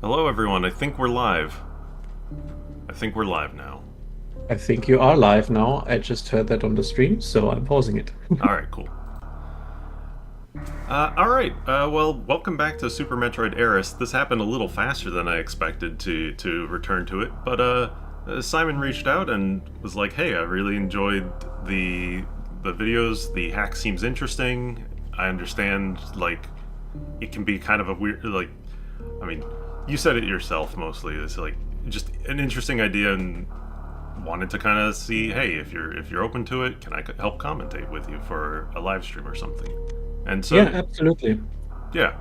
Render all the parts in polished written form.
Hello, everyone. I think we're live. I think we're live now. I think you are live now. I just heard that on the stream, so I'm pausing it. All right, cool. All right. Well, welcome back to Super Metroid Eris. This happened a little faster than I expected to return to it, but Simon reached out and was like, "Hey, I really enjoyed the videos. The hack seems interesting. I understand like it can be kind of a weird like. I mean, you said it yourself mostly. It's like just an interesting idea and." Wanted to kind of see, hey, if you're open to it, can I help commentate with you for a live stream or something? And Yeah, so, absolutely. yeah,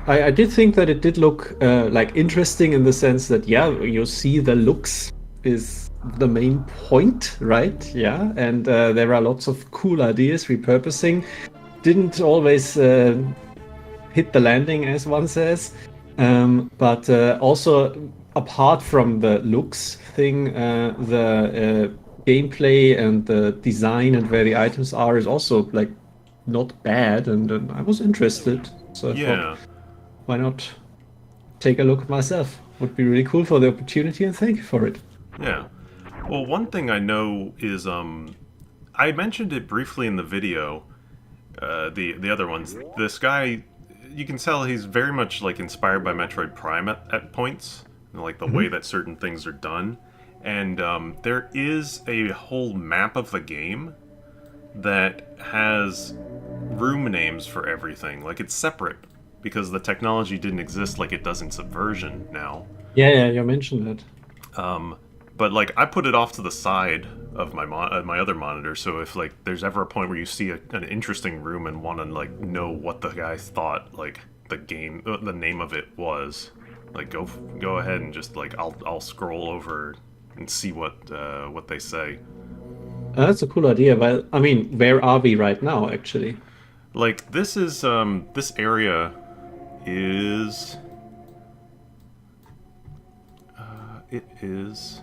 I did think that it did look like interesting in the sense that, yeah, you see the looks is the main point, right? Yeah, and there are lots of cool ideas. Repurposing didn't always hit the landing, as one says. But also, apart from the looks thing, the gameplay and the design and where the items are is also like not bad. And I was interested, so I thought, yeah, why not take a look myself? Would be really cool for the opportunity, and thank you for it. yeah. Well, one thing I know is I mentioned it briefly in the video. The other ones, this guy, you can tell he's very much like inspired by Metroid Prime at points, like the way Mhm. that certain things are done. And there is a whole map of the game that has room names for everything. Like it's separate because the technology didn't exist like it does in Subversion now. Yeah, yeah, you mentioned that. But like I put it off to the side of my other monitor, so if like there's ever a point where you see an interesting room and want to like know what the guy thought like the name of it was, like go ahead and just like I'll scroll over and see what they say. That's a cool idea. Well, I mean, where are we right now, actually? Like this area is it is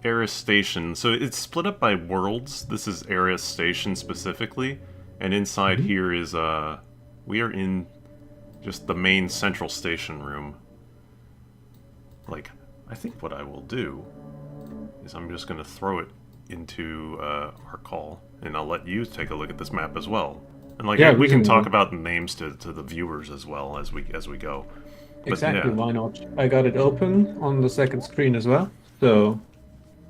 Eris Station. So it's split up by worlds. This is Eris Station specifically, and inside Mhm. here is we are in just the main central station room. Like I think what I will do is I'm just gonna throw it into our call, and I'll let you take a look at this map as well. And like Yeah, we we can can talk about the names to the viewers as well as we go. But exactly. yeah, Why not? I got it open on the second screen as well. So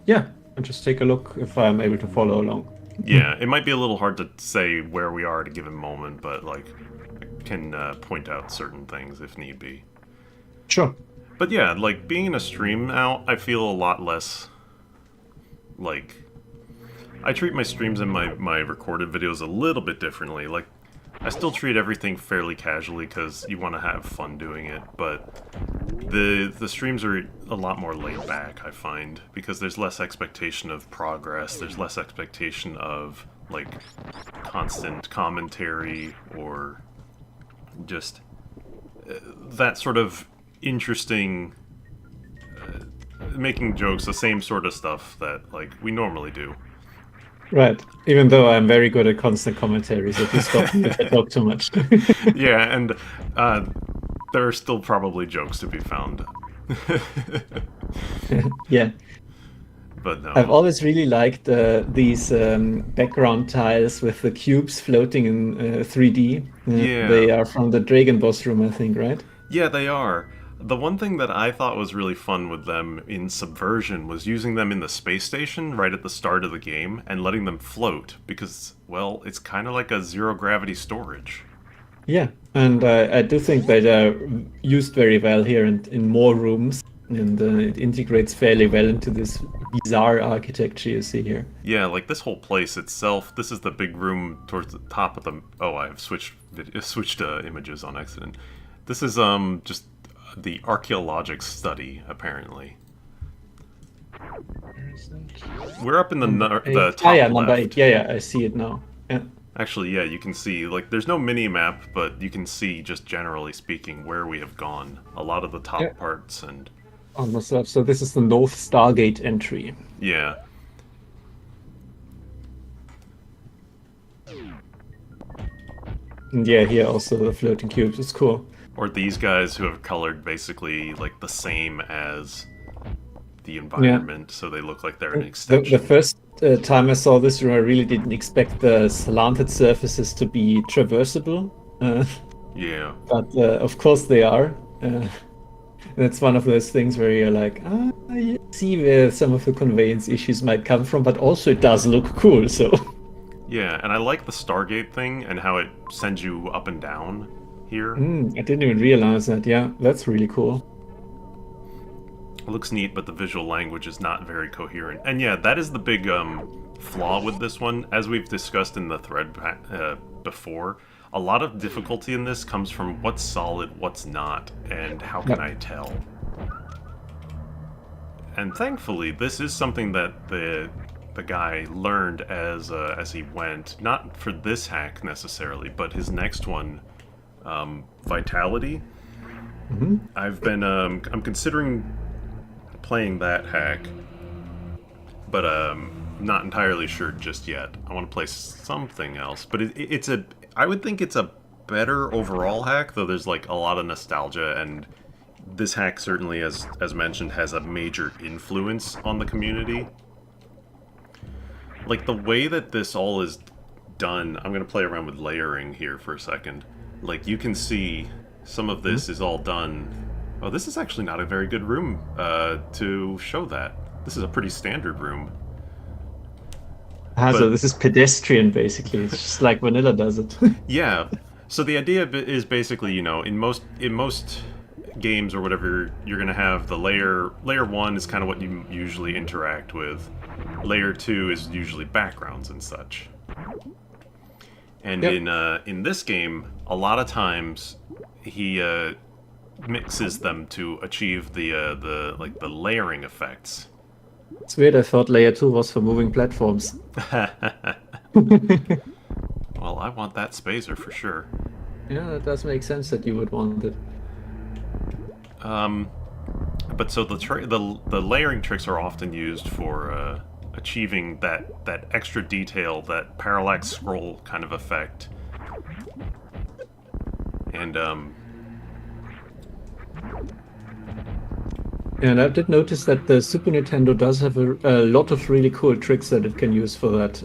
yeah, and just take a look if I'm able to follow along. yeah, it might be a little hard to say where we are at a given moment, but like I can point out certain things if need be. Sure. But yeah, like being in a stream now, I feel a lot less like I treat my streams and my recorded videos a little bit differently. Like I still treat everything fairly casually because you want to have fun doing it, but the streams are a lot more laid back, I find, because there's less expectation of progress, there's less expectation of like constant commentary or just that sort of interesting making jokes, the same sort of stuff that like we normally do. Right. Even though I'm very good at constant commentary, so please stop me if I talk too much. Yeah, and uh, there are still probably jokes to be found. Yeah. But I've no. always really liked these background tiles with the cubes floating in 3D. Yeah. They are from the Dragon Boss room, I think, right? Yeah, they are. The one thing that I thought was really fun with them in Subversion was using them in the space station right at the start of the game and letting them float because, well, it's kind of like a zero gravity storage. Yeah, and I do think that used very well here and in more rooms, and it integrates fairly well into this bizarre architecture you see here. Yeah, like this whole place itself. This is the big room towards the top of the. Oh, I have switched images on accident. This is just the archaeologic study apparently. Where is that? We're up in Number the 8. Ah, top yeah, number 8. left. Yeah, yeah, I see it now. Yeah, Actually, yeah, you can see, like, there's no mini map, but you can see, just generally speaking, where we have gone. A lot of the yeah, top parts, and on the left. So this is the North Stargate entry. yeah. And yeah, here also the floating cubes. It's cool. Or these guys who have colored basically like the same as the environment, so they look like they're an The extension. first time I saw this room, I really didn't expect the slanted surfaces to be traversable. Yeah. But of course they are. That's one of those things where you're like, you see where some of the conveyance issues might come from, but also it does look cool, so. Yeah, and I like the Stargate thing and how it sends you up and down here. I didn't even realize that. Yeah, that's really cool. It looks neat, but the visual language is not very coherent. And yeah, that is the big flaw with this one. As we've discussed in the thread before, a lot of difficulty in this comes from what's solid, what's not, and how can I tell? And thankfully, this is something that the guy learned as he went. Not for this hack necessarily, but his next one, Vitality. I've been I'm considering playing that hack, but not entirely sure just yet. I want to play something else, but it's a. I would think it's a better overall hack, though. There's like a lot of nostalgia, and this hack certainly, as mentioned, has a major influence on the community. Like the way that this all is done, I'm gonna play around with layering here for a second. Like you can see, some of this is all done. Oh, this is actually not a very good room to show that. This is a pretty standard room. So this is pedestrian, basically. It's just like vanilla does it. Yeah. So the idea is basically, you know, in most games or whatever, you're gonna have the layer 1 is kind of what you usually interact with. Layer 2 is usually backgrounds and such. And in this game, a lot of times he mixes them to achieve the layering effects. It's weird, I thought layer 2 was for moving platforms. Well, I want that spacer for sure. Yeah, that does make sense that you would want it. But so the layering tricks are often used for achieving that extra detail, that parallax scroll kind of effect. And I did notice that the Super Nintendo does have a lot of really cool tricks that it can use for that.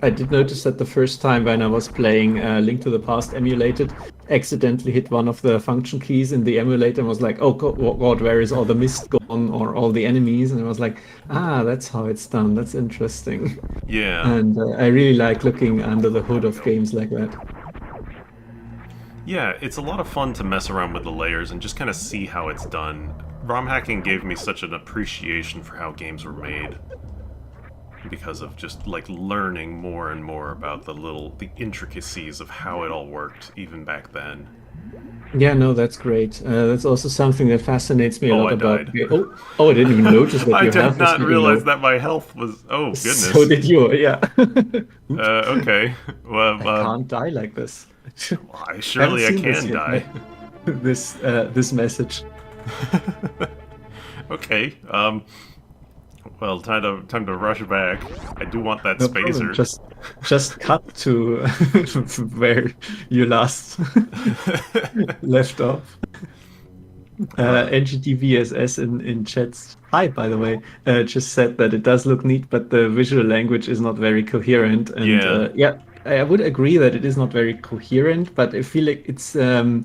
I did notice that the first time when I was playing Link to the Past emulated, accidentally hit one of the function keys in the emulator and was like, oh god, where is all the mist gone or all the enemies? And I was like, that's how it's done. That's interesting. Yeah. And I really like looking under the hood of games like that. Yeah, it's a lot of fun to mess around with the layers and just kind of see how it's done. ROM hacking gave me such an appreciation for how games were made because of just like learning more and more about the intricacies of how it all worked even back then. Yeah, no, that's great. That's also something that fascinates me a lot about. Died. Oh, I didn't even notice that I your did health not was realize low. that my health was. Oh goodness. So did you? Yeah. Okay. Well, I can't die like this. Surely I can die. This message. Okay. Well, time to rush back. I do want that No spacer. problem. Just cut to where you last left off. NGTVSS in chats. Hi, by the way, just said that it does look neat, but the visual language is not very coherent. And Yeah. I would agree that it is not very coherent, but I feel like it's a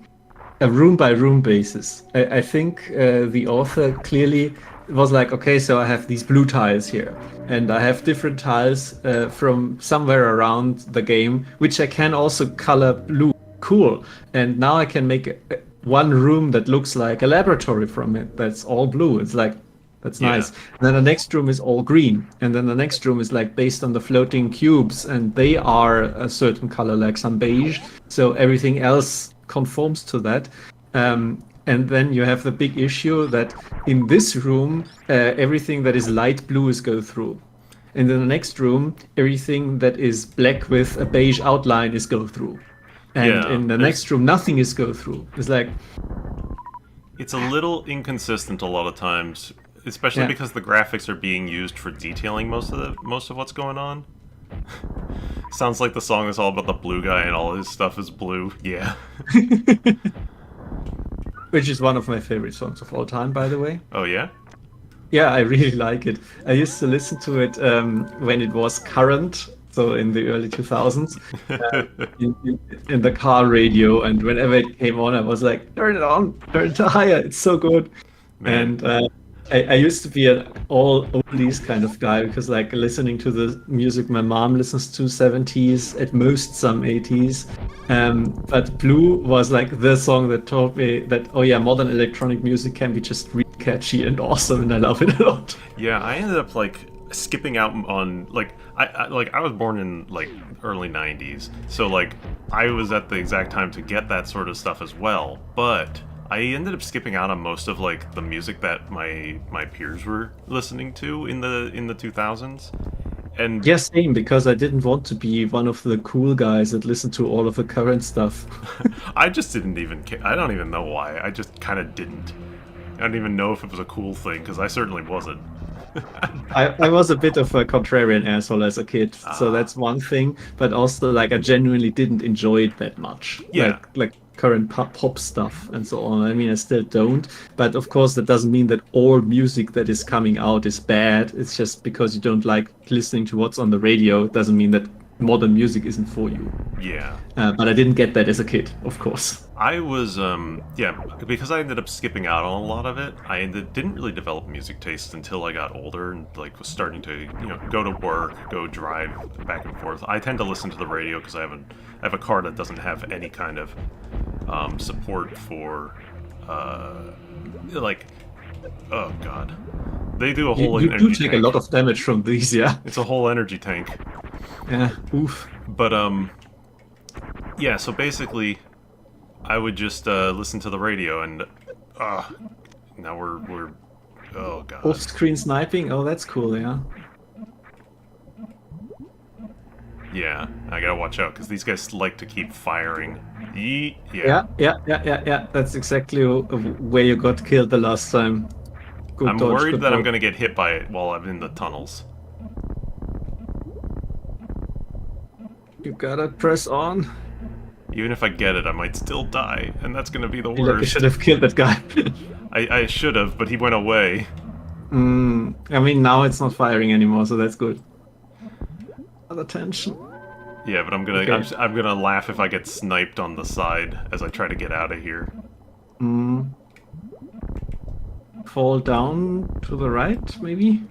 room by room basis. I think the author clearly was like, okay, so I have these blue tiles here, and I have different tiles from somewhere around the game, which I can also color blue. Cool. And now I can make one room that looks like a laboratory from it. That's all blue. It's like, that's nice. And then the next room is all green. And then the next room is like based on the floating cubes, and they are a certain color, like some beige. So everything else conforms to that. And then you have the big issue that in this room, everything that is light blue is go through. And in the next room, everything that is black with a beige outline is go through. And in the next room, nothing is go through. It's like... It's a little inconsistent a lot of times, especially because the graphics are being used for detailing most of what's going on. Sounds like the song is all about the blue guy and all his stuff is blue. Yeah. which is one of my favorite songs of all time, by the way. Oh yeah? Yeah, I really like it. I used to listen to it when it was current, so in the early 2000s, in the car radio, and whenever it came on, I was like, turn it on, turn it higher, it's so good. Man. And I used to be an all oldies kind of guy because like listening to the music my mom listens to 70s, at most some 80s. But Blue was like the song that taught me that, oh yeah, modern electronic music can be just really catchy and awesome, and I love it a lot. Yeah, I ended up like skipping out on like I was born in like early 90s. So like I was at the exact time to get that sort of stuff as well, but I ended up skipping out on most of like the music that my peers were listening to in the 2000s. And Yeah, same, because I didn't want to be one of the cool guys that listen to all of the current stuff. I just didn't even care. I don't even know why. I just kind of didn't. I don't even know if it was a cool thing because I certainly wasn't. I was a bit of a contrarian asshole as a kid, so that's one thing. But also, like, I genuinely didn't enjoy it that much. Yeah. Like current pop stuff and so on. I mean, I still don't. But of course, that doesn't mean that all music that is coming out is bad. It's just because you don't like listening to what's on the radio. It doesn't mean that modern music isn't for you. Yeah. But I didn't get that as a kid, of course. I was, yeah, because I ended up skipping out on a lot of it. Didn't really develop music taste until I got older and like was starting to, go to work, go drive back and forth. I tend to listen to the radio because I have a car that doesn't have any kind of support for, like, oh god, they do a whole You energy do take tank. a lot of damage from these, yeah. It's a whole energy tank. Yeah, oof. But yeah. So basically, I would just listen to the radio, and now we're oh god. Off-screen sniping? Oh, that's cool, yeah. Yeah, I gotta watch out because these guys like to keep firing. Yeah. That's exactly where you got killed the last time. Good I'm dodge, worried good that I'm dodge. gonna get hit by it while I'm in the tunnels. You gotta press on. Even if I get it, I might still die, and that's gonna be the I feel like you worst. should have killed that guy. I should have, but he went away. I mean, now it's not firing anymore, so that's good. Other tension. Yeah, but I'm gonna Okay. I'm gonna laugh if I get sniped on the side as I try to get out of here. Fall down to the right, maybe?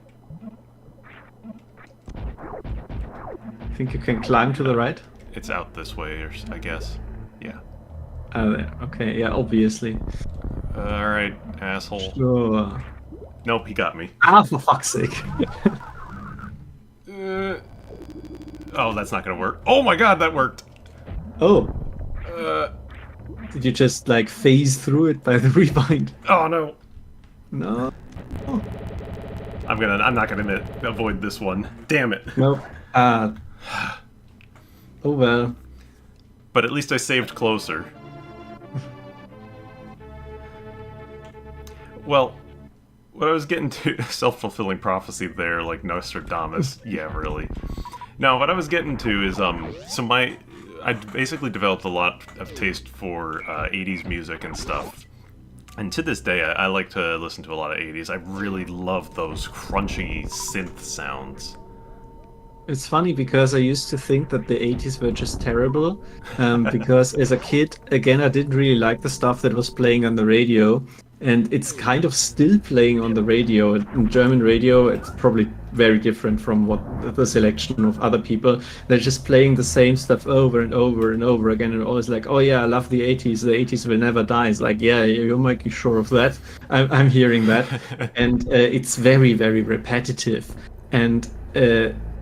Think you can climb to the right? It's out this way, I guess. Yeah. There. Okay, yeah, obviously. All right, asshole. Sure. Nope, he got me. Ah, for fuck's sake. Oh, that's not gonna work. Oh my god, that worked. Oh, Uh, did you just like phase through it by the rewind? oh no. No. I'm not gonna avoid this one. Damn it. No. Oh well. But at least I saved closer. Well, what I was getting to, self-fulfilling prophecy there, like Nostradamus. Yeah, really. No, what I was getting to is, so I basically developed a lot of taste for 80s music and stuff. And to this day, I like to listen to a lot of 80s. I really love those crunchy synth sounds. It's funny because I used to think that the 80s were just terrible. Because as a kid, again, I didn't really like the stuff that was playing on the radio. And it's kind of still playing on the radio. In German radio, it's probably very different from what the selection of other people. They're just playing the same stuff over and over and over again. And always like, oh yeah, I love the 80s. The 80s will never die. It's like, yeah, you're making sure of that. I'm hearing that. And it's very, very repetitive. And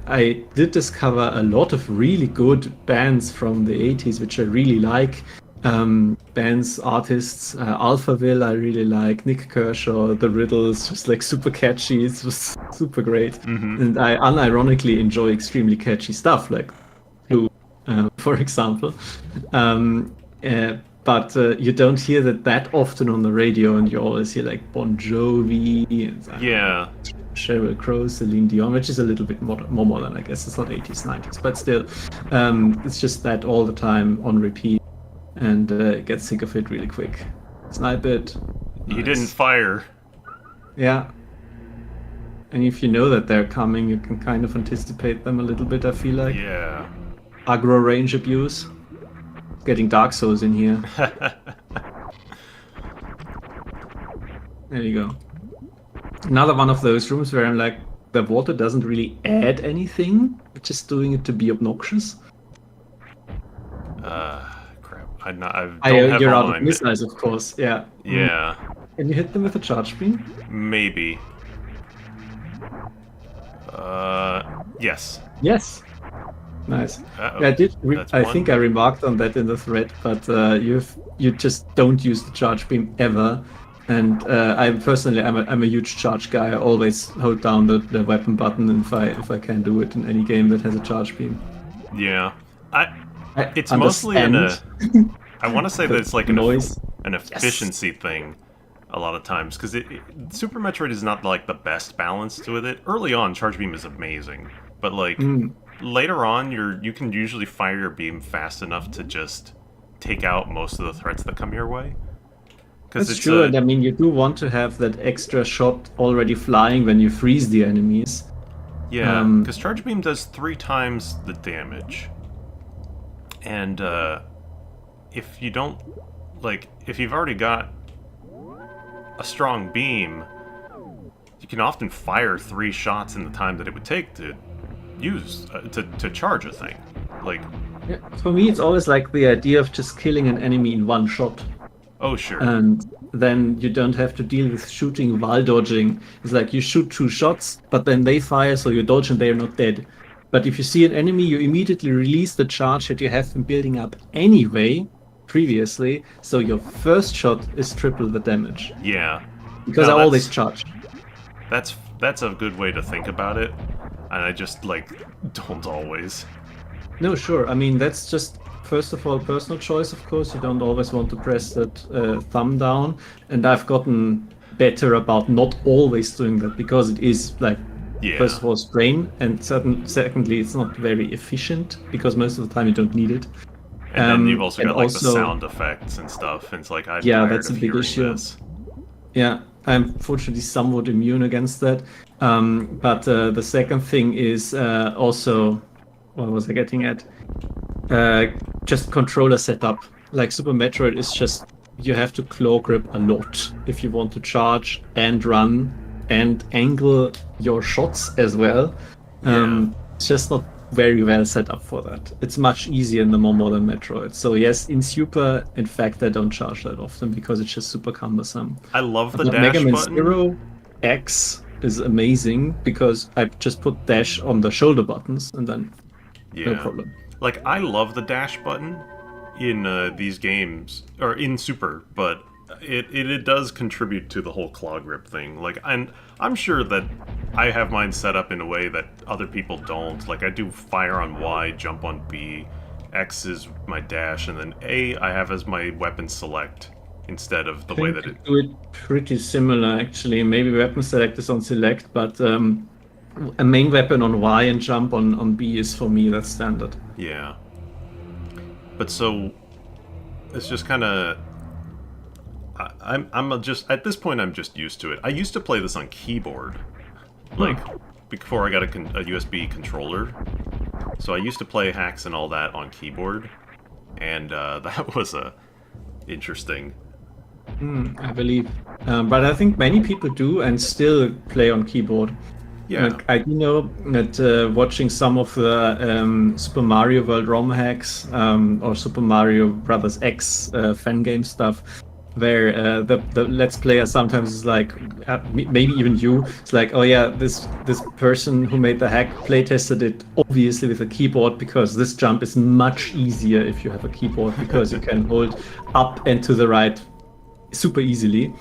I did discover a lot of really good bands from the 80s, which I really like. Bands, artists, Alphaville, I really like, Nick Kershaw, The Riddles, just like super catchy. It was super great. And I unironically enjoy extremely catchy stuff, like Blue, for example. But you don't hear that often on the radio, and you always hear like Bon Jovi and Yeah. Sheryl Crow, Celine Dion, which is a little bit more modern, I guess. It's not 80s, 90s, but still, it's just that all the time on repeat, and get sick of it really quick. Snipe it. He Nice. didn't fire. Yeah. And if you know that they're coming, you can kind of anticipate them a little bit, I feel like. Yeah. Aggro range abuse. Getting Dark Souls in here. There you go. Another one of those rooms where I'm like, the water doesn't really add anything, it's just doing it to be obnoxious. Crap. I don't have You're all out my of missiles, of course. Yeah. Yeah. Can you hit them with a charge beam? Maybe. Yes. Yes. Nice. Uh-oh. Yeah, I did. That's I one. think I remarked on that in the thread, but you just don't use the charge beam ever. And I'm a huge charge guy. I always hold down the weapon button if I can do it in any game that has a charge beam. Yeah. It's mostly understand I want to say that it's like noise. an efficiency thing a lot of times, because Super Metroid is not like the best balance to it. Early on, charge beam is amazing, but like later on, you can usually fire your beam fast enough to just take out most of the threats that come your way. That's true, and I mean, you do want to have that extra shot already flying when you freeze the enemies. Yeah, because charge beam does 3 times the damage, and if you don't, like, if you've already got a strong beam, you can often fire 3 shots in the time that it would take to use to charge a thing. Like, yeah, for me, it's always like the idea of just killing an enemy in one shot. Oh, sure. And then you don't have to deal with shooting while dodging. It's like you shoot 2 shots, but then they fire, so you dodge and they're not dead. But if you see an enemy, you immediately release the charge that you have been building up anyway, previously, so your first shot is triple the damage. Yeah. Because I always charge. That's a good way to think about it, and I just, like, don't always. No, sure. I mean, that's just... First of all, personal choice, of course. You don't always want to press that thumb down. And I've gotten better about not always doing that because it is, like, first of all, strain. And secondly, it's not very efficient because most of the time you don't need it. And then you've also got, like, the sound effects and stuff. And it's like, I'm tired that's a of big hearing issue. this. Yeah, I'm fortunately somewhat immune against that. But the second thing is also... What was I getting at? Just controller setup. Like Super Metroid is just, you have to claw grip a lot if you want to charge and run and angle your shots as well. It's just not very well set up for that. It's much easier in the more modern Metroid. So yes, in Super, in fact, I don't charge that often because it's just super cumbersome. I love the dash Mega Man button. Zero X is amazing because I just put dash on the shoulder buttons and then no problem. Like, I love the dash button in these games, or in Super, but it does contribute to the whole claw grip thing. Like, and I'm sure that I have mine set up in a way that other people don't. Like, I do fire on Y, jump on B, X is my dash, and then A I have as my weapon select instead of the way that it... do it pretty similar, actually. Maybe weapon select is on select, but a main weapon on Y and jump on B is, for me, that's standard. Yeah. But so, it's just kind of... I'm just... At this point, I'm just used to it. I used to play this on keyboard. Like, before I got a USB controller. So I used to play hacks and all that on keyboard. And that was interesting. I believe. But I think many people do and still play on keyboard. Yeah. Like, I do know that watching some of the Super Mario World ROM hacks or Super Mario Brothers X fan game stuff, where the Let's Player sometimes is like, maybe even you, it's like, oh yeah, this person who made the hack playtested it obviously with a keyboard because this jump is much easier if you have a keyboard because you can hold up and to the right super easily.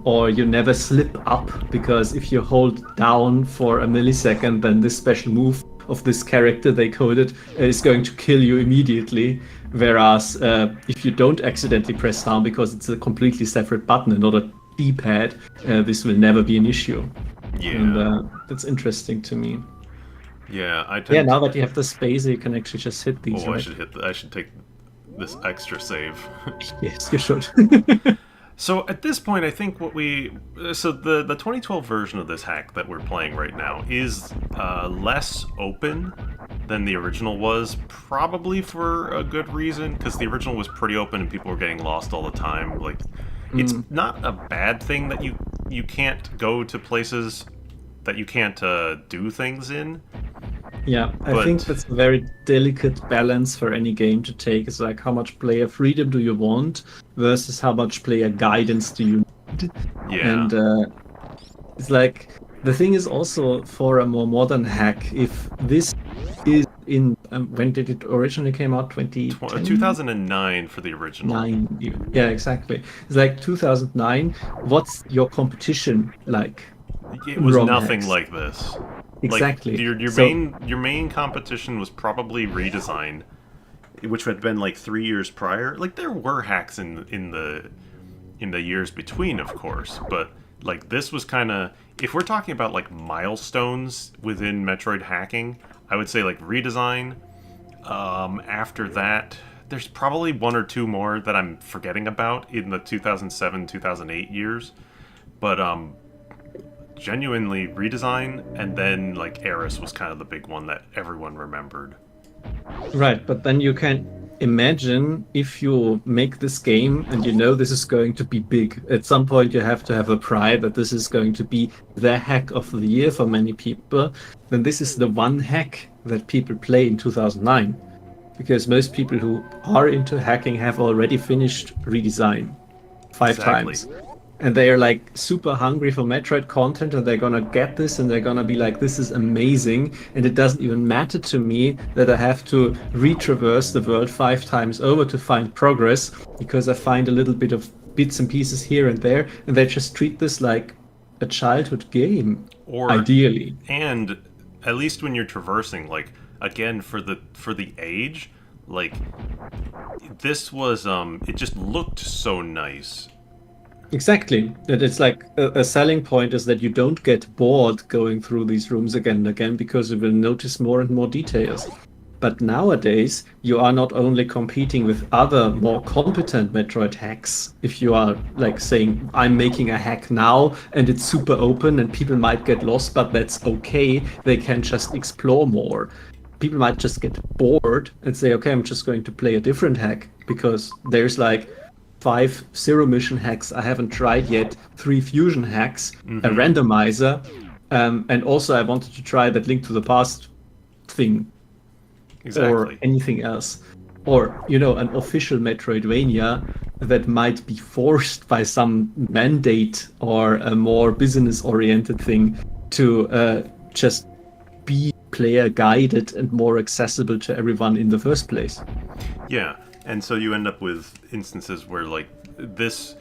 Or you never slip up because if you hold down for a millisecond, then this special move of this character they coded is going to kill you immediately. Whereas if you don't accidentally press down because it's a completely separate button and not a D-pad, this will never be an issue. Yeah. And that's interesting to me. Yeah, now that you have the space, you can actually just hit these. Oh, right? I should take this extra save. Yes, you should. So at this point, I think the 2012 version of this hack that we're playing right now is less open than the original was, probably for a good reason, because the original was pretty open and people were getting lost all the time. Like, it's not a bad thing that you can't go to places that you can't do things in. Yeah, I think that's a very delicate balance for any game to take. It's like, how much player freedom do you want versus how much player guidance do you need? Yeah. And it's like, the thing is also for a more modern hack, if this is in, when did it originally came out? 2010? 2009 for the original. Yeah, exactly. It's like 2009. What's your competition like? It was nothing like this. Exactly. Like, your main competition was probably redesign, which had been like 3 years prior. Like, there were hacks in the years between, of course, but like this was kind of, if we're talking about like milestones within Metroid hacking, I would say like redesign. After that, there's probably one or two more that I'm forgetting about in the 2007-2008 years, but genuinely redesign, and then like Eris was kind of the big one that everyone remembered. Right, but then you can imagine if you make this game and you know this is going to be big. At some point you have to have a pride that this is going to be the hack of the year for many people. Then this is the one hack that people play in 2009. Because most people who are into hacking have already finished redesign 5 times. And they are like super hungry for Metroid content, and they're gonna get this and they're gonna be like, this is amazing. And it doesn't even matter to me that I have to retraverse the world 5 times over to find progress, because I find a little bit of bits and pieces here and there, and they just treat this like a childhood game, or ideally. And at least when you're traversing, like, again, for the age, like, this was it just looked so nice. Exactly. That it's like a selling point is that you don't get bored going through these rooms again and again, because you will notice more and more details. But nowadays, you are not only competing with other more competent Metroid hacks. If you are like saying, I'm making a hack now and it's super open and people might get lost, but that's okay. They can just explore more. People might just get bored and say, okay, I'm just going to play a different hack because there's like 5 zero mission hacks I haven't tried yet, 3 fusion hacks, a randomizer, and also I wanted to try that Link to the Past thing. Exactly. Or anything else. Or, you know, an official Metroidvania that might be forced by some mandate or a more business-oriented thing to just be player guided and more accessible to everyone in the first place. Yeah. And so you end up with instances where, like, this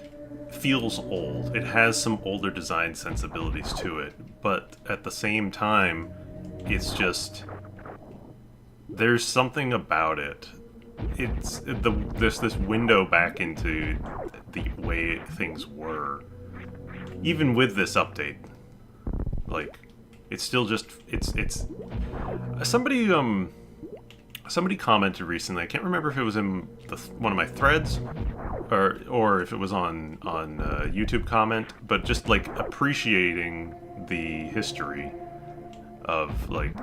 feels old. It has some older design sensibilities to it, but at the same time, it's just, there's something about it. There's this window back into the way things were. Even with this update, like, it's still just, it's somebody commented recently. I can't remember if it was in one of my threads or if it was on YouTube comment, but just like appreciating the history of like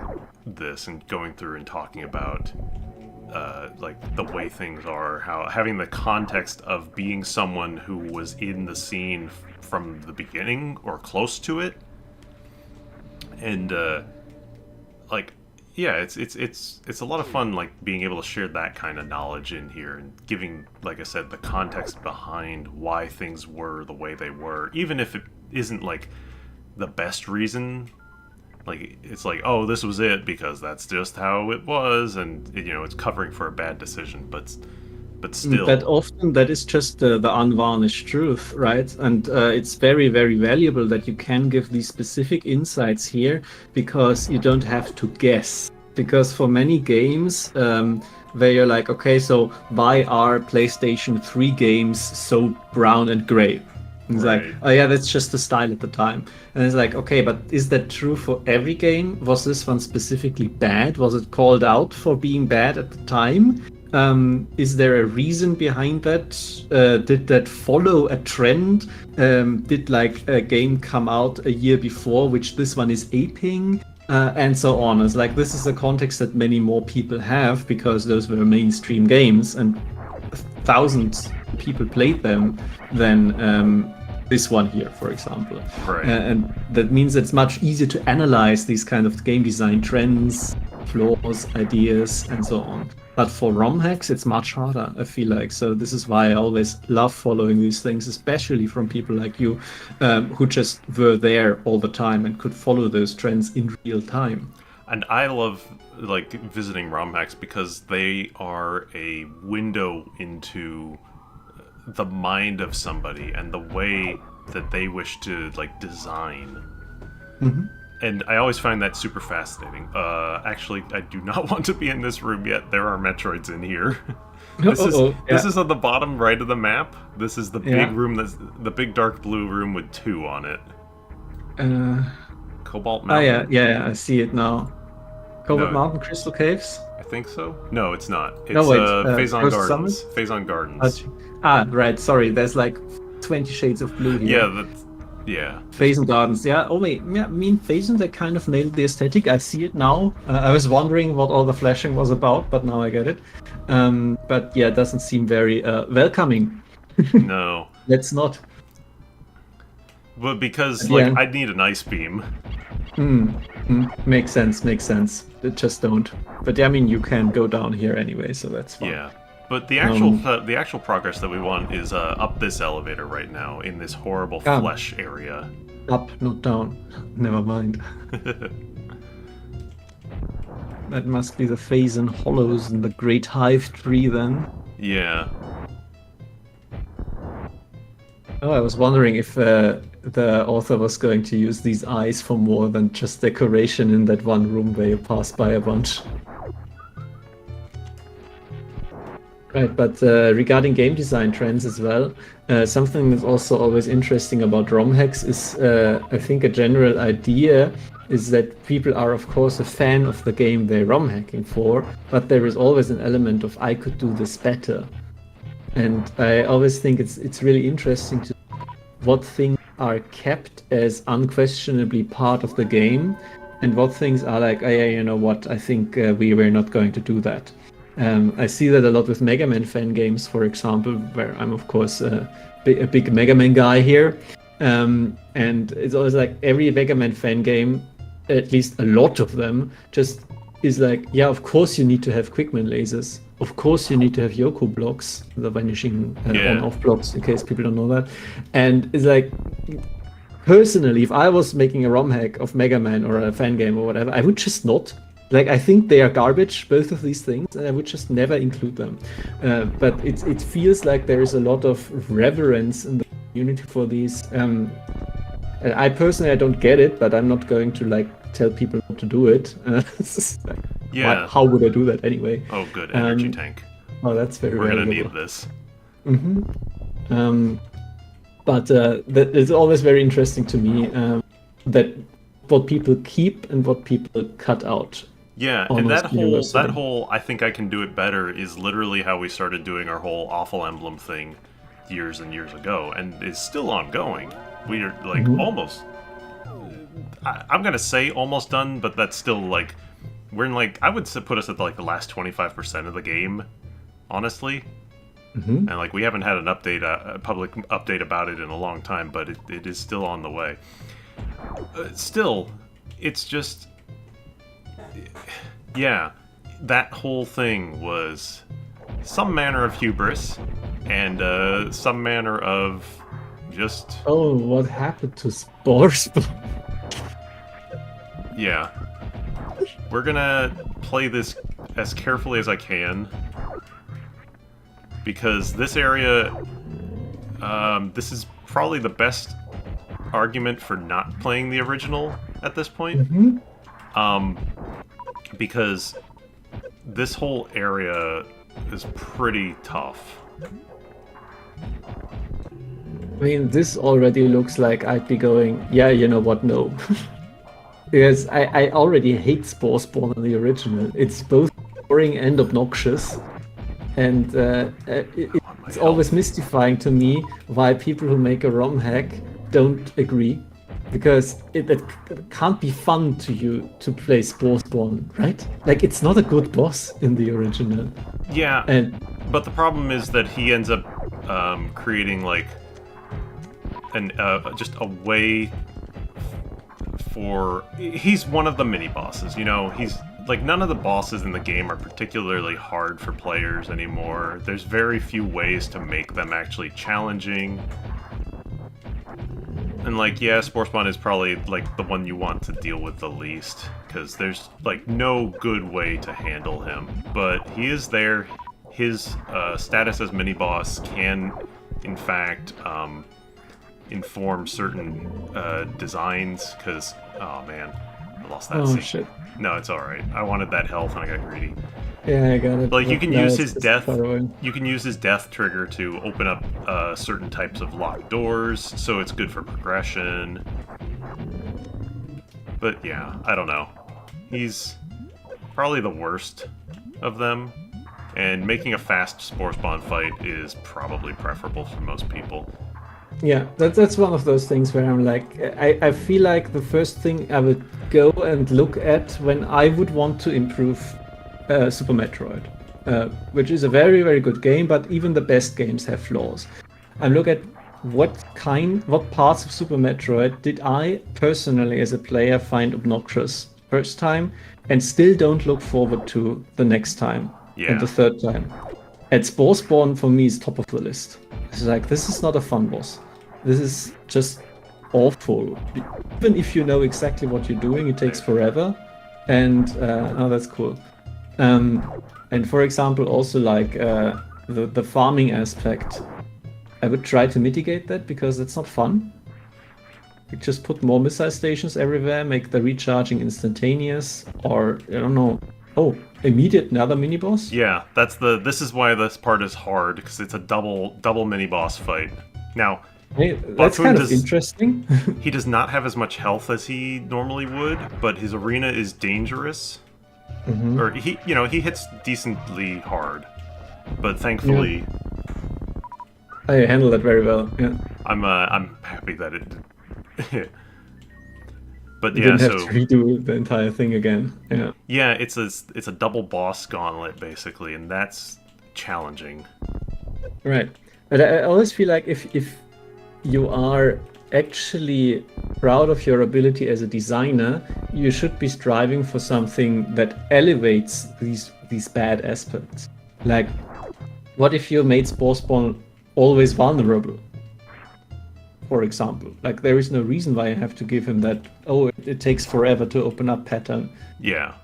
this and going through and talking about like the way things are, how having the context of being someone who was in the scene from the beginning or close to it, and like. Yeah, it's a lot of fun, like, being able to share that kind of knowledge in here and giving, like I said, the context behind why things were the way they were, even if it isn't, like, the best reason. Like, it's like, oh, this was it because that's just how it was, and, you know, it's covering for a bad decision, but still. But often that is just the unvarnished truth, right? And it's very, very valuable that you can give these specific insights here, because you don't have to guess. Because for many games, where you're like, okay, so why are PlayStation 3 games so brown and gray? And it's like, oh yeah, that's just the style at the time. And it's like, okay, but is that true for every game? Was this one specifically bad? Was it called out for being bad at the time? Is there a reason behind that? Did that follow a trend? Did like a game come out a year before, which this one is aping? And so on. It's like this is a context that many more people have because those were mainstream games and thousands of people played them than this one here, for example. Right. And that means it's much easier to analyze these kind of game design trends, flaws, ideas, and so on. But for ROM hacks, it's much harder, I feel like. So this is why I always love following these things, especially from people like you, who just were there all the time and could follow those trends in real time. And I love like visiting ROM hacks because they are a window into the mind of somebody and the way that they wish to like design. Mm-hmm. And I always find that super fascinating. Actually, I do not want to be in this room yet. There are Metroids in here. This is on the bottom right of the map. This is the big room, that's the big dark blue room with 2 on it. Cobalt Mountain. Oh yeah, I see it now. Cobalt Mountain Crystal Caves? I think so. No, it's not. It's Phazon Gardens. Phazon Gardens. Right. Sorry, there's like 20 shades of blue here. Yeah. Phazon Gardens, yeah. Oh wait, yeah, I mean Phazon, they kind of nailed the aesthetic. I see it now. I was wondering what all the flashing was about, but now I get it. But yeah, it doesn't seem very welcoming. No. Let's not. But because like I need an ice beam. Makes sense. Just don't. But yeah, I mean you can go down here anyway, so that's fine. Yeah. But the actual progress that we want is up this elevator right now in this horrible flesh area. Up, not down. Never mind. That must be the Phazon Hollows and the Great Hive Tree then. Yeah. Oh, I was wondering if the author was going to use these eyes for more than just decoration in that one room where you pass by a bunch. Right, but regarding game design trends as well, something that's also always interesting about ROM hacks is, I think a general idea is that people are of course a fan of the game they're ROM hacking for, but there is always an element of I could do this better. And I always think it's really interesting to what things are kept as unquestionably part of the game, and what things are like, oh yeah, you know what, I think we were not going to do that. I see that a lot with Mega Man fan games, for example, where I'm of course a big Mega Man guy here, and it's always like every Mega Man fan game, at least a lot of them, just is like, yeah, of course you need to have Quickman lasers, of course you need to have Yoku blocks, the vanishing on-off blocks, in case people don't know that, and it's like, personally, if I was making a ROM hack of Mega Man or a fan game or whatever, I would just not. Like, I think they are garbage, both of these things, and I would just never include them. But it feels like there is a lot of reverence in the community for these. And I personally, I don't get it, but I'm not going to like tell people not to do it. Like, yeah. How would I do that anyway? Oh, good energy tank. Oh, that's very. We're gonna need this. But that is always very interesting to me. That what people keep and what people cut out. Yeah, and that whole I think I can do it better is literally how we started doing our whole Awful Emblem thing years and years ago, and it's still ongoing. We are like almost, I'm gonna say almost done, but that's still like, we're in like, I would put us at like the last 25% of the game, honestly. And like we haven't had an update, a public update about it in a long time, but it is still on the way. Still, it's just, yeah, that whole thing was some manner of hubris and some manner of just... Oh, what happened to Spores? Yeah. We're gonna play this as carefully as I can, because this area, this is probably the best argument for not playing the original at this point. Because this whole area is pretty tough. I mean, this already looks like I'd be going, yeah, you know what, no. Because I already hate Spore Spawn in the original. It's both boring and obnoxious. and it's always mystifying to me why people who make a ROM hack don't agree, because it can't be fun to you to play Spawn, right? Like, it's not a good boss in the original. Yeah, but the problem is that he ends up creating like just a way for. He's one of the mini bosses, you know. He's like, none of the bosses in the game are particularly hard for players anymore. There's very few ways to make them actually challenging. And like, yeah, Spawn is probably like the one you want to deal with the least, because there's like no good way to handle him. But he is there. His status as mini boss can, in fact, inform certain designs. Because, oh man, I lost that. Oh shit! No, it's all right. I wanted that health and I got greedy. Yeah, I got it. Like, you can use his death. You can use his death trigger to open up certain types of locked doors, so it's good for progression. But yeah, I don't know. He's probably the worst of them, and making a fast Spawn fight is probably preferable for most people. Yeah, that's one of those things where I'm like, I feel like the first thing I would go and look at when I would want to improve Super Metroid, which is a very, very good game, but even the best games have flaws. I look at what parts of Super Metroid did I personally as a player find obnoxious first time, and still don't look forward to the next time and the third time. And Spawn for me is top of the list. It's like, this is not a fun boss. This is just awful. Even if you know exactly what you're doing, it takes forever. And oh, that's cool. And for example, also like the farming aspect, I would try to mitigate that because it's not fun. You just put more missile stations everywhere, make the recharging instantaneous, or I don't know. Oh, immediate another mini boss? Yeah, this is why this part is hard, because it's a double mini boss fight. Now, hey, that's kind of interesting. He does not have as much health as he normally would, but his arena is dangerous. Mm-hmm. Or he hits decently hard, but thankfully, I handle that very well. Yeah, I'm happy that it did. But you didn't have to redo the entire thing again. Yeah. Yeah, it's a double boss gauntlet basically, and that's challenging. Right, but I always feel like if you are actually proud of your ability as a designer, you should be striving for something that elevates these bad aspects. Like, what if you made Spawn always vulnerable? For example, like, there is no reason why I have to give him that, oh, it takes forever to open up pattern. Yeah.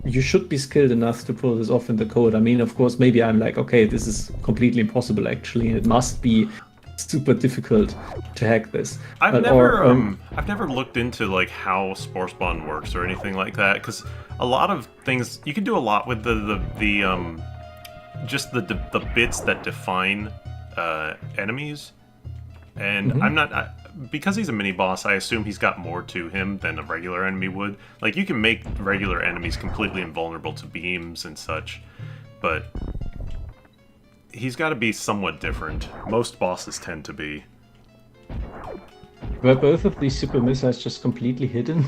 You should be skilled enough to pull this off in the code. I mean, of course, maybe I'm like, okay, this is completely impossible actually, and it must be super difficult to hack this. I've never looked into like how Spawn works or anything like that, because a lot of things you can do a lot with the bits that define enemies. And mm-hmm. Because he's a mini boss, I assume he's got more to him than a regular enemy would. Like, you can make regular enemies completely invulnerable to beams and such, but he's got to be somewhat different. Most bosses tend to be. Were both of these super missiles just completely hidden?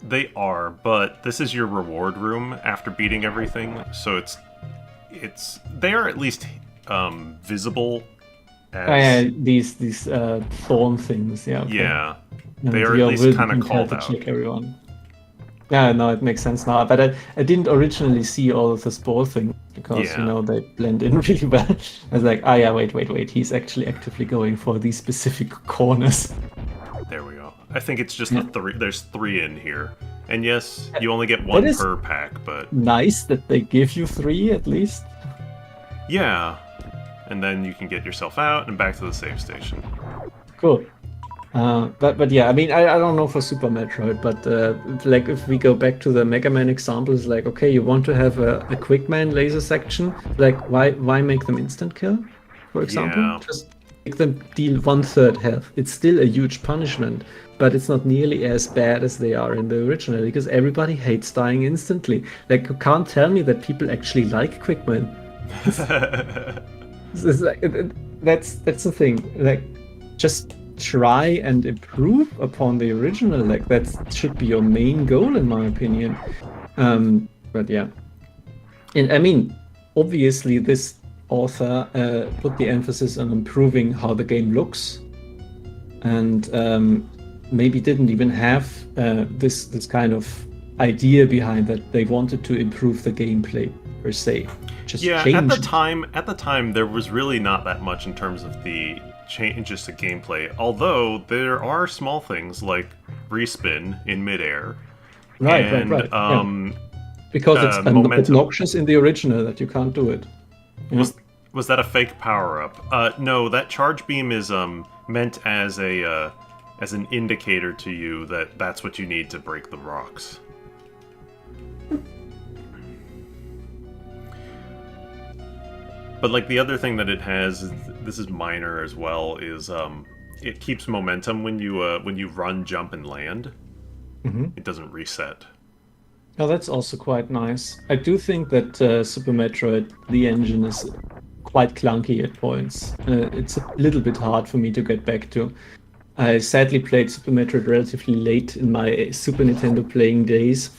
They are, but this is your reward room after beating everything, so they are at least visible. These thorn things, yeah. Okay. Yeah, they are at least kind of called out. Check everyone. Yeah, no, it makes sense now. But I didn't originally see all of the spore things because they blend in really well. I was like, wait, he's actually actively going for these specific corners. There we go. I think it's just the three. There's 3 in here, and yes, you only get 1 per pack. But nice that they give you 3 at least. Yeah. And then you can get yourself out and back to the save station. Cool. But yeah, I mean, I don't know for Super Metroid, but like, if we go back to the Mega Man examples, like, okay, you want to have a quick man laser section, like, why make them instant kill, for example? Yeah. Just make them deal 1/3 health. It's still a huge punishment, but it's not nearly as bad as they are in the original, because everybody hates dying instantly. Like, you can't tell me that people actually like quick man. It's like, that's the thing. Like, just try and improve upon the original. Like, that should be your main goal, in my opinion. But yeah, and I mean, obviously, this author put the emphasis on improving how the game looks, and maybe didn't even have this kind of idea behind that they wanted to improve the gameplay per se. Just yeah, change at the time, there was really not that much in terms of the changes to gameplay. Although there are small things like respin in midair, right, and yeah. Because it's momentum. obnoxious in the original that you can't do it. Yeah. Was that a fake power up? No, that charge beam is meant as a as an indicator to you that that's what you need to break the rocks. But like the other thing that it has, this is minor as well, is it keeps momentum when you run, jump, and land. It doesn't reset. Oh, that's also quite nice. I do think that Super Metroid, the engine is quite clunky at points. It's a little bit hard for me to get back to. I sadly played Super Metroid relatively late in my Super Nintendo playing days.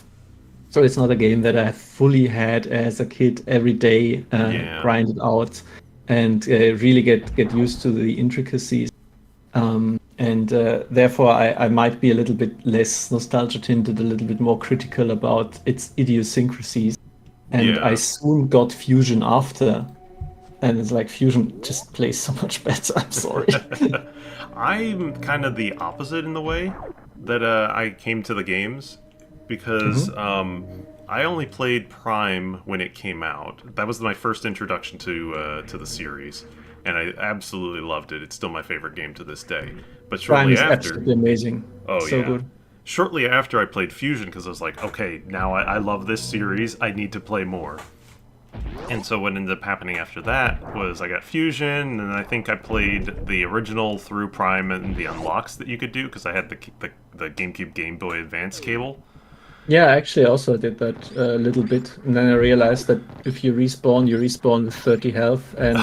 So it's not a game that I fully had as a kid every day, grind it out, and really get used to the intricacies. And therefore, I might be a little bit less nostalgia tinted, a little bit more critical about its idiosyncrasies. And I soon got Fusion after, and it's like Fusion just plays so much better. I'm sorry. I'm kind of the opposite in the way that I came to the games, because I only played Prime when it came out. That was my first introduction to the series, and I absolutely loved it. It's still my favorite game to this day. But Prime shortly is after, absolutely amazing. So good. Shortly after I played Fusion, because I was like, okay, now I love this series. I need to play more. And so what ended up happening after that was I got Fusion, and I think I played the original through Prime and the unlocks that you could do, because I had the GameCube Game Boy Advance cable. Yeah, actually, I also did that a little bit, and then I realized that if you respawn with 30 health and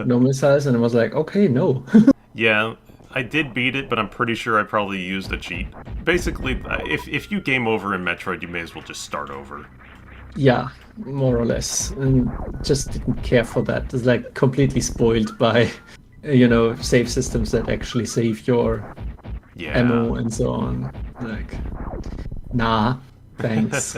no missiles, and I was like, okay, no. Yeah, I did beat it, but I'm pretty sure I probably used a cheat. Basically, if you game over in Metroid, you may as well just start over. Yeah, more or less, and just didn't care for that. It's like completely spoiled by, save systems that actually save your ammo and so on. Like, nah, thanks.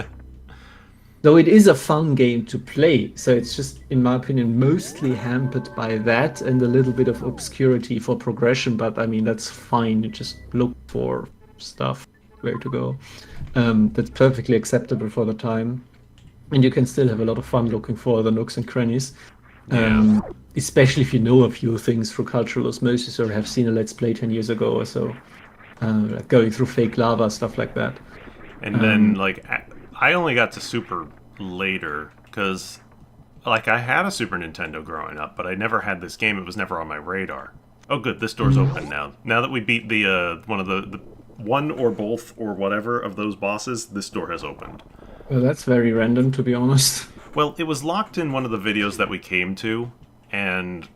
Though it is a fun game to play, so it's just, in my opinion, mostly hampered by that and a little bit of obscurity for progression, but I mean, that's fine. You just look for stuff, where to go. That's perfectly acceptable for the time. And you can still have a lot of fun looking for the nooks and crannies. Especially if you know a few things through cultural osmosis or have seen a Let's Play 10 years ago or so. Like going through fake lava, stuff like that. And then, I only got to Super later, because, I had a Super Nintendo growing up, but I never had this game. It was never on my radar. Oh, good, this door's open now. Now that we beat the one of the one or both or whatever of those bosses, this door has opened. Well, that's very random, to be honest. Well, it was locked in one of the videos that we came to, and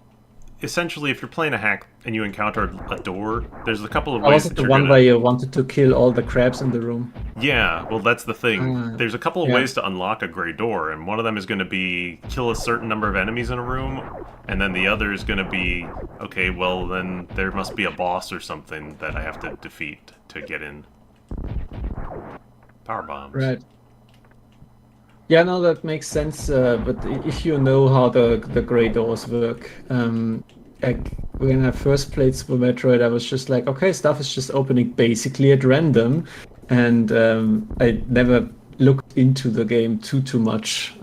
essentially, if you're playing a hack and you encounter a door, there's a couple of ways that you're gonna... where you wanted to kill all the crabs in the room? Yeah, well, that's the thing. There's a couple of ways to unlock a gray door, and one of them is going to be kill a certain number of enemies in a room, and then the other is going to be, okay, well, then there must be a boss or something that I have to defeat to get in. Power bombs. Right. Yeah, no, that makes sense. But if you know how the gray doors work, when I first played Super Metroid, I was just like, okay, stuff is just opening basically at random, and I never looked into the game too much.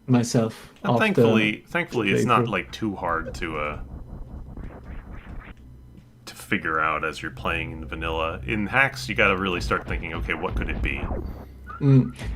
Myself. And thankfully, it's not too hard to figure out as you're playing in vanilla. In hacks, you got to really start thinking, okay, what could it be?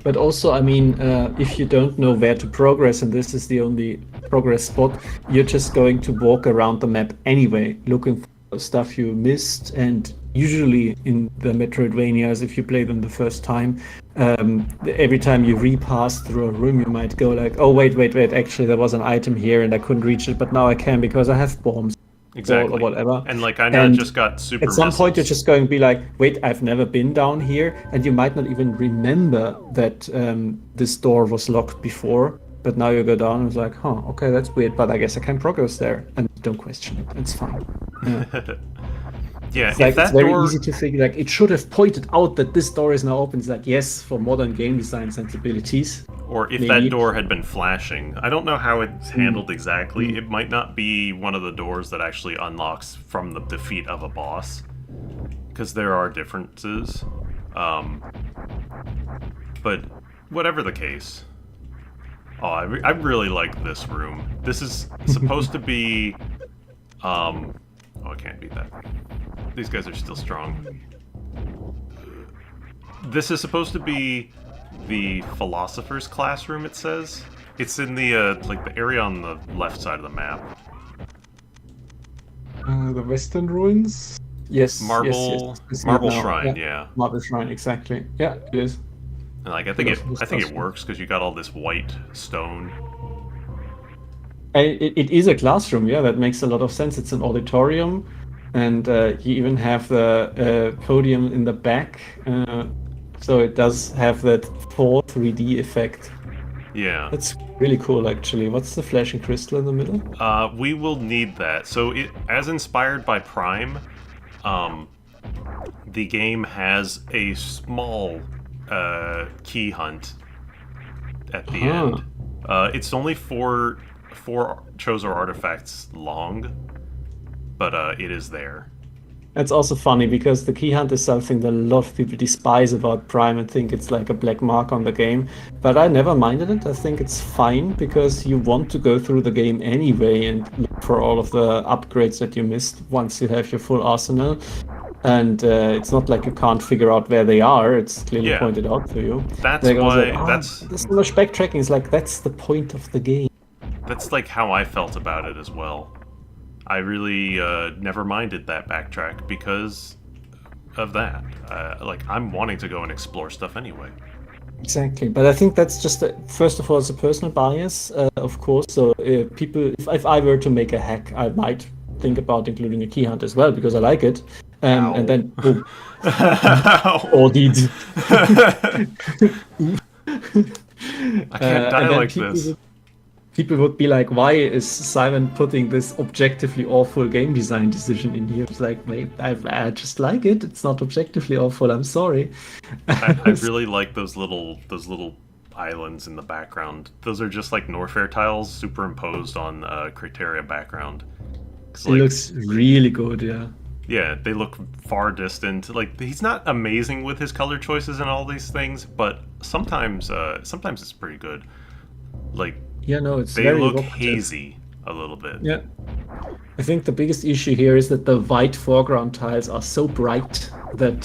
But also, I mean, if you don't know where to progress, and this is the only progress spot, you're just going to walk around the map anyway, looking for stuff you missed, and usually in the Metroidvanias, if you play them the first time, every time you repass through a room, you might go like, oh wait, actually there was an item here and I couldn't reach it, but now I can because I have bombs. Or Exactly. whatever. And like I And just got super at some point, you're missiles. just going to be like, wait, I've never been down here. And you might not even remember that this door was locked before. But now you go down and it's like, huh, okay, that's weird. But I guess I can progress there. And don't question it. It's fine. Yeah. Yeah, It's if like, it's that very door easy to figure, like, it should have pointed out that this door is now open. It's like, yes, for modern game design sensibilities. or if that maybe. door had been flashing, I don't know how it's handled exactly. It might not be one of the doors that actually unlocks from the defeat of a boss, because there are differences. But whatever the case, I really like this room. This is supposed to be, oh, I can't beat that. These guys are still strong. This is supposed to be the philosopher's classroom, it says. It's in the, like, the area on the left side of the map. The Western Ruins? Yes. Marble, It's Marble now. Shrine, yeah. Marble Shrine, exactly. Yeah, it is. And like I think it works because you got all this white stone. It is a classroom, yeah, that makes a lot of sense. It's an auditorium, and you even have the podium in the back, so it does have that full 3D effect. Yeah. That's really cool, actually. What's the flashing crystal in the middle? We will need that. So it, as inspired by Prime, the game has a small key hunt at the end. It's only four Chozo artifacts long, but it is there. That's also funny because the key hunt is something that a lot of people despise about Prime and think it's like a black mark on the game. But I never minded it. I think it's fine because you want to go through the game anyway and look for all of the upgrades that you missed once you have your full arsenal. And it's not like you can't figure out where they are. It's clearly pointed out to you. That's why. That's there's so much backtracking. It's like that's the point of the game. That's like how I felt about it as well. I really never minded that backtrack because of that. Like, I'm wanting to go and explore stuff anyway. Exactly, but I think that's just first of all, it's a personal bias, of course. So people, if I were to make a hack, I might think about including a key hunt as well because I like it, and then boom, audit. I can't die like this. People would be like, why is Simon putting this objectively awful game design decision in here? It's like, wait, I just like it. It's not objectively awful. I'm sorry. I really like those little islands in the background. Those are just like Norfair tiles superimposed on Criteria background. It looks really good, yeah. Yeah, they look far distant. Like, he's not amazing with his color choices and all these things, but sometimes it's pretty good. Like, yeah, no, it's they very look evocative. hazy a little bit. Yeah. I think the biggest issue here is that the white foreground tiles are so bright that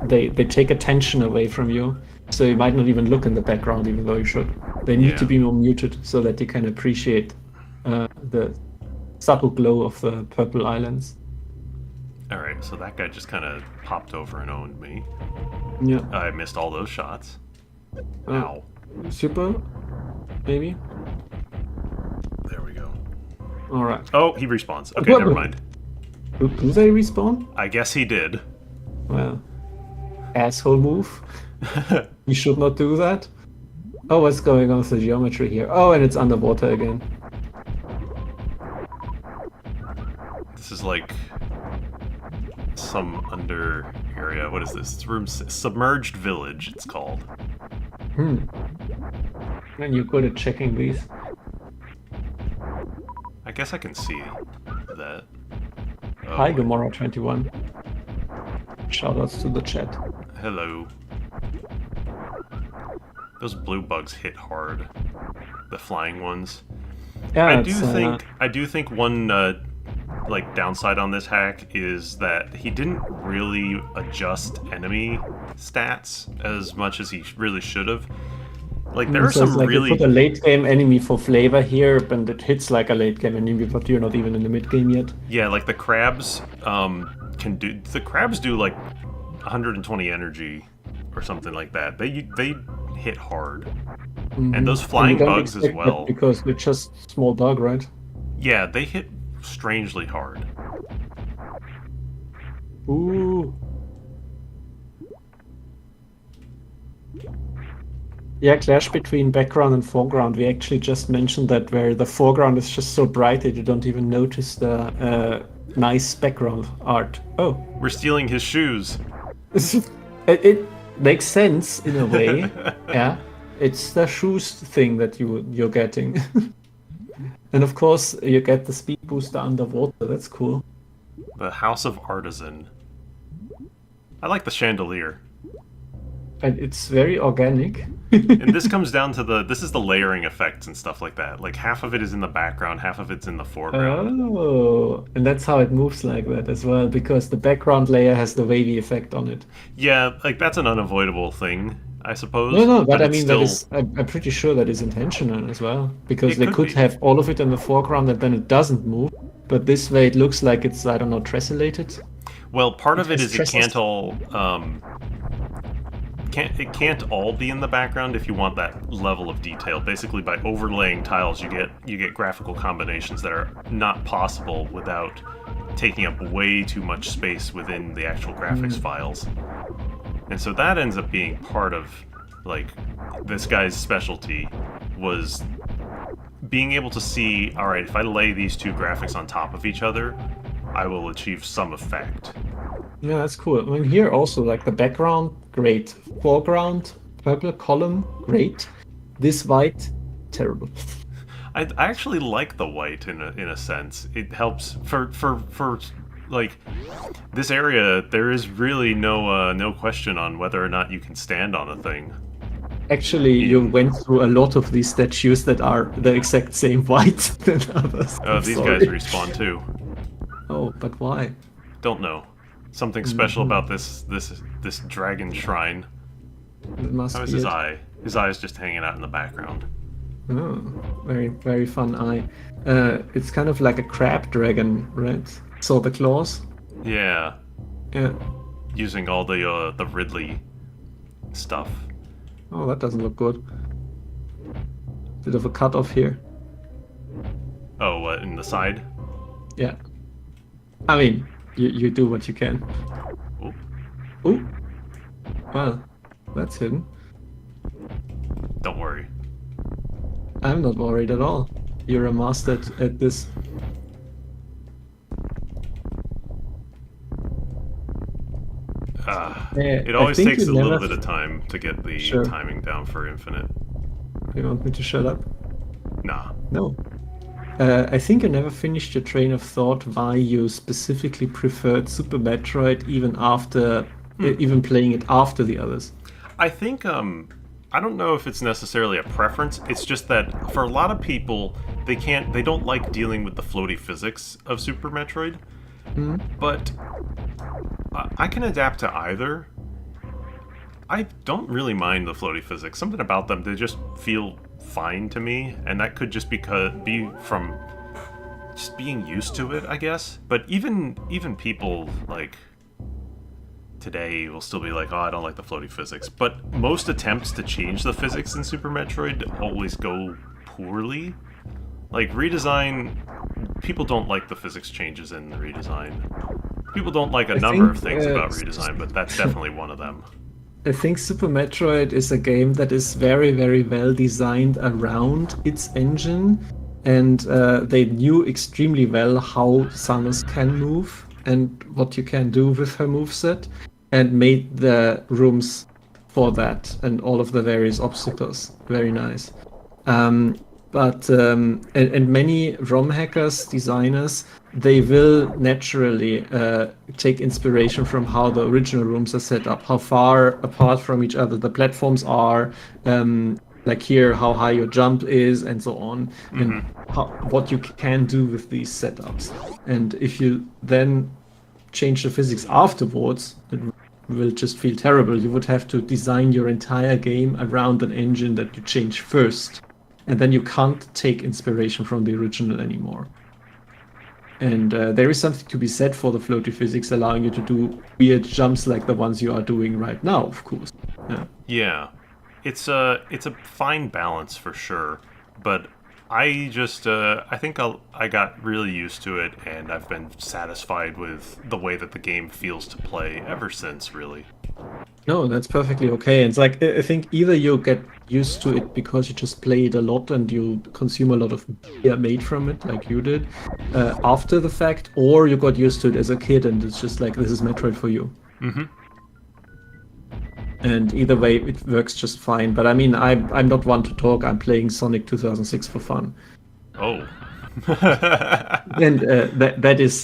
they take attention away from you. So you might not even look in the background, even though you should. They need to be more muted so that you can appreciate the subtle glow of the purple islands. Alright, so that guy just kind of popped over and owned me. Yeah. I missed all those shots. Ow. Super? Maybe? There we go. Alright. Oh, he respawns. Okay, never mind. Do they respawn? I guess he did. Well, asshole move. You should not do that. Oh, what's going on with the geometry here? Oh, and it's underwater again. This is like some under area. What is this? It's room submerged village. It's called. And you're good at checking these. I guess I can see that. Oh, Hi, Gomorrah21. Shoutouts to the chat. Hello. Those blue bugs hit hard. The flying ones. Yeah, I do think one like downside on this hack is that he didn't really adjust enemy stats as much as he really should have. Like there are So it's some like you put a really late game enemy for flavor here, and it hits like a late game enemy, but you're not even in the mid game yet. yeah, like the crabs do like 120 energy or something like that. They hit hard. And those And you flying don't bugs as expect that well. because they're just small bug, right? Yeah, they hit strangely hard. Ooh. Yeah, clash between background and foreground. We actually just mentioned that where the foreground is just so bright that you don't even notice the nice background art. Oh, We're stealing his shoes. it makes sense in a way. Yeah, it's the shoes thing that you're getting, and of course you get the speed booster underwater. That's cool. The House of Artisan. I like the chandelier. And it's very organic. And this comes down to this is the layering effects and stuff like that. Like half of it is in the background, half of it's in the foreground. Oh, and that's how it moves like that as well, because the background layer has the wavy effect on it. Yeah, like that's an unavoidable thing, I suppose. No, but I it's mean still, that is. I'm pretty sure that is intentional as well, because it they could could be. have all of it in the foreground and then it doesn't move. But this way, it looks like it's, I don't know, tessellated. Well, part of it has is it tresses. can't all can't all be in the background if you want that level of detail. Basically, by overlaying tiles, you get graphical combinations that are not possible without taking up way too much space within the actual graphics files. And so that ends up being part of like this guy's specialty was being able to see, all right, if I lay these two graphics on top of each other, I will achieve some effect. Yeah, that's cool. I mean, here also, like the background, great. Foreground, purple column, great. This white, terrible. I actually like the white in a sense. It helps for like this area. There is really no question on whether or not you can stand on a thing. Actually, you went through a lot of these statues that are the exact same white than others. I'm These sorry. guys respawn too. Oh, but why? Don't know. Something special about this dragon shrine. It must How is be his it. eye? His eye is just hanging out in the background. Oh, very fun eye. It's kind of like a crab dragon, right? Saw the claws? Yeah, Yeah. using all the Ridley stuff. Oh, that doesn't look good. Bit of a cut off here. Oh, what, in the side? Yeah. I mean, you do what you can. Oh, Oh, well, that's hidden. don't worry. I'm not worried at all. You're a master at this. It I always think takes you a little never- bit of time to get the Sure. timing down for infinite. You want me to shut up? Nah. No. I think you never finished your train of thought why you specifically preferred Super Metroid even after, even playing it after the others. I think I don't know if it's necessarily a preference. It's just that for a lot of people, they don't like dealing with the floaty physics of Super Metroid. But I can adapt to either. I don't really mind the floaty physics. Something about them, they just feel fine to me, and that could just be from just being used to it, I guess. But even people like today will still be like, oh, I don't like the floaty physics. But most attempts to change the physics in Super Metroid always go poorly. Like redesign, people don't like the physics changes in the redesign. People don't like a number of things about redesign, but that's definitely one of them. I think Super Metroid is a game that is very well designed around its engine, and they knew extremely well how Samus can move and what you can do with her moveset, and made the rooms for that and all of the various obstacles. Very nice. But many ROM hackers, designers, they will naturally take inspiration from how the original rooms are set up, how far apart from each other the platforms are, like here, how high your jump is, and so on, and what you can do with these setups. And if you then change the physics afterwards, it will just feel terrible. You would have to design your entire game around an engine that you change first, and then you can't take inspiration from the original anymore. And there is something to be said for the floaty physics, allowing you to do weird jumps like the ones you are doing right now, of course. Yeah. It's a fine balance for sure, but I just I think I got really used to it, and I've been satisfied with the way that the game feels to play ever since, really. No, that's perfectly okay. It's like I think either you get used to it because you just play it a lot and you consume a lot of media made from it, like you did, after the fact, or you got used to it as a kid and it's just like this is Metroid for you. Mm-hmm. And either way, it works just fine. But I mean, I'm not one to talk. I'm playing Sonic 2006 for fun. Oh. And that is,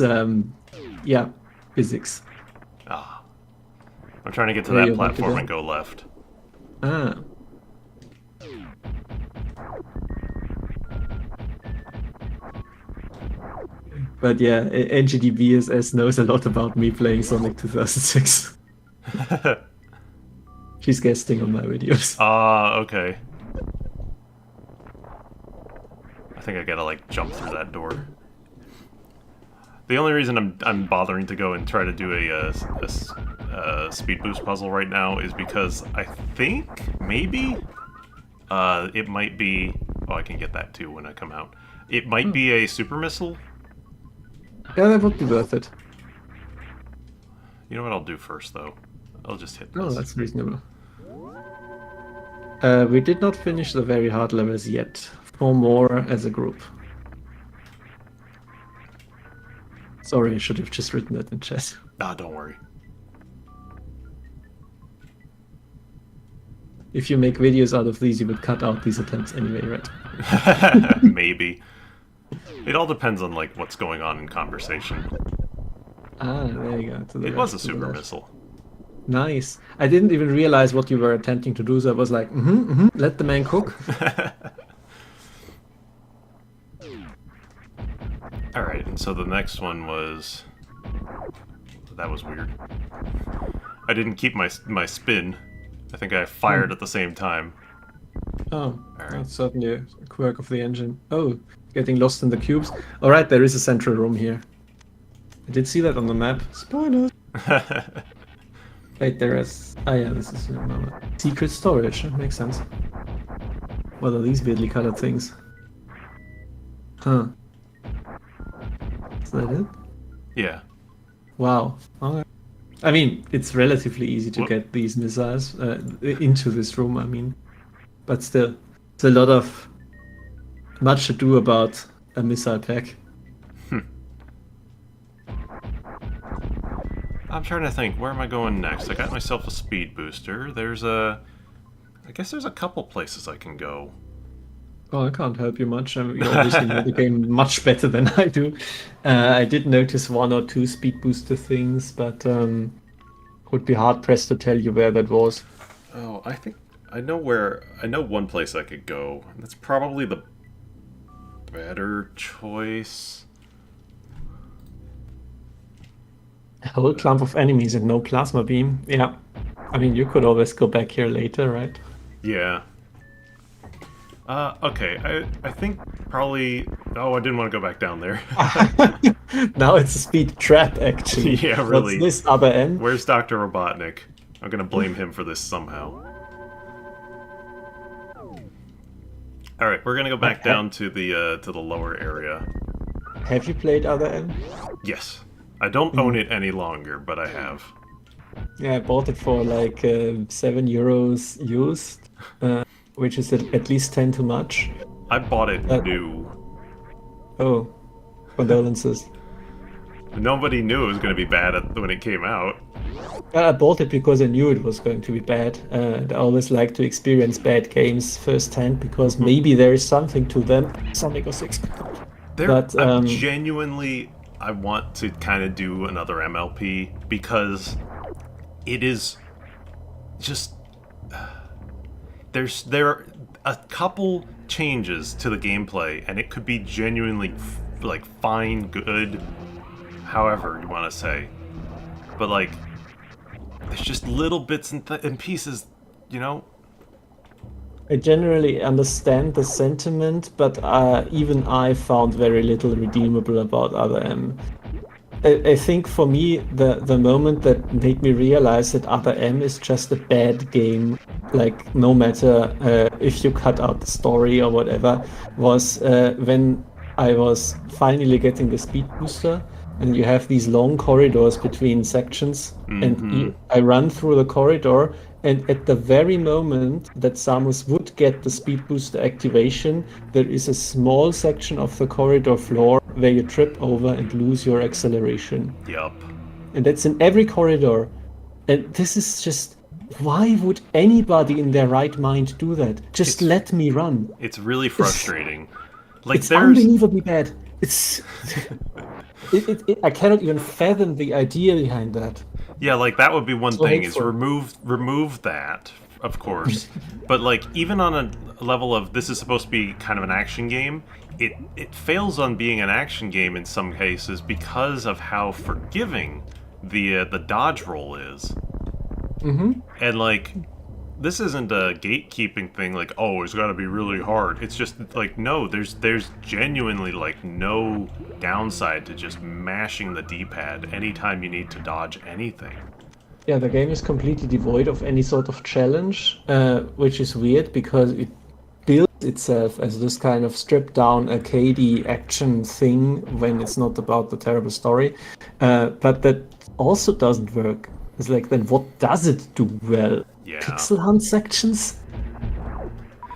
yeah, physics. Ah. I'm trying to get to Where that you want to platform go? and go left. Ah. But yeah, NGDBSS knows a lot about me playing Sonic 2006. She's guesting on my videos. Ah, okay. I think I gotta, like, jump through that door. The only reason I'm bothering to go and try to do a speed boost puzzle right now is because I think, maybe, it might be... Oh, I can get that too when I come out. It might be a super missile. Yeah, that would be worth it. You know what I'll do first, though? I'll just hit this. Oh, that's reasonable. We did not finish the very hard levels yet. 4 more as a group. Sorry, I should have just written that in chat. Ah, don't worry. If you make videos out of these, you would cut out these attempts anyway, right? Maybe. It all depends on, like, what's going on in conversation. Ah, there you go. To the It left, was a to the super left. missile. Nice. I didn't even realize what you were attempting to do, so I was like, let the man cook. Alright, and so the next one was... That was weird. I didn't keep my spin. I think I fired at the same time. Oh, Alright. that's certainly a quirk of the engine. Oh, getting lost in the cubes. Alright, there is a central room here. I did see that on the map. Spoilers! Wait, there is... Ah yeah, this is secret storage. That makes sense. What are these weirdly colored things? Huh. Is that it? Yeah. Wow. Okay. I mean, it's relatively easy to get these missiles into this room, I mean. But still, it's a lot of... much to do about a missile pack. I'm trying to think, where am I going next? I got myself a speed booster. There's a... I guess there's a couple places I can go. Oh, I can't help you much. You obviously know the game much better than I do. I did notice 1 or 2 speed booster things, but would be hard pressed to tell you where that was. Oh, I think... I know one place I could go. And that's probably the better choice. A whole clump of enemies and no plasma beam. Yeah. I mean, you could always go back here later, right? Yeah. Okay, I think probably... Oh, I didn't want to go back down there. Now it's a speed trap, actually. Yeah, really. What's this other end? Where's Dr. Robotnik? I'm gonna blame him for this somehow. Alright, we're gonna go back down to the lower area. Have you played other end? Yes. I don't own it any longer, but I have. Yeah, I bought it for like €7 used, which is at least 10 too much. I bought it new. Oh, condolences. Nobody knew it was going to be bad when it came out. I bought it because I knew it was going to be bad. I always like to experience bad games firsthand because maybe there is something to them. Sonic 06. But genuinely, I want to kind of do another MLP because it is just... There are a couple changes to the gameplay, and it could be genuinely like fine, good, however you want to say. But like, there's just little bits and pieces, you know. I generally understand the sentiment, but even I found very little redeemable about Other M. I think for me, the moment that made me realize that Other M is just a bad game, like no matter if you cut out the story or whatever, was when I was finally getting the speed booster, and you have these long corridors between sections, and I run through the corridor, and at the very moment that Samus would get the speed booster activation, there is a small section of the corridor floor where you trip over and lose your acceleration. Yup. And that's in every corridor. And this is just, why would anybody in their right mind do that? Just let me run. It's really frustrating. Like It's unbelievably bad. It's I cannot even fathom the idea behind that. Yeah, like that would be one So thing hateful. is remove that, of course. But like even on a level of this is supposed to be kind of an action game, it fails on being an action game in some cases because of how forgiving the dodge roll is. And like this isn't a gatekeeping thing like, oh, it's got to be really hard. It's just like, no, there's genuinely like no downside to just mashing the D-pad anytime you need to dodge anything. Yeah, the game is completely devoid of any sort of challenge, which is weird because it builds itself as this kind of stripped down arcadey action thing when it's not about the terrible story. But that also doesn't work. It's like, then what does it do well? Yeah. Pixel hunt sections?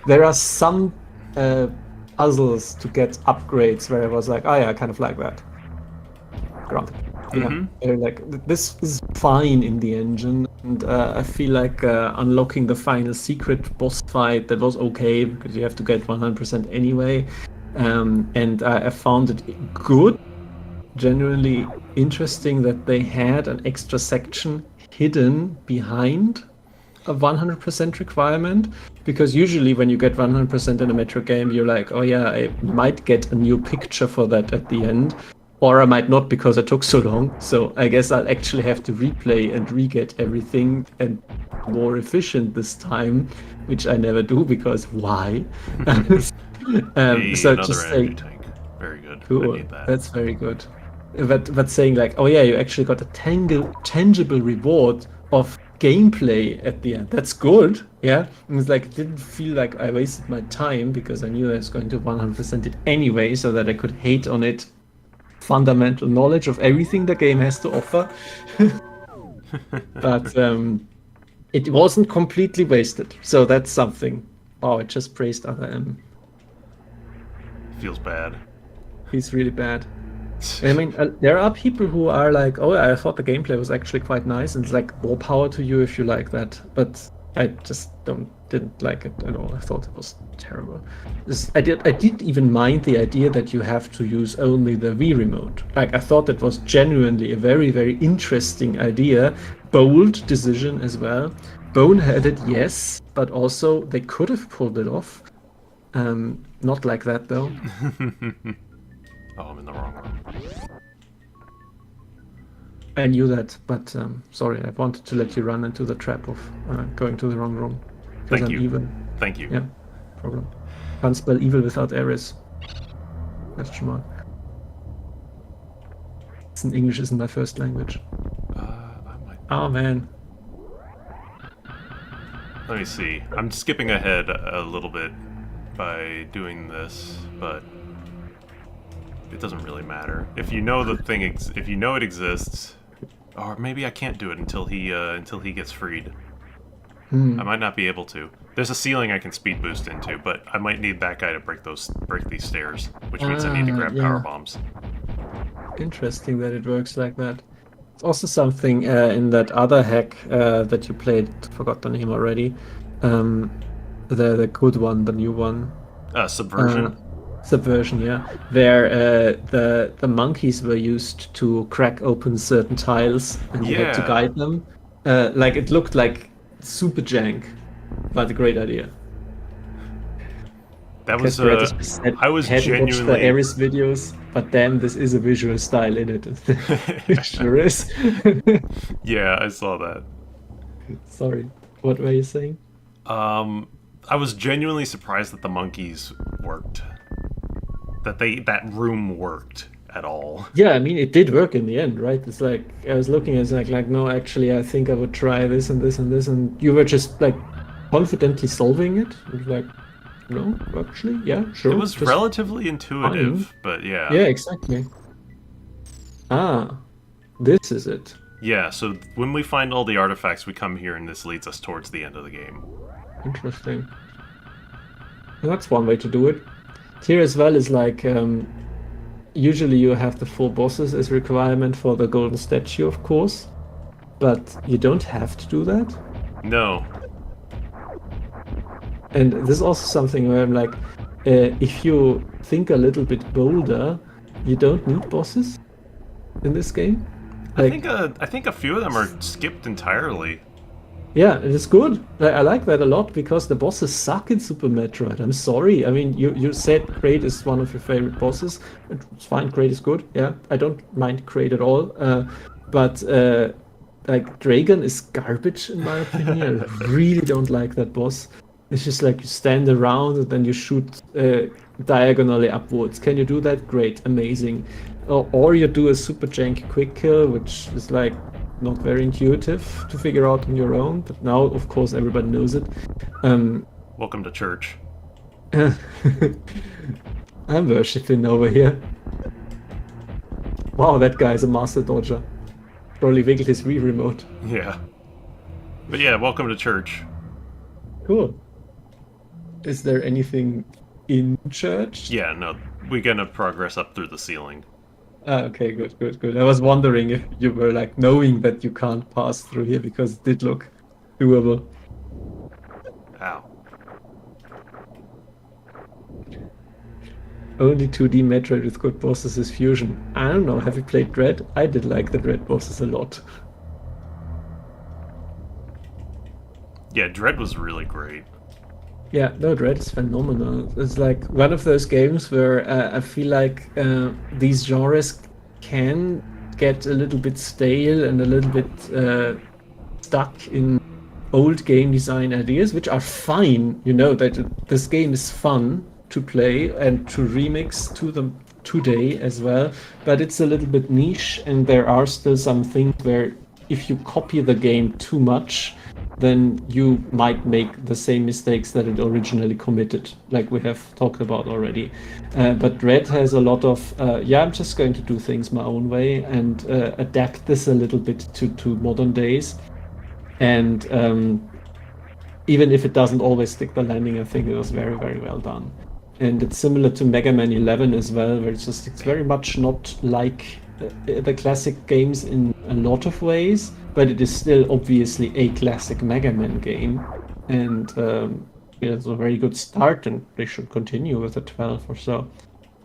There are some puzzles to get upgrades where I was like, oh yeah, I kind of like that. Granted. Yeah, they're like, this is fine in the engine, and I feel like unlocking the final secret boss fight, that was okay because you have to get 100% anyway, and I found it good, genuinely interesting that they had an extra section hidden behind a 100% requirement, because usually when you get 100% in a Metro game, you're like, oh yeah, I might get a new picture for that at the end. Or I might not because it took so long. So I guess I'll actually have to replay and re-get everything and more efficient this time, which I never do because why? Hey, So another just energy say, tank. Very good. I cool, need that. that's very good. But saying like, oh yeah, you actually got a tangible reward of gameplay at the end. That's good, yeah. And it's like, it didn't feel like I wasted my time because I knew I was going to 100% it anyway, so that I could hate on it fundamental knowledge of everything the game has to offer. But it wasn't completely wasted, so that's something. Oh, I just praised Other M. Feels bad. He's really bad. I mean, there are people who are like, oh, I thought the gameplay was actually quite nice, and it's like, more power to you if you like that. But I just didn't like it at all. I thought it was terrible. I did even mind the idea that you have to use only the Wii remote. Like, I thought that was genuinely a very, very interesting idea. Bold decision as well. Boneheaded, yes, but also they could have pulled it off. Not like that though. Oh, I'm in the wrong room. I knew that, but sorry, I wanted to let you run into the trap of going to the wrong room. Thank I'm you. evil. Thank you. Yeah, problem. Can't spell evil without Eris. Question mark. English isn't my first language. I might... Oh man. Let me see. I'm skipping ahead a little bit by doing this, but it doesn't really matter. If you know the thing, if you know it exists, or maybe I can't do it until he gets freed. I might not be able to. There's a ceiling I can speed boost into, but I might need that guy to break these stairs, which means I need to grab power bombs. Interesting that it works like that. It's also something in that other hack that you played. Forgot the name already. The good one, the new one. Subversion. Subversion, yeah. Where the monkeys were used to crack open certain tiles, and you had to guide them. Like, it looked like super jank, but a great idea. That was I was genuinely watched the Eris videos, but damn, this is a visual style in it. It sure is. Yeah, I saw that. Sorry, what were you saying? I was genuinely surprised that the monkeys worked. That room worked at all. Yeah, I mean, it did work in the end, right? It's like I was looking at it like no, actually, I think I would try this and this and this, and you were just like confidently solving it. It was like, no, actually, yeah, It sure, was just relatively fine. intuitive, but yeah. Yeah, exactly. Ah, this is it. Yeah, so when we find all the artifacts, we come here and this leads us towards the end of the game. Interesting. That's one way to do it. Here as well is like usually you have the four bosses as requirement for the golden statue, of course, but you don't have to do that. No. And this is also something where I'm like, if you think a little bit bolder, you don't need bosses in this game. Like, I think a few of them are skipped entirely. yeah, it is good. I like that a lot because the bosses suck in Super Metroid. I'm sorry. I mean, you said Kraid is one of your favorite bosses. It's fine. Kraid is good. Yeah, I don't mind Kraid at all. But like Dragon is garbage in my opinion. I really don't like that boss. It's just like you stand around and then you shoot diagonally upwards. Can you do that? Great, amazing. Or you do a super janky quick kill, which is like not very intuitive to figure out on your own. But now, of course, everybody knows it. Welcome to church. I'm worshipping over here. Wow, that guy is a master dodger. Probably wiggled his Wii remote. Yeah. But yeah, welcome to church. Cool. Is there anything in church? Yeah, no, we're gonna progress up through the ceiling. Ah, okay, good, good, good. I was wondering if you were like knowing that you can't pass through here because it did look doable. Ow. Only 2D Metroid with good bosses is Fusion. I don't know, have you played Dread? I did like the Dread bosses a lot. Yeah, Dread was really great. Yeah, no, Dread is phenomenal. It's like one of those games where I feel like these genres can get a little bit stale and a little bit stuck in old game design ideas, which are fine. You know that this game is fun to play and to remix to them today as well, but it's a little bit niche, and there are still some things where if you copy the game too much, then you might make the same mistakes that it originally committed, like we have talked about already. But Red has a lot of, yeah, I'm just going to do things my own way and adapt this a little bit to modern days. And even if it doesn't always stick the landing, I think it was very, very well done. And it's similar to Mega Man 11 as well, where it's very much not like the classic games in a lot of ways, but it is still obviously a classic Mega Man game. And it's a very good start, and they should continue with a 12 or so.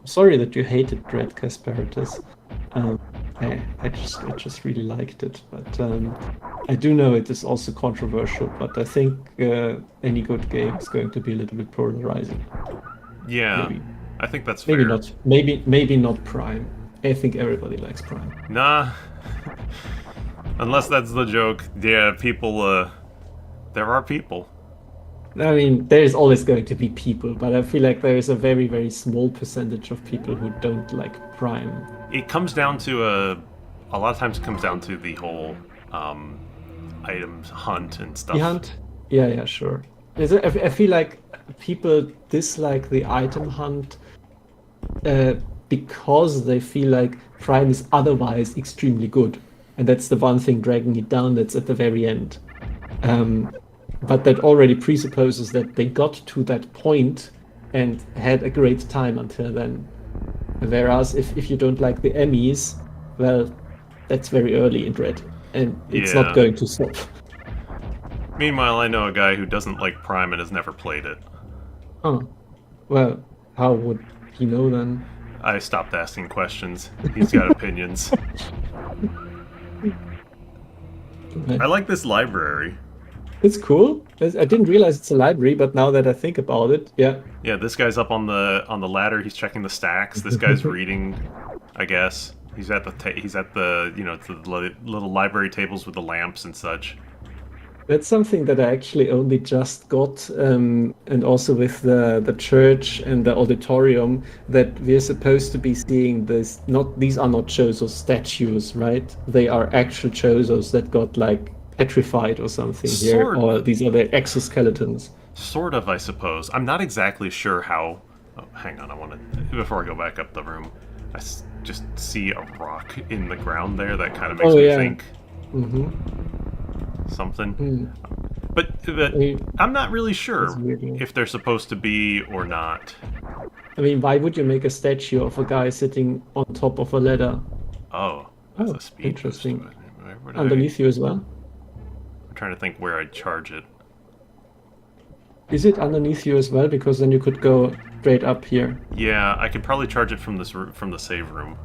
Sorry that you hated Dread Casperitus. I just really liked it, but I do know it is also controversial. But I think any good game is going to be a little bit polarizing. Yeah, Maybe. I think that's fair. Maybe not. Maybe not Prime. I think everybody likes Prime. Nah. Unless that's the joke. Yeah, people, there are people. I mean, there is always going to be people, but I feel like there is a very, very small percentage of people who don't like Prime. It comes down to a lot of times it comes down to the whole items hunt and stuff. The hunt? Yeah, yeah, sure. I feel like people dislike the item hunt because they feel like Prime is otherwise extremely good. And that's the one thing dragging it down that's at the very end. But that already presupposes that they got to that point and had a great time until then. Whereas if you don't like the Emmys, well, that's very early in Dread, and it's Yeah. not going to stop. Meanwhile, I know a guy who doesn't like Prime and has never played it. Huh. Well, how would he know then? I stopped asking questions. He's got opinions. I like this library. It's cool. I didn't realize it's a library, but now that I think about it, yeah. Yeah, this guy's up on the ladder. He's checking the stacks. This guy's reading, I guess. He's at the the little library tables with the lamps and such. That's something that I actually only just got, and also with the church and the auditorium, that we're supposed to be seeing this. Not these are not Chozo statues, right? They are actual Chozos that got like petrified or something here, Sort, or these are the exoskeletons. sort of, I suppose. I'm not exactly sure how. Oh, hang on, I want to. Before I go back up the room, just see a rock in the ground there that kind of makes Oh me yeah. think Mm-hmm. something. But I'm not really sure That's weird, yeah. if they're supposed to be or not. I mean, why would you make a statue of a guy sitting on top of a ladder? Oh, that's Oh, a speed boost to interesting. it. Where would Underneath you as well. I'm trying to think where I'd charge it. Is it underneath you as well? Because then you could go straight up here. Yeah, I could probably charge it from from the save room.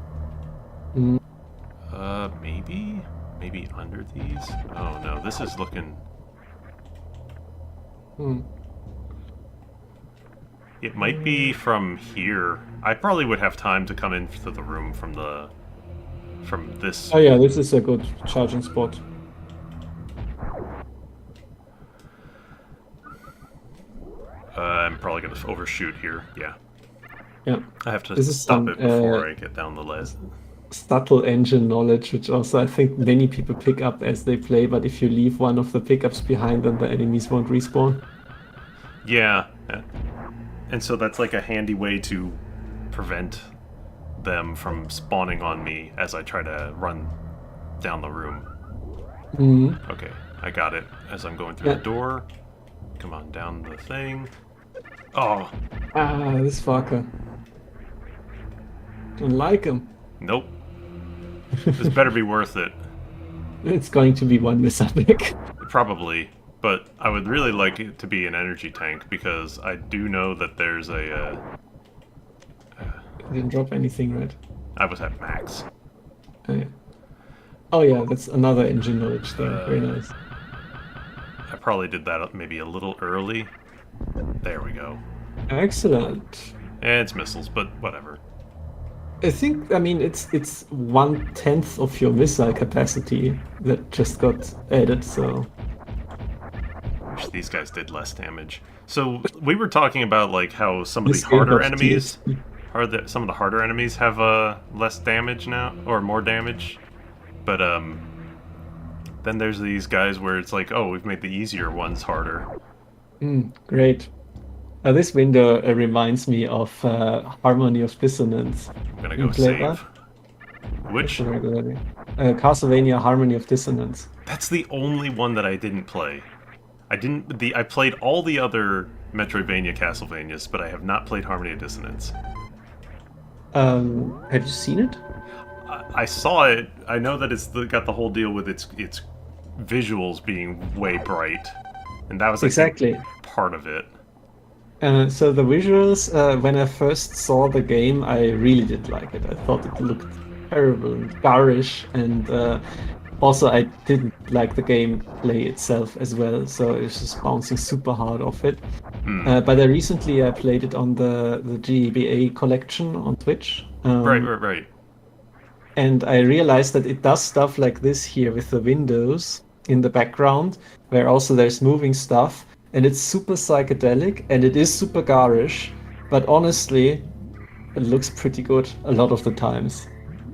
Mm, Maybe under these. Oh no, this is looking. hmm. It might be from here. I probably would have time to come into the room from this. Oh yeah, this is a good charging spot. I'm probably gonna overshoot here. Yeah, Yeah, I have to this is stop some it before I get down the ledge. subtle engine knowledge, which also I think many people pick up as they play. But if you leave one of the pickups behind, then the enemies won't respawn. Yeah, yeah. And so that's like a handy way to prevent them from spawning on me as I try to run down the room. Mm. Okay, I got it. As I'm going through Yeah. the door. Come on, down the thing. Oh, Ah, this fucker. Don't like him. nope. This better be worth it. It's going to be one miss epic. Probably. But I would really like it to be an energy tank because I do know that there's a. Didn't drop anything, right? I was at max. Oh yeah. Oh yeah, that's another engine knowledge there. Very nice. I probably did that maybe a little early. There we go. Excellent. And it's missiles, but whatever. I think, I mean, it's 1/10 of your missile capacity that just got added, so Wish these guys did less damage. So we were talking about like how some of this the game harder got enemies, TXP. some of the harder enemies have less damage now or more damage, but then there's these guys where it's like, oh, we've made the easier ones harder. Great. This window reminds me of Harmony of Dissonance. I'm gonna You go played save. Which that? Regularly. Castlevania Harmony of Dissonance. that's the only one that I didn't play. I played all the other Metroidvania Castlevanias, but I have not played Harmony of Dissonance. Have you seen it? I saw it. I know that got the whole deal with its visuals being way bright, and that was I think, Exactly. part of it. So the visuals, when I first saw the game, I really did like it. I thought it looked terrible and garish, and also I didn't like the gameplay itself as well. So it was just bouncing super hard off it. But recently I played it on the GBA collection on Twitch. Right. And I realized that it does stuff like this here with the windows in the background, where also there's moving stuff. And it's super psychedelic and it is super garish, but honestly, it looks pretty good a lot of the times.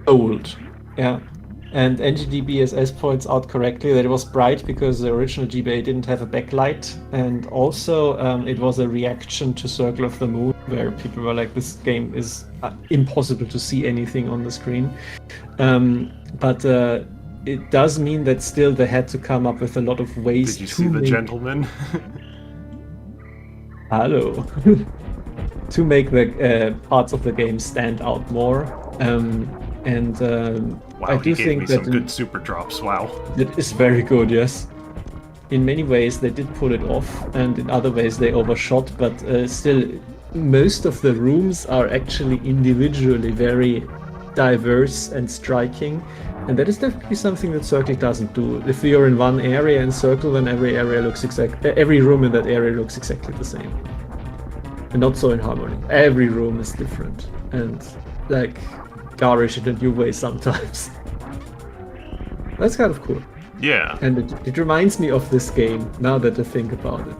Old. Yeah. And NGDBSS points out correctly that it was bright because the original GBA didn't have a backlight, and also it was a reaction to Circle of the Moon, where people were like, this game is impossible to see anything on the screen. But it does mean that still they had to come up with a lot of ways Did you to see the make... gentleman? Hello. To make the parts of the game stand out more. Wow, I do he gave think me that some good super drops. Wow. it is very good, yes. In many ways they did pull it off, and in other ways they overshot, but still, most of the rooms are actually individually very diverse and striking. And that is definitely something that Circle doesn't do. If you're in one area in Circle, then every room in that area looks exactly the same. And not so in Harmony. Every room is different and like garish in a new way sometimes. That's kind of cool. Yeah. And it reminds me of this game, now that I think about it.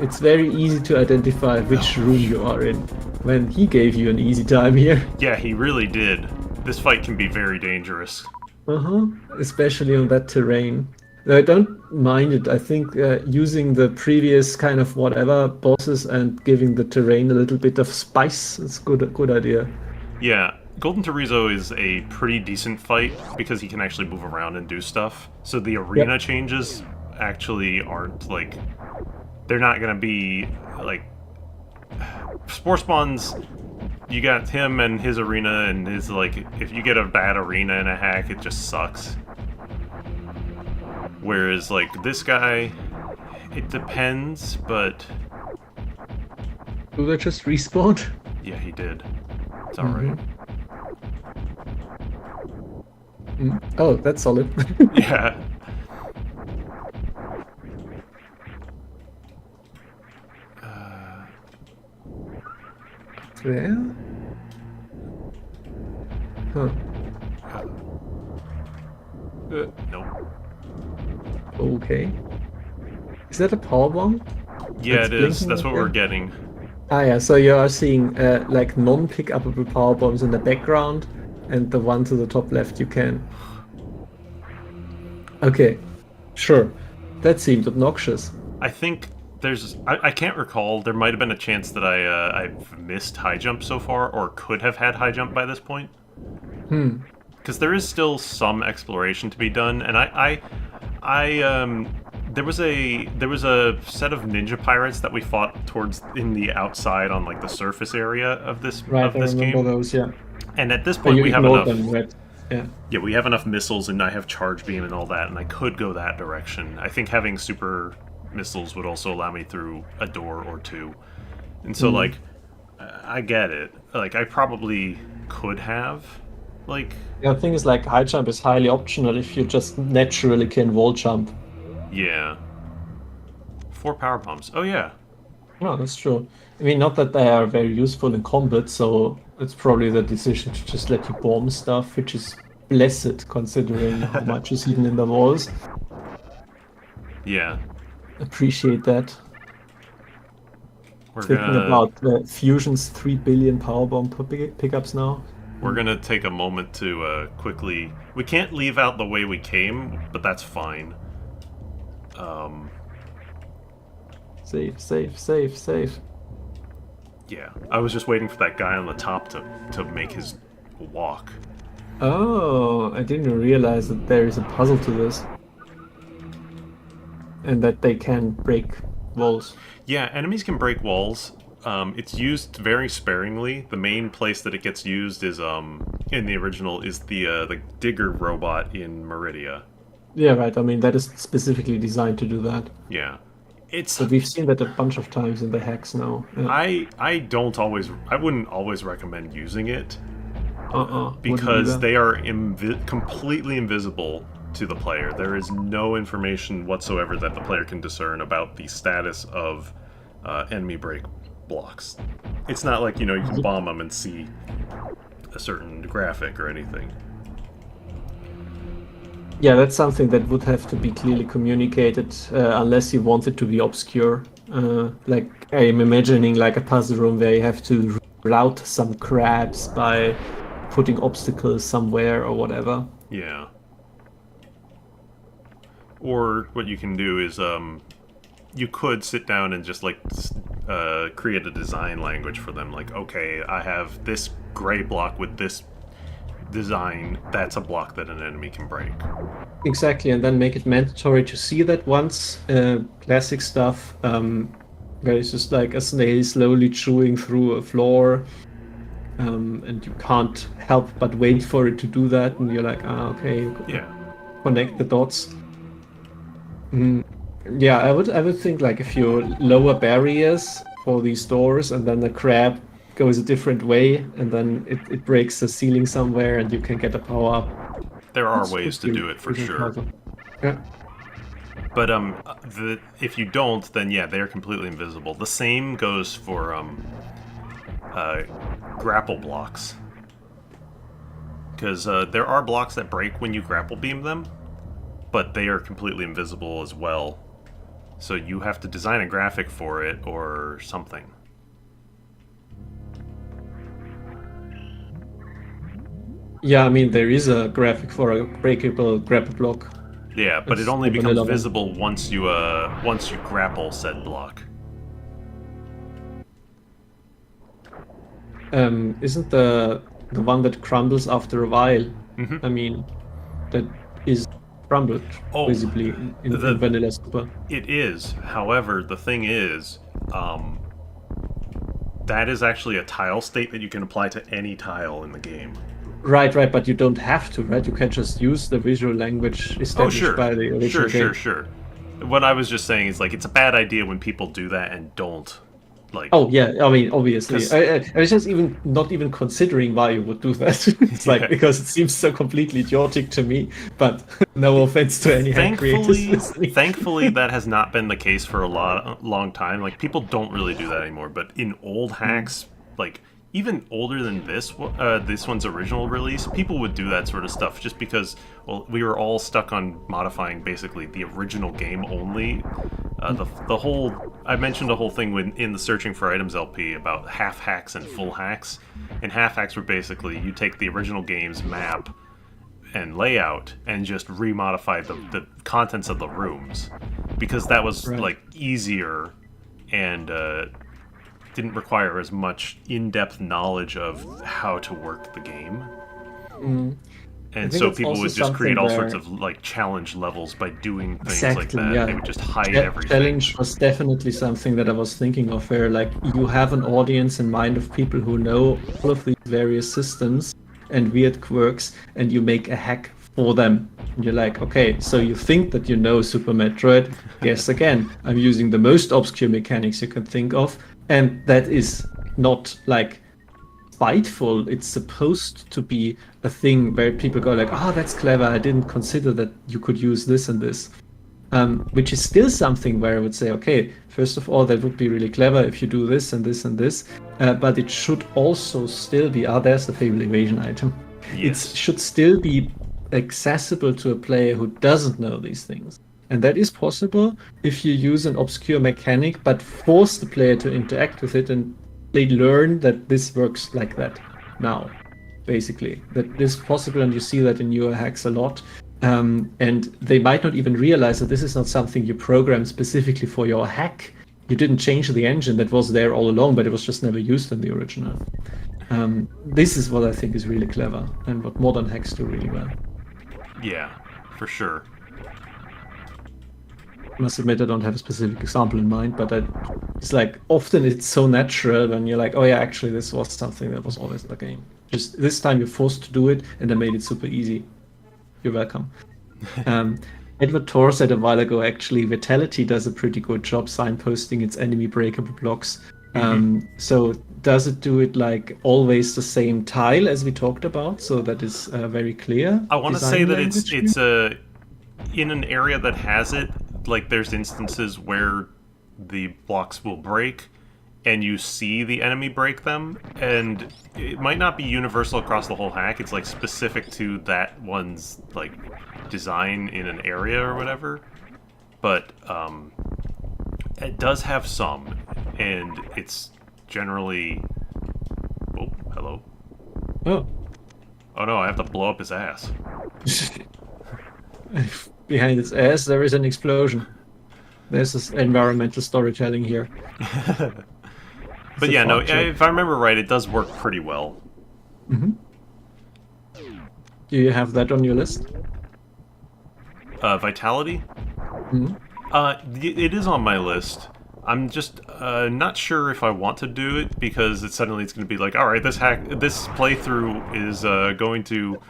It's very easy to identify which room you are in, when he gave you an easy time here. Yeah, he really did. This fight can be very dangerous. Uh-huh. Especially on that terrain. Though I don't mind it. I think using the previous kind of whatever bosses and giving the terrain a little bit of spice is good idea. Yeah, Golden Torizo is a pretty decent fight because he can actually move around and do stuff. So the arena Yep. changes actually aren't like they're not gonna be like Spore Spawn's. You got him and his arena, and his like if you get a bad arena in a hack, it just sucks. Whereas like this guy, it depends, but Do they just respawn? yeah, he did. It's alright. Oh, that's solid. Yeah. There? Huh. Nope. Okay. Is that a power bomb? Yeah, That's it is. blinking That's up what there? we're getting. Ah, yeah. So you are seeing like non-pick-upable power bombs in the background, and the one to the top left you can. Okay, sure. That seemed obnoxious. I think there's. I can't recall. There might have been a chance that I've missed high jump so far, or could have had high jump by this point. Because there is still some exploration to be done, and there was a set of ninja pirates that we fought towards in the outside on like the surface area of this Right, I remember game. those. Yeah. And at this Oh, point, you we have ignored enough. them, right? Yeah. Yeah, we have enough missiles, and I have charge beam and all that, and I could go that direction. I think having super missiles would also allow me through a door or two. And so, like, I get it. Like, I probably could have, like, Yeah, the thing is, like, high jump is highly optional if you just naturally can wall jump. yeah. 4 power bombs. Oh, yeah. No, that's true. I mean, not that they are very useful in combat, so it's probably the decision to just let you bomb stuff, which is blessed considering how much is hidden in the walls. Yeah. Appreciate that. We're Thinking gonna about Fusion's 3 billion powerbomb pickups now. we're gonna take a moment to quickly. We can't leave out the way we came, but that's fine. Save, save, save, save. Yeah. I was just waiting for that guy on the top to make his walk. Oh, I didn't realize that there is a puzzle to this. And that they can break walls. Yeah, enemies can break walls. It's used very sparingly. The main place that it gets used is in the original is the digger robot in Meridia. Yeah, right. I mean, that is specifically designed to do that. Yeah. It's But we've seen that a bunch of times in the hacks now. Yeah. I wouldn't always recommend using it Wouldn't because either. they are completely invisible to the player. There is no information whatsoever that the player can discern about the status of enemy break blocks. It's not like, you know, you can bomb them and see a certain graphic or anything. Yeah, that's something that would have to be clearly communicated unless you want it to be obscure. Like, I'm imagining like a puzzle room where you have to route some crabs by putting obstacles somewhere or whatever. Yeah. Or what you can do is you could sit down and just like create a design language for them. Like, okay, I have this gray block with this design. That's a block that an enemy can break. Exactly, and then make it mandatory to see that once. Classic stuff, where it's just like a snail slowly chewing through a floor, and you can't help but wait for it to do that, and you're like, okay, Yeah. connect the dots. Yeah, I would think like if you lower barriers for these doors, and then the crab goes a different way, and then it breaks the ceiling somewhere, and you can get a power up. There are That's ways to pretty- do it for pretty sure. puzzle. Yeah. But if you don't, then yeah, they are completely invisible. The same goes for grapple blocks, because there are blocks that break when you grapple beam them. but they are completely invisible as well. So you have to design a graphic for it or something. Yeah, I mean there is a graphic for a breakable grapple block. Yeah, but it It's only the becomes vanilla one. visible once you grapple said block. Isn't the one that crumbles after a while? Hmm. I mean, that is crumbled Oh, visibly in the Vanilla Super. it is. However, the thing is, that is actually a tile state that you can apply to any tile in the game. Right, but you don't have to, right? You can just use the visual language Oh, established sure. by the original game. Sure. What I was just saying is, like, it's a bad idea when people do that and don't, like... Oh yeah, I mean obviously. 'Cause- I was just even not even considering why you would do that. It's Yeah. like because it seems so completely idiotic to me. But no offense to any hack creators listening. Thankfully, that has not been the case for a long time. Like, people don't really do that anymore. But in old hacks, like even older than this one's original release, people would do that sort of stuff just because, well, we were all stuck on modifying basically the original game only. The whole I mentioned a whole thing in the searching for items LP about half hacks and full hacks, and half hacks were basically you take the original game's map and layout and just remodify the contents of the rooms, because that was Right. like easier and didn't require as much in-depth knowledge of how to work the game. And think so it's people also would just create all something sorts where- of like challenge levels by doing things like Exactly, that. yeah. They would just hide everything. Challenge was definitely something that I was thinking of, where like you have an audience in mind of people who know all of these various systems and weird quirks, and you make a hack for them. And you're like, okay, so you think that you know Super Metroid? Guess again, I'm using the most obscure mechanics you can think of, and that is not like spiteful. It's supposed to be a thing where people go like, oh, that's clever, I didn't consider that you could use this and this. Which is still something where I would say, okay, first of all, that would be really clever if you do this and this and this, but it should also still be, there's the Fable Evasion item. Yes. It should still be accessible to a player who doesn't know these things. And that is possible if you use an obscure mechanic, but force the player to interact with it, and they learn that this works like that now, basically. That this is possible, and you see that in newer hacks a lot. And they might not even realize that this is not something you programmed specifically for your hack. You didn't change the engine that was there all along, but it was just never used in the original. This is what I think is really clever, and what modern hacks do really well. Yeah, for sure. I must admit I don't have a specific example in mind, but it's like often it's so natural when you're like, oh yeah, actually this was something that was always in the game. Just this time you're forced to do it, and they made it super easy. You're welcome. Edward Torr said a while ago, actually, Vitality does a pretty good job signposting its enemy breakable blocks. So does it do it like always the same tile as we talked about? So that is very clear. I want to design say that language it's here? in an area that has it. Like, there's instances where the blocks will break, and you see the enemy break them, and it might not be universal across the whole hack. It's like specific to that one's like design in an area or whatever. But it does have some, and it's generally. Oh, hello. Oh. Oh no, I have to blow up his ass. Behind its ass, there is an explosion. There's this environmental storytelling here. But a yeah, no, fart joke. if I remember right, it does work pretty well. Do you have that on your list? Vitality? It is on my list. I'm just not sure if I want to do it, because it's going to be like, all right, this playthrough is going to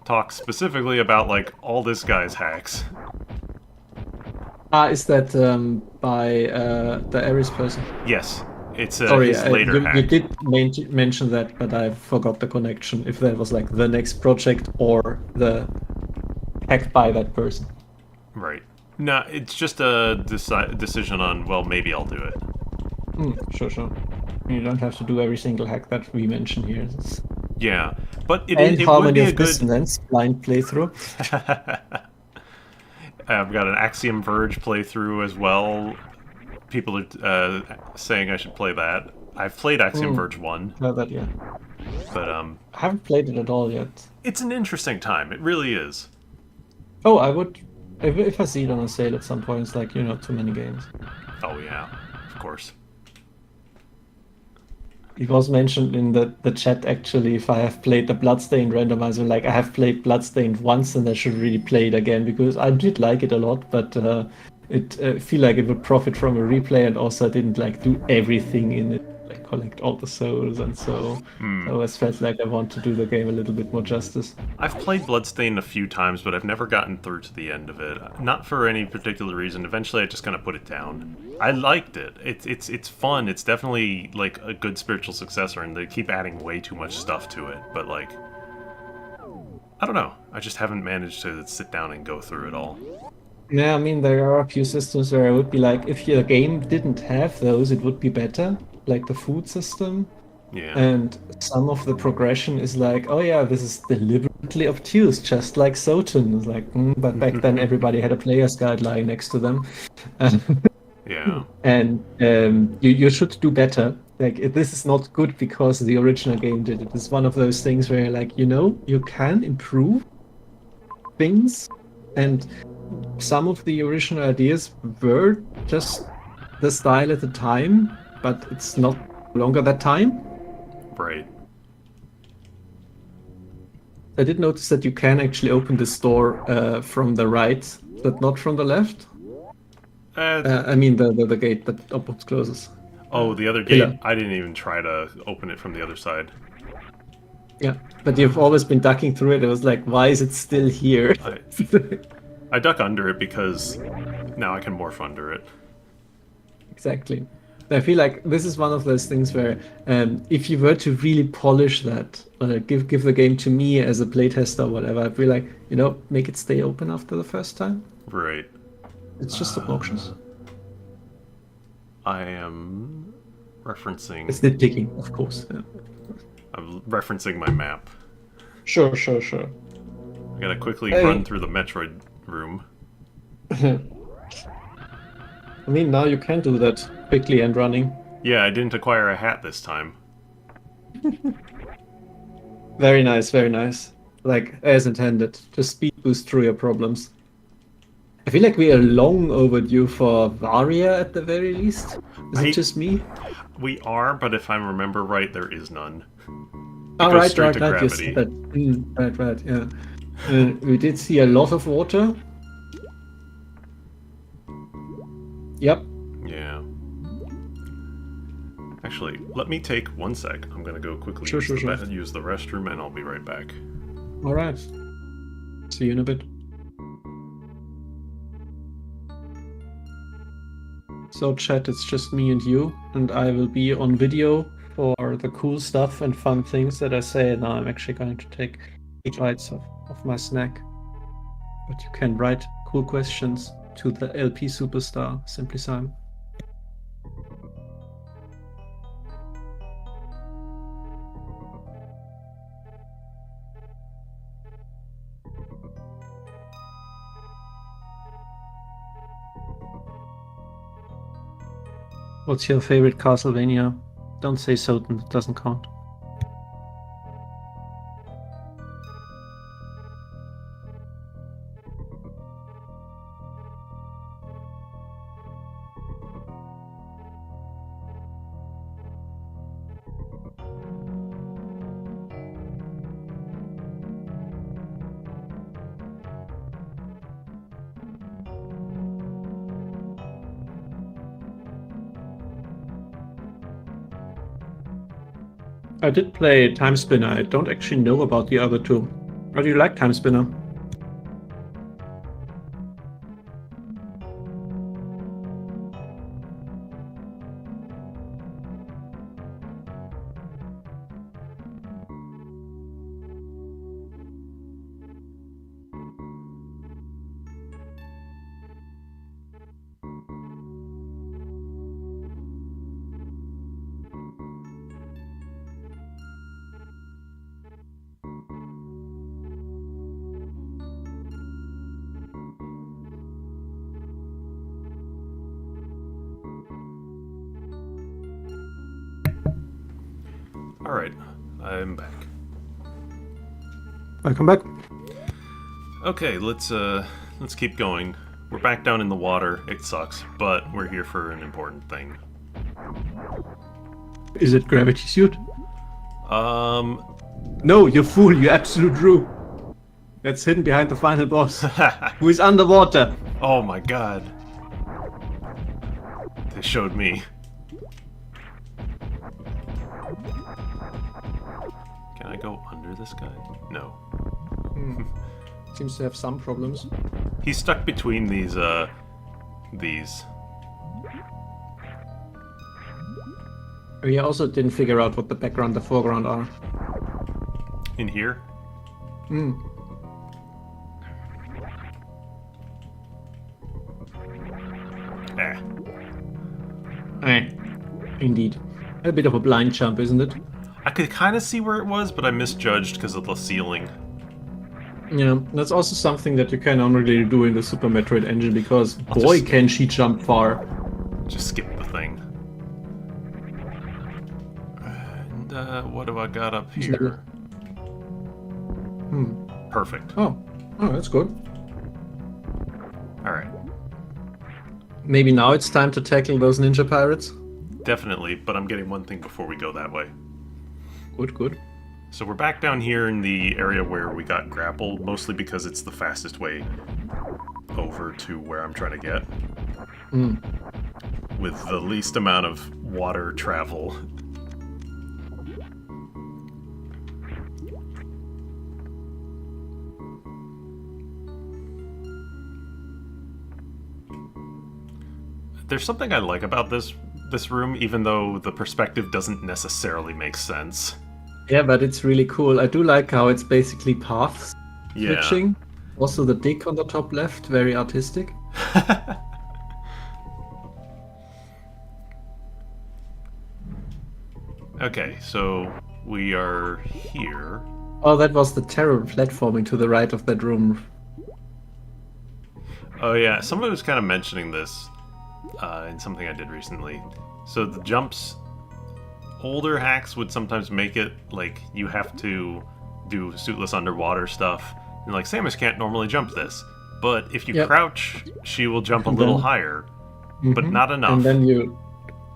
talk specifically about like all this guy's hacks. Is that by the Eris person? Yes, it's Sorry, his later you hack. did mention that, but I forgot the connection. If that was like the next project or the hack by that person. Right. No, it's just a decision on, well, maybe I'll do it. Sure. You don't have to do every single hack that we mention here. Yeah, but it And would Harmony be a of good... Dissonance blind playthrough. I've got an Axiom Verge playthrough as well. People are saying I should play that. I've played Axiom Verge 1, No, that yeah. but I haven't played it at all yet. it's an interesting time. It really is. Oh, I would if I see it on a sale at some point. It's like too many games. Oh yeah, of course. It was mentioned in the chat actually if I have played the Bloodstained randomizer. Like I have played Bloodstained once and I should really play it again because I did like it a lot, but it feel like it would profit from a replay, and also I didn't like do everything in it, like collect all the souls, and so I always felt like I want to do the game a little bit more justice. I've played Bloodstained a few times, but I've never gotten through to the end of it. Not for any particular reason. Eventually, I just kind of put it down. I liked it. It's fun. It's definitely like a good spiritual successor, and they keep adding way too much stuff to it. But like, I don't know. I just haven't managed to sit down and go through it all. Yeah, I mean there are a few systems where I would be like, if your game didn't have those, it would be better, like the food system. Yeah. And some of the progression is like, oh yeah, this is deliberately obtuse, just like Soten. It's like, but back then everybody had a player's guide lying next to them. Yeah. And you should do better. Like this is not good because the original game did it. It's one of those things where like, you can improve things, and some of the original ideas were just the style at the time, but it's not longer that time. Right. I did notice that you can actually open this door from the right, but not from the left. I mean the gate that opens closes. Oh, the other pillar. gate? I didn't even try to open it from the other side. Yeah, but you've always been ducking through it. It was like, why is it still here? I duck under it because now I can morph under it. Exactly. I feel like this is one of those things where if you were to really polish that, give the game to me as a playtester or whatever, I'd be like, make it stay open after the first time. Right. It's just obnoxious. I am referencing... It's nitpicking, of course. Yeah. I'm referencing my map. Sure. I gotta quickly run through the Metroid room. I mean, now you can do that quickly and running. Yeah, I didn't acquire a hat this time. Very nice, very nice. Like, as intended. Just speed boost through your problems. I feel like we are long overdue for Varia at the very least. Is it just me? We are, but if I remember right, there is none. Oh, right, you said that. Right, yeah. We did see a lot of water. Yep. Yeah. Actually, let me take 1 sec. I'm gonna go quickly use the restroom, and I'll be right back. Alright. See you in a bit. So chat, it's just me and you, and I will be on video for the cool stuff and fun things that I say. Now I'm actually going to take 8 bites of my snack. But you can write cool questions to the LP superstar, Simply Simon. What's your favorite Castlevania? Don't say Soten, it doesn't count. I did play Time Spinner. I don't actually know about the other two. How do you like Time Spinner? Alright, I'm back. Welcome back. Okay, let's keep going. We're back down in the water. It sucks, but we're here for an important thing. Is it gravity suit? Um... No, you fool, you absolute rube. That's hidden behind the final boss, who is underwater. Oh my god. They showed me. Can I go under this guy? No. Seems to have some problems. He's stuck between these. Oh, you also didn't figure out what the background and the foreground are. In here? Hmm. Indeed. A bit of a blind jump, isn't it? I could kind of see where it was, but I misjudged because of the ceiling. Yeah, that's also something that you can only do in the Super Metroid engine, because boy, can she jump far. Just skip the thing. And what do I got up here? Perfect. Oh, that's good. Alright. Maybe now it's time to tackle those ninja pirates? Definitely, but I'm getting one thing before we go that way. Good. So we're back down here in the area where we got grappled, mostly because it's the fastest way over to where I'm trying to get. With the least amount of water travel. There's something I like about this room, even though the perspective doesn't necessarily make sense. Yeah, but it's really cool. I do like how it's basically paths switching. Also the dick on the top left, very artistic. Okay, so we are here. Oh, that was the terrible platforming to the right of that room. Oh yeah, somebody was kind of mentioning this in something I did recently. So the jumps, older hacks would sometimes make it like you have to do suitless underwater stuff. And like Samus can't normally jump this, but if you crouch, she will jump a little higher, but not enough. And then you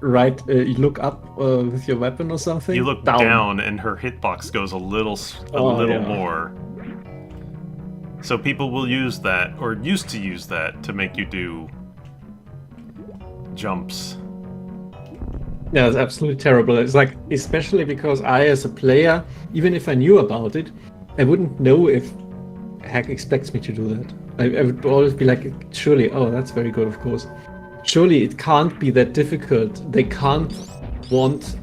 you look up with your weapon or something. You look down and her hitbox goes a little more. So people will use that, or used to use that, to make you do jumps. Yeah, it's absolutely terrible. It's like, especially because I, as a player, even if I knew about it, I wouldn't know if hack expects me to do that. I would always be like, surely, oh, that's very good, of course. Surely it can't be that difficult. They can't want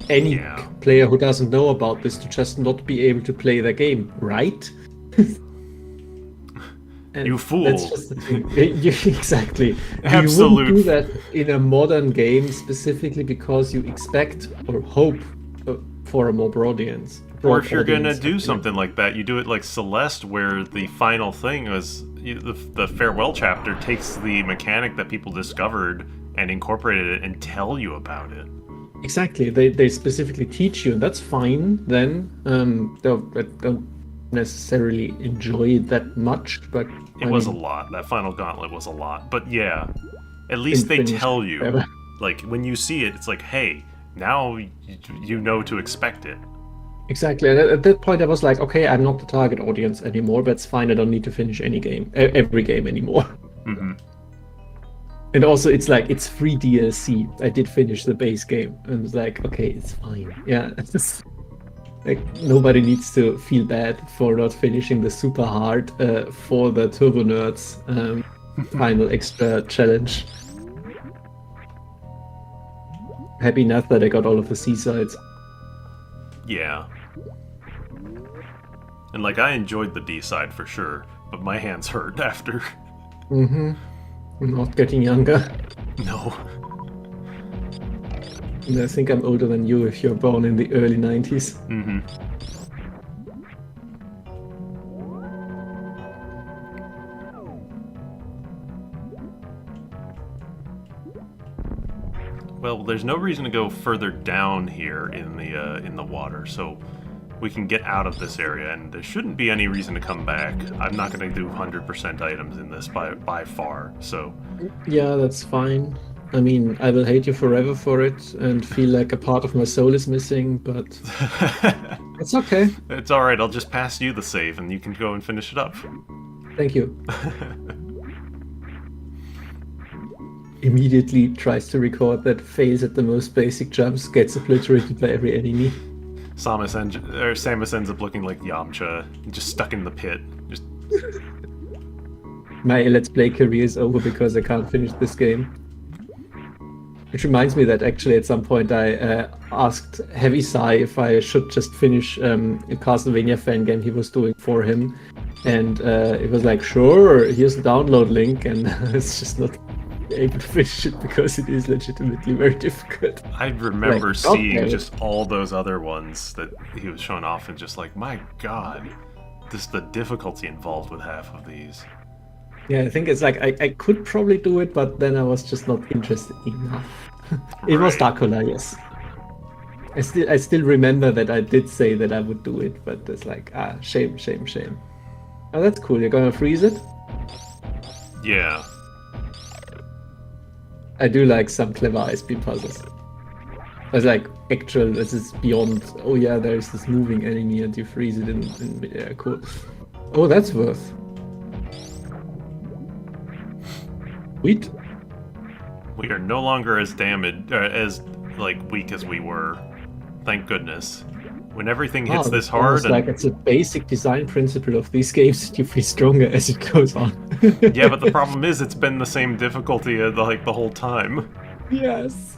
any player who doesn't know about this to just not be able to play the game, right? You fool. That's just the thing. Exactly. Absolute. You wouldn't do that in a modern game specifically because you expect or hope for a more broad audience. Or if you're gonna do something like that, you do it like Celeste, where the final thing is the farewell chapter takes the mechanic that people discovered and incorporated it and tell you about it. Exactly. They specifically teach you, and that's fine. Then don't necessarily enjoy it that much, but it was a lot. That final gauntlet was a lot, but yeah, at least they tell you. Like when you see it, it's like, hey, now you know to expect it. Exactly. And at that point, I was like, okay, I'm not the target audience anymore, but it's fine. I don't need to finish every game anymore. Mm-hmm. And also, it's like, it's free DLC. I did finish the base game, and it's like, okay, it's fine. Yeah, it's just like nobody needs to feel bad for not finishing the super hard for the Turbo Nerds final extra challenge. Happy enough that I got all of the seasides. Yeah. And like, I enjoyed the D side for sure, but my hands hurt after. Mm-hmm. Not getting younger. No. And I think I'm older than you if you're born in the early 90s. Mm-hmm. Well, there's no reason to go further down here in the water, so we can get out of this area, and there shouldn't be any reason to come back. I'm not going to do 100% items in this by far, so... Yeah, that's fine. I mean, I will hate you forever for it and feel like a part of my soul is missing, but it's okay. It's alright, I'll just pass you the save, and you can go and finish it up. Thank you. Immediately tries to record that, fails at the most basic jumps, gets obliterated by every enemy. Samus ends up looking like Yamcha, just stuck in the pit. Just... My Let's Play career is over because I can't finish this game. Which reminds me that actually at some point I asked Heavy Sai if I should just finish a Castlevania fan game he was doing for him. And it was like, sure, here's the download link, and it's just not able to finish it because it is legitimately very difficult. I remember seeing just all those other ones that he was showing off and just like, my god, the difficulty involved with half of these. Yeah, I think it's like I could probably do it, but then I was just not interested enough. It was Dracula, yes. I still remember that I did say that I would do it, but it's like, shame. Oh, that's cool. You're gonna freeze it? Yeah. I do like some clever ISP puzzles. It's like actual, this is beyond, oh yeah, there's this moving enemy and you freeze it in midair. Cool. Oh, that's worth. Sweet. We are no longer as damaged, as like weak as we were. Thank goodness. When everything hits this hard, and... like it's a basic design principle of these games that you feel stronger as it goes on. Yeah, but the problem is it's been the same difficulty like the whole time. Yes.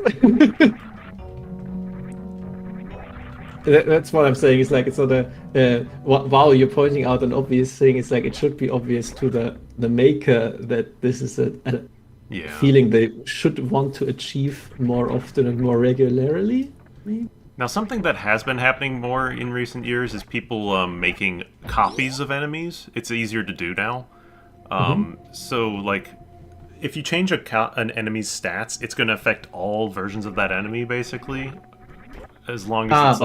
That's what I'm saying. It's like it's not a wow. You're pointing out an obvious thing. It's like it should be obvious to the maker that this is a feeling they should want to achieve more often and more regularly. Maybe? Now, something that has been happening more in recent years is people making copies of enemies. It's easier to do now. So, like, if you change an enemy's stats, it's going to affect all versions of that enemy, basically. As long as it's,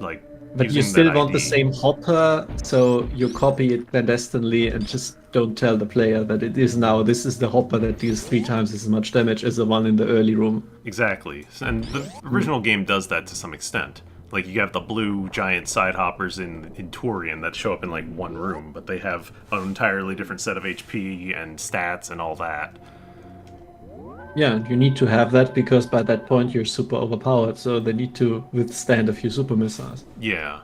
like, but you still want the same hopper, so you copy it clandestinely and just don't tell the player that it is now, this is the hopper that deals 3 times as much damage as the one in the early room. Exactly. And the original game does that to some extent. Like, you have the blue giant side hoppers in Turian that show up in, like, one room, but they have an entirely different set of HP and stats and all that. Yeah, you need to have that because by that point you're super overpowered, so they need to withstand a few super missiles. Yeah.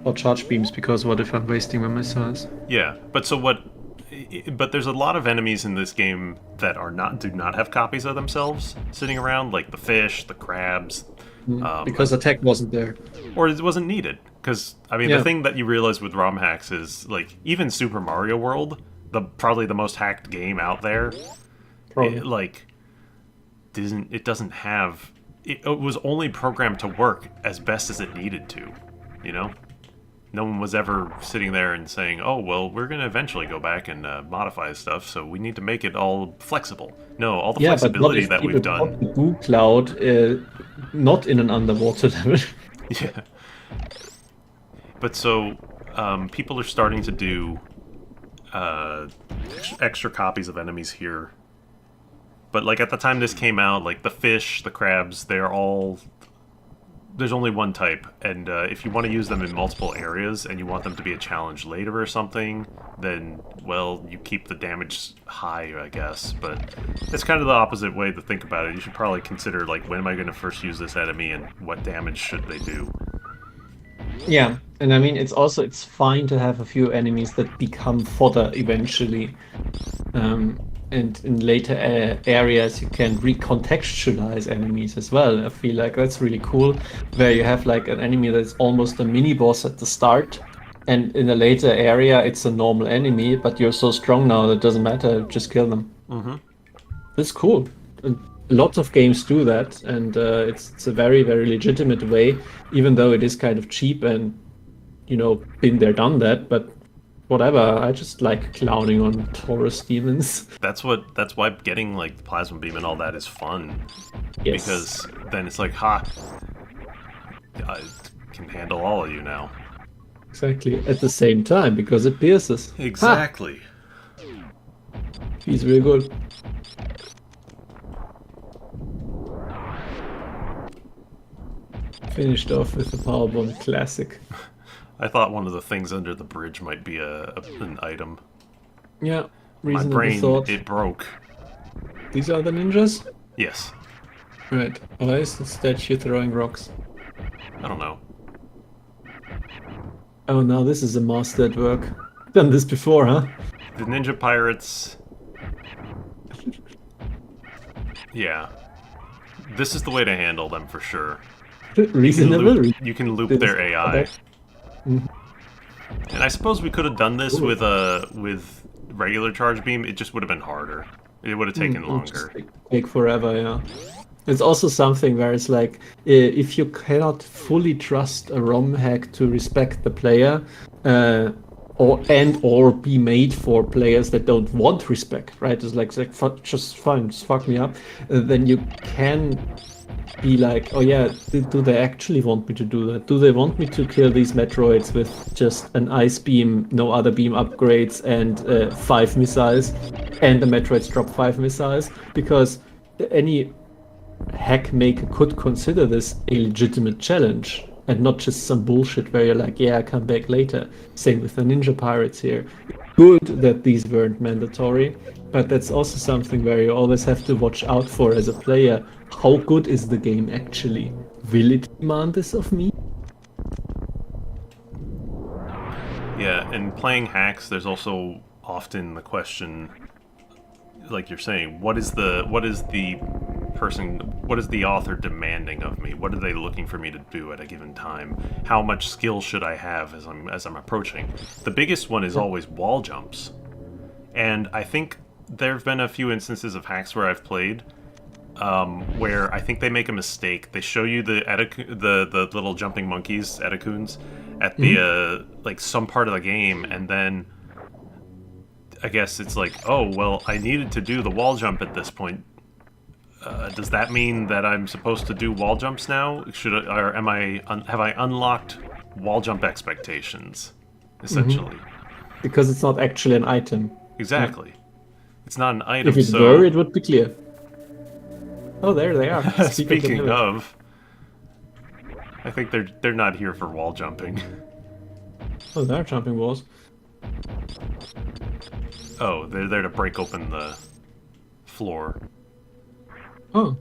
Or charge beams, because what if I'm wasting my missiles? Yeah, but there's a lot of enemies in this game that do not have copies of themselves sitting around, like the fish, the crabs. Because attack wasn't there. Or it wasn't needed. Because, I mean, the thing that you realize with ROM hacks is, like, even Super Mario World, probably the most hacked game out there, it doesn't have... It was only programmed to work as best as it needed to, you know? No one was ever sitting there and saying, oh, well, we're going to eventually go back and modify stuff, so we need to make it all flexible. No, all the flexibility that we've done... the Goo Cloud, not in an underwater level. Yeah. But so, people are starting to do extra copies of enemies here. But, like, at the time this came out, like, the fish, the crabs, they're all... There's only one type, and if you want to use them in multiple areas and you want them to be a challenge later or something, then, well, you keep the damage high, I guess. But it's kind of the opposite way to think about it. You should probably consider, like, when am I going to first use this enemy and what damage should they do? Yeah, and I mean, it's fine to have a few enemies that become fodder eventually. And in later areas you can recontextualize enemies as well. I feel like that's really cool, where you have like an enemy that's almost a mini boss at the start, and in a later area it's a normal enemy, but you're so strong now that it doesn't matter, just kill them. That's cool. And lots of games do that, and it's a very, very legitimate way, even though it is kind of cheap and, you know, been there, done that, but whatever. I just like clowning on Taurus demons. That's why getting like the plasma beam and all that is fun. Yes. Because then it's like, ha, I can handle all of you now. Exactly. At the same time, because it pierces. Exactly. Ha! He's really good. Finished off with the Powerbomb Classic. I thought one of the things under the bridge might be an item. Yeah, My reasonable brain, thought. it broke. These are the ninjas? Yes. Right. Why is the statue throwing rocks? I don't know. Oh, now this is a master at work. Done this before, huh? The ninja pirates... Yeah. This is the way to handle them for sure. Reasonable. You can loop their AI. Mhm. And I suppose we could have done this with regular charge beam. It just would have been harder. It would have taken longer. Take forever, yeah. It's also something where it's like, if you cannot fully trust a ROM hack to respect the player, or be made for players that don't want respect, right? It's like just fine, just fuck me up. Then you can be like, oh yeah, do they actually want me to do that? Do they want me to kill these Metroids with just an ice beam, no other beam upgrades, and 5 missiles, and the Metroids drop 5 missiles? Because any hack maker could consider this a legitimate challenge, and not just some bullshit where you're like, yeah, come back later. Same with the Ninja Pirates here. Good that these weren't mandatory, but that's also something where you always have to watch out for as a player. How good is the game actually? Will it demand this of me? Yeah, and playing hacks, there's also often the question, like you're saying, what is the author demanding of me? What are they looking for me to do at a given time? How much skill should I have as I'm approaching? The biggest one is always wall jumps. And I think there have been a few instances of hacks where I've played where I think they make a mistake. They show you the little jumping monkeys, Etacoons, at the like some part of the game, and then I guess it's like, oh well, I needed to do the wall jump at this point. Does that mean that I'm supposed to do wall jumps now? Or have I unlocked wall jump expectations? Essentially, Because it's not actually an item. exactly. It's not an item. If it were, it would be clear. Oh, there they are. Speaking of, I think they're not here for wall jumping. Oh, they're jumping walls. Oh, they're there to break open the floor. Oh.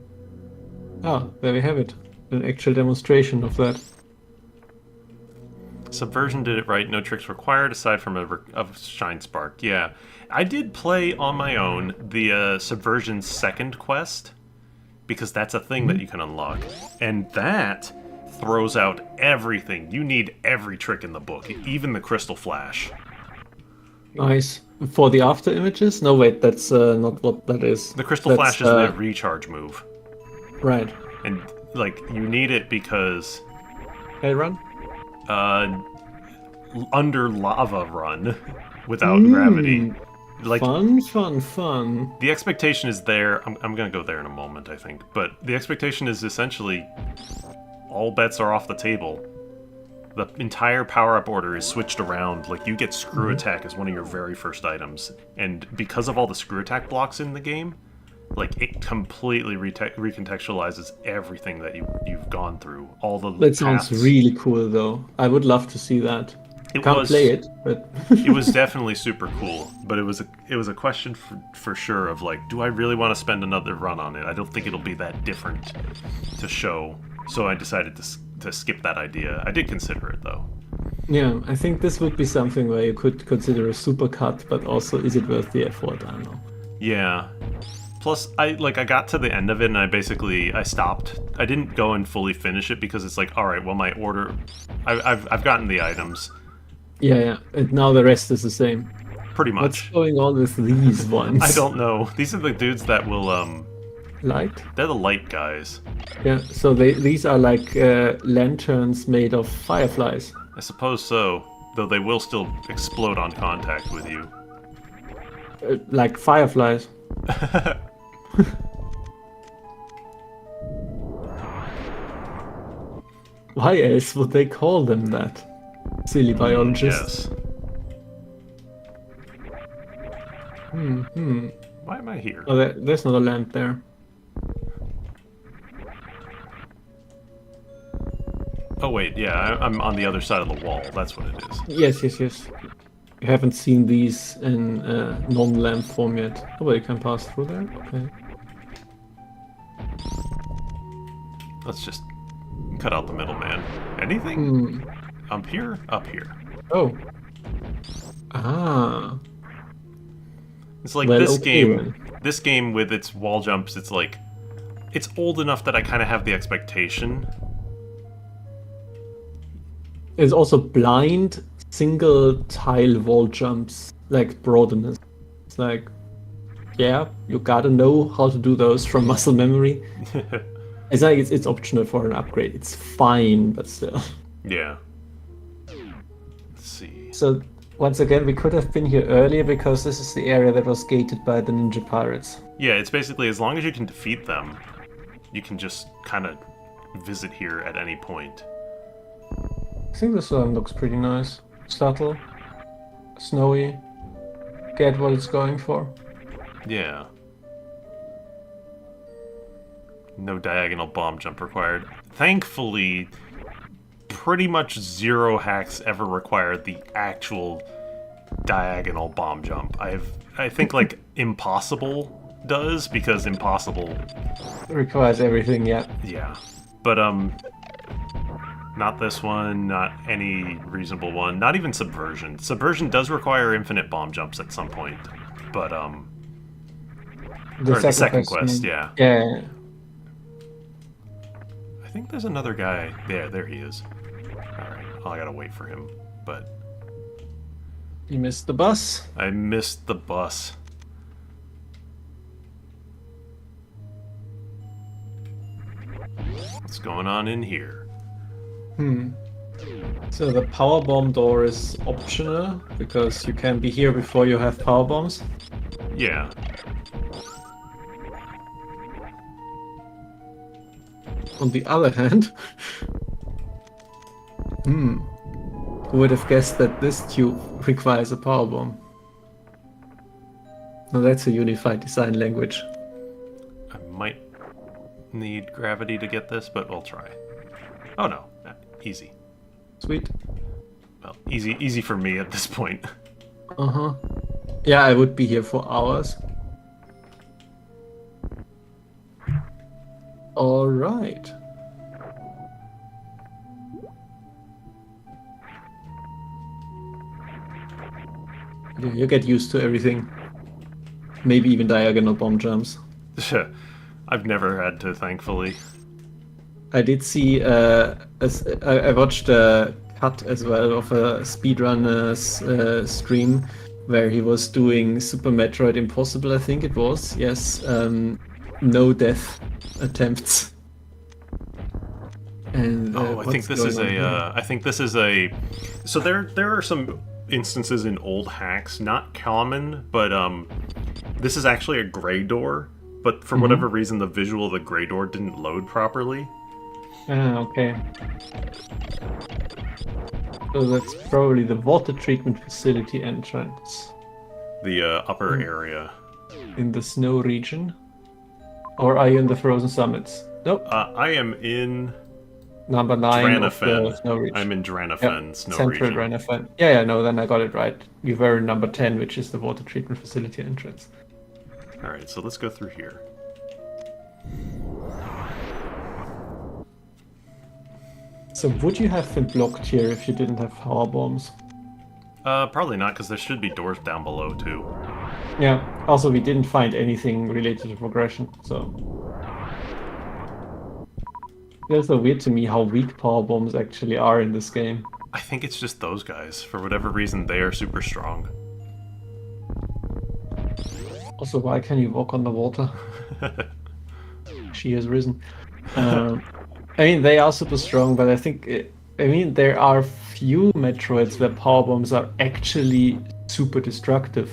Ah, there we have it. An actual demonstration of that. Subversion did it right. No tricks required aside from a Shine Spark. Yeah, I did play on my own the Subversion second quest because that's a thing that you can unlock, and that throws out everything. You need every trick in the book, even the Crystal Flash. Nice. For the after images? No, wait, that's not what that is. The Crystal Flash is the recharge move. Right. And, like, you need it because... Hey, run? Under lava run without gravity. Like, fun. the expectation is there. I'm gonna go there in a moment, I think. But the expectation is essentially all bets are off the table. The entire power-up order is switched around. Like, you get Screw Attack as one of your very first items. And because of all the Screw Attack blocks in the game, like, it completely recontextualizes everything that you've gone through. All the That sounds really cool, though. I would love to see that. Can't play it, but... It was definitely super cool, but it was a question for sure of, like, do I really want to spend another run on it? I don't think it'll be that different to show. So I decided to skip that idea. I did consider it, though. Yeah, I think this would be something where you could consider a supercut, but also, is it worth the effort? I don't know. Yeah. Plus, I got to the end of it and I stopped. I didn't go and fully finish it because it's like, all right, well, my order, I've gotten the items. Yeah, and now the rest is the same. Pretty much. What's going on with these ones? I don't know. These are the dudes that will Light? They're the light guys. Yeah, so these are like lanterns made of fireflies. I suppose so. Though they will still explode on contact with you. Like fireflies. Why else would they call them that? Silly biologists. Yes. Hmm. Why am I here? Oh, there's not a lamp there. Oh wait, yeah, I'm on the other side of the wall. That's what it is. Yes. You haven't seen these in non-lamp form yet. Oh, but you can pass through there? Okay. Let's just cut out the middleman. Anything? Up here? Up here. Oh. Ah. It's like Well, this okay, game. then. This game with its wall jumps. It's like, it's old enough that I kind of have the expectation. It's also blind single tile wall jumps, like broadness. It's like, yeah, you gotta know how to do those from muscle memory. It's like it's optional for an upgrade. It's fine, but still. Yeah. Let's see. So once again, we could have been here earlier because this is the area that was gated by the ninja pirates. Yeah, it's basically as long as you can defeat them, you can just kind of visit here at any point. I think this one looks pretty nice. Subtle, snowy. Get what it's going for. Yeah. No diagonal bomb jump required. Thankfully, pretty much zero hacks ever required the actual diagonal bomb jump. I think like Impossible does, because Impossible It requires everything, yeah. yeah. But not this one, not any reasonable one, not even Subversion. Subversion does require infinite bomb jumps at some point. But or the second quest, yeah. Yeah. I think there's another guy. Yeah, there he is. Alright, I gotta wait for him. But You missed the bus. I missed the bus. What's going on in here? So the power bomb door is optional because you can be here before you have power bombs. Yeah. On the other hand, who would have guessed that this tube requires a power bomb? Now that's a unified design language. I might need gravity to get this, but we'll try. Oh no, easy. Sweet. Well, easy for me at this point. Uh-huh. Yeah, I would be here for hours. Alright. Yeah, you get used to everything. Maybe even diagonal bomb jumps. I've never had to, thankfully. I did see, I watched a cut as well of a speedrunner's stream where he was doing Super Metroid Impossible, I think it was. Yes, no death attempts. And I think this is a. So there are some instances in old hacks, not common, but this is actually a gray door. But for whatever reason, the visual of the gray door didn't load properly. Ah, okay. So that's probably the water treatment facility entrance. The upper area. In the snow region? Or are you in the frozen summits? Nope. I am in Number 9 of the Dranafen. snow region. I'm in Dranafen, snow Central region. Dranafen. Yeah, no, then I got it right. You were in number 10, which is the water treatment facility entrance. Alright, so let's go through here. So would you have been blocked here if you didn't have power bombs? Probably not, because there should be doors down below, too. Yeah, also we didn't find anything related to progression, so... It's so weird to me how weak power bombs actually are in this game. I think it's just those guys. For whatever reason, they are super strong. Also, why can you walk on the water? She has risen. I mean, they are super strong, but I think I mean, there are few Metroids where power bombs are actually super destructive.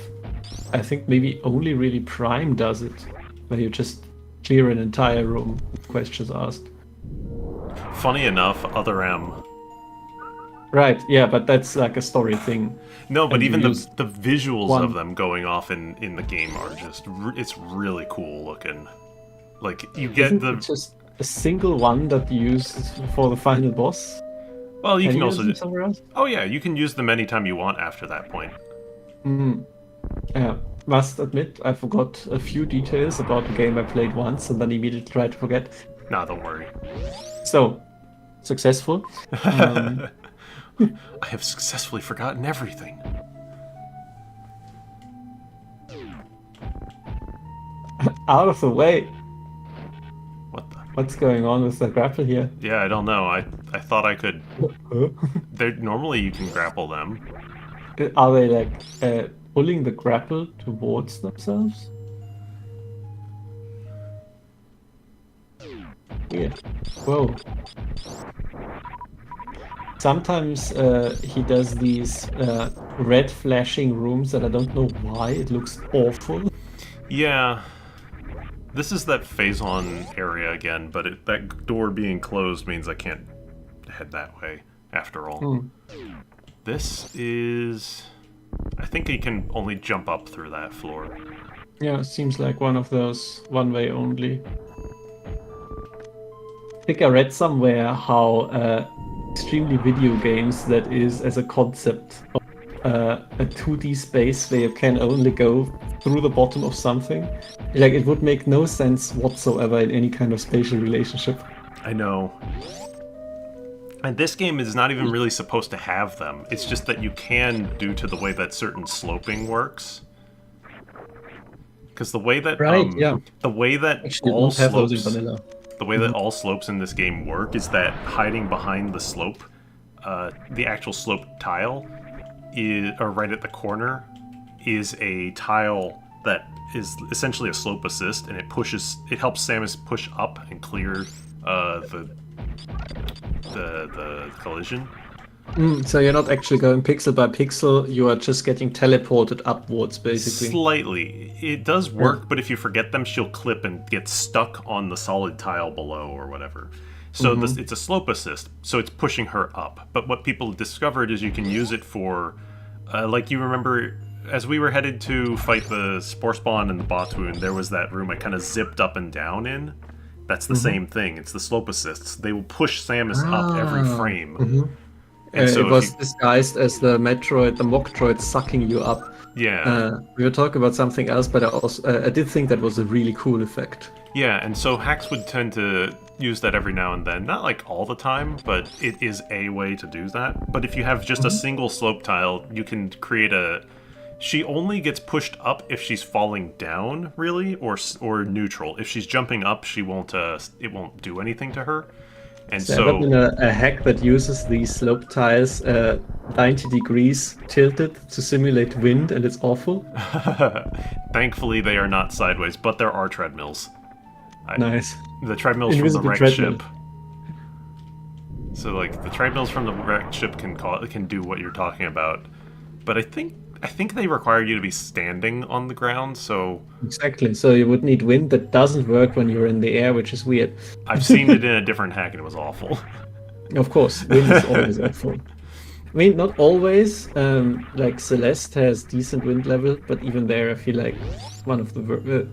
I think maybe only really Prime does it, where you just clear an entire room, questions asked. Funny enough, Other M. Right, yeah, but that's like a story thing. No, but And you even use the visuals one. of them going off in the game are just it's really cool looking. Like you get Isn't it the just a single one that you use for the final boss? well, you Can can you use also them somewhere else? oh yeah, you can use them anytime you want after that point. Mm. Yeah, must admit, I forgot a few details about the game I played once and then immediately tried to forget. Nah, don't worry. So, successful. I have successfully forgotten everything. Out of the way. What the? What's going on with the grapple here? Yeah, I don't know. I thought I could. Huh? Normally you can grapple them. Are they like pulling the grapple towards themselves? Weird. Whoa. Sometimes he does these red flashing rooms that I don't know why. It looks awful. Yeah. This is that phase-on area again, but that door being closed means I can't head that way, after all. Hmm. This is... I think he can only jump up through that floor. Yeah, it seems like one of those one-way only. I think I read somewhere how extremely video games that is as a concept of a 2D space where you can only go through the bottom of something. Like, it would make no sense whatsoever in any kind of spatial relationship. I know. And this game is not even really supposed to have them. It's just that you can due to the way that certain sloping works. Because the way that yeah. the way that Actually, all don't have those in slopes vanilla. the way that all slopes in this game work is that hiding behind the slope, the actual slope tile, or right at the corner, is a tile that is essentially a slope assist, and it helps Samus push up and clear the collision. So you're not actually going pixel by pixel, you are just getting teleported upwards, basically. Slightly. It does work, but if you forget them, she'll clip and get stuck on the solid tile below or whatever. So it's a slope assist, so it's pushing her up. But what people discovered is you can use it for, like you remember, as we were headed to fight the Spore Spawn and the boss wound, there was that room I kind of zipped up and down in. That's the same thing. It's the slope assists. They will push Samus up every frame. And so it was disguised as the Metroid, the Mocktroid sucking you up. Yeah. We were talking about something else, but I did think that was a really cool effect. Yeah, and so hacks would tend to use that every now and then. Not like all the time, but it is a way to do that. But if you have just a single slope tile, you can create a... She only gets pushed up if she's falling down, really, or neutral. If she's jumping up, she won't. It won't do anything to her. And There ever been a hack that uses these slope tiles 90 degrees tilted to simulate wind, and it's awful? Thankfully, they are not sideways, but there are treadmills. Nice. The treadmills from the Invisible wrecked treadmill. ship. So, like, the treadmills from the wrecked ship can do what you're talking about, but I think they require you to be standing on the ground. So Exactly. So you would need wind that doesn't work when you're in the air, which is weird. I've seen it in a different hack, and it was awful. Of course, wind is always awful. I mean, not always. Like Celeste has decent wind level, but even there, I feel like one of the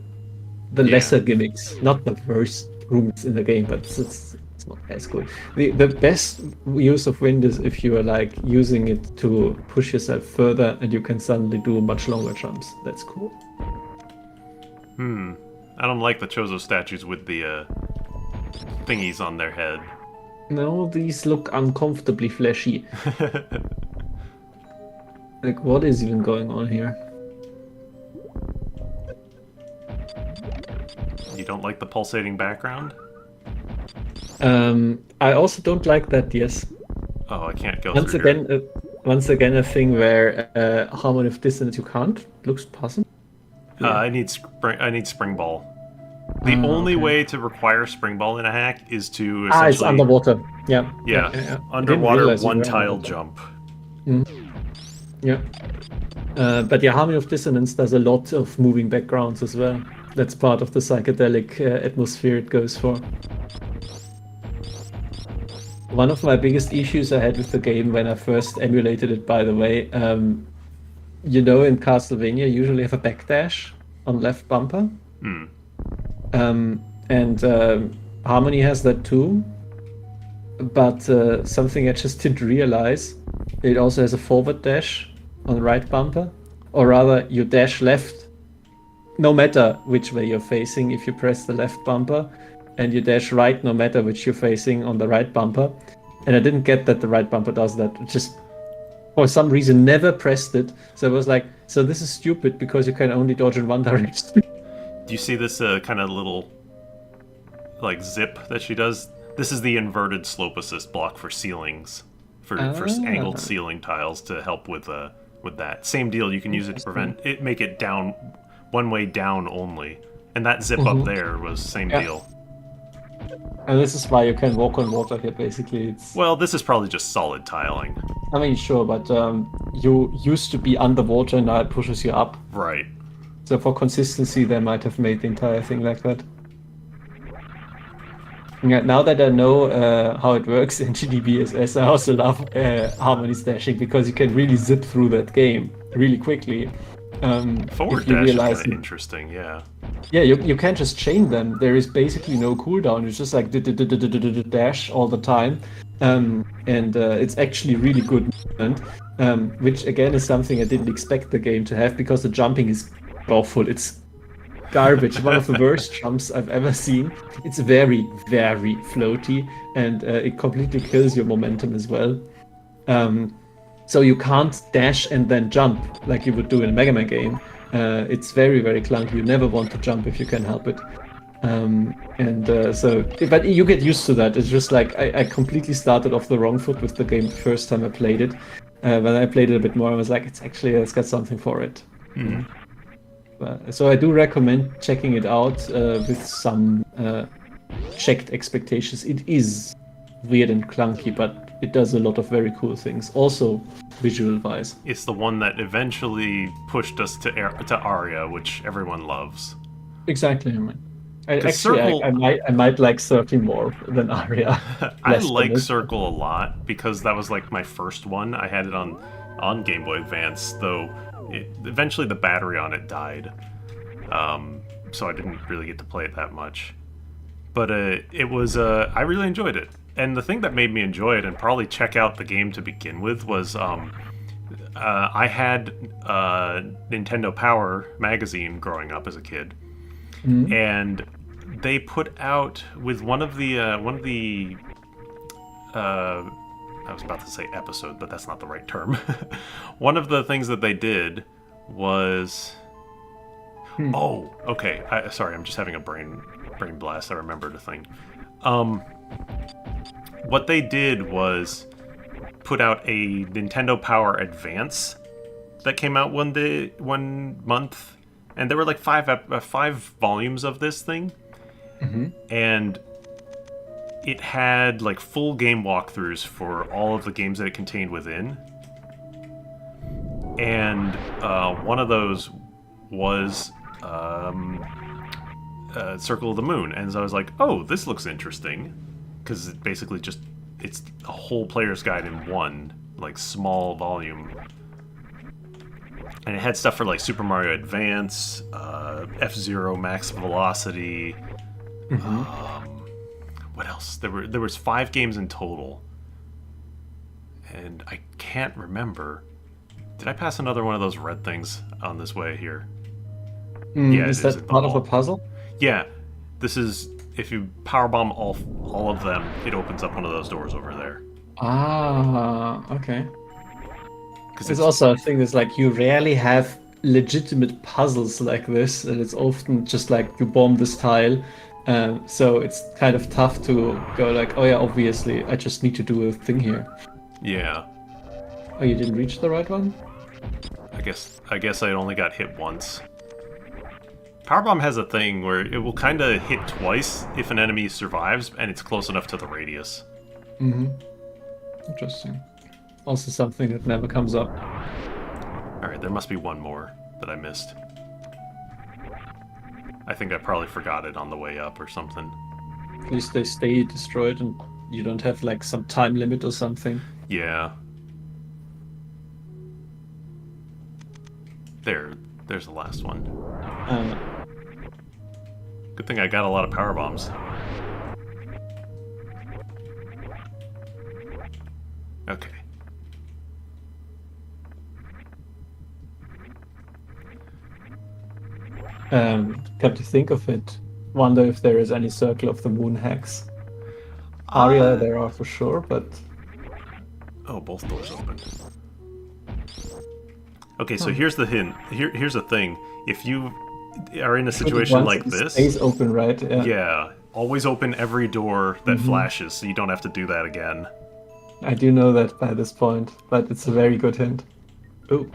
lesser gimmicks, not the worst rooms in the game, but it's not as good. The best use of wind is if you are like using it to push yourself further, and you can suddenly do much longer jumps. That's cool. I don't like the Chozo statues with the thingies on their head. No, these look uncomfortably fleshy. Like, what is even going on here? You don't like the pulsating background? I also don't like that, yes. Oh, I can't go Once through again, here. once again, a thing where harmony of dissonance you can't. Looks possible. I need spring ball. The only okay. way to require spring ball in a hack is to Ah, it's essentially, underwater. Yeah. I didn't underwater realize you one were tile underwater. jump. Yeah. But yeah, Harmony of Dissonance does a lot of moving backgrounds as well. That's part of the psychedelic atmosphere it goes for. One of my biggest issues I had with the game when I first emulated it, by the way, in Castlevania, you usually have a backdash on left bumper. Hmm. And Harmony has that too. But something I just didn't realize, it also has a forward dash on the right bumper. Or rather, you dash left no matter which way you're facing if you press the left bumper, and you dash right no matter which you're facing on the right bumper. And I didn't get that the right bumper does that. Just for some reason never pressed it. So I was like, so this is stupid because you can only dodge in one direction. Do you see this kind of little like zip that she does? This is the inverted slope assist block for ceilings, for angled ceiling tiles to help with that. Same deal. You can use it to prevent it, make it down one way down only, and that zip up there was same deal. And this is why you can walk on water here. Basically, it's. Well, this is probably just solid tiling. I mean, sure, but you used to be underwater, and now it pushes you up. Right. So for consistency, they might have made the entire thing like that. Yeah, now that I know how it works in GDBSS, I also love Harmony Stashing because you can really zip through that game really quickly. Forward if you dash realize is kind of interesting, yeah. Yeah, you can't just chain them. There is basically no cooldown. It's just like dash all the time. And it's actually really good movement, which again is something I didn't expect the game to have because the jumping is awful. It's garbage. One of the worst jumps I've ever seen. It's very, very floaty, and it completely kills your momentum as well. So you can't dash and then jump like you would do in a Mega Man game. It's very, very clunky. You never want to jump if you can help it. But you get used to that. It's just like I completely started off the wrong foot with the game the first time I played it. When I played it a bit more, I was like, it's got something for it. So I do recommend checking it out with some checked expectations. It is weird and clunky, but it does a lot of very cool things. Also, visual-wise. It's the one that eventually pushed us to Aria, which everyone loves. Exactly. I might like Circle more than Aria. I like Circle a lot because that was like my first one. I had it on Game Boy Advance, though eventually the battery on it died, so I didn't really get to play it that much. But it was I really enjoyed it. And the thing that made me enjoy it and probably check out the game to begin with was I had Nintendo Power magazine growing up as a kid, and they put out with one of the I was about to say episode, but that's not the right term. One of the things that they did was oh, okay. Sorry, I'm just having a brain blast. I remembered a thing. What they did was put out a Nintendo Power Advance that came out one month, and there were like five volumes of this thing, and it had like full game walkthroughs for all of the games that it contained within, and one of those was Circle of the Moon, and so I was like, oh, this looks interesting. Because it basically it's a whole player's guide in one, like, small volume. And it had stuff for, like, Super Mario Advance, FPzero Max Velocity. What else? There was 5 games in total. And I can't remember. Did I pass another one of those red things on this way here? Yeah, is that part of the puzzle? Yeah. This is... If you powerbomb all of them, it opens up one of those doors over there. Ah, okay. Because it's also a thing that's like you rarely have legitimate puzzles like this, and it's often just like you bomb this tile, so it's kind of tough to go like, oh yeah, obviously I just need to do a thing here. Yeah. Oh, you didn't reach the right one? I guess I only got hit once. Powerbomb has a thing where it will kind of hit twice if an enemy survives and it's close enough to the radius. Mm-hmm. Interesting. Also something that never comes up. Alright, there must be one more that I missed. I think I probably forgot it on the way up or something. At least they stay destroyed and you don't have like some time limit or something. Yeah. There's the last one. Good thing I got a lot of power bombs. Okay. Come to think of it, wonder if there is any Circle of the Moon hacks. Aria there are for sure, but... Oh, both doors open. Okay, so here's the hint. Here's the thing. If you are in a situation like this... Stays open, right? Yeah. Always open every door that flashes, so you don't have to do that again. I do know that by this point, but it's a very good hint. Ooh.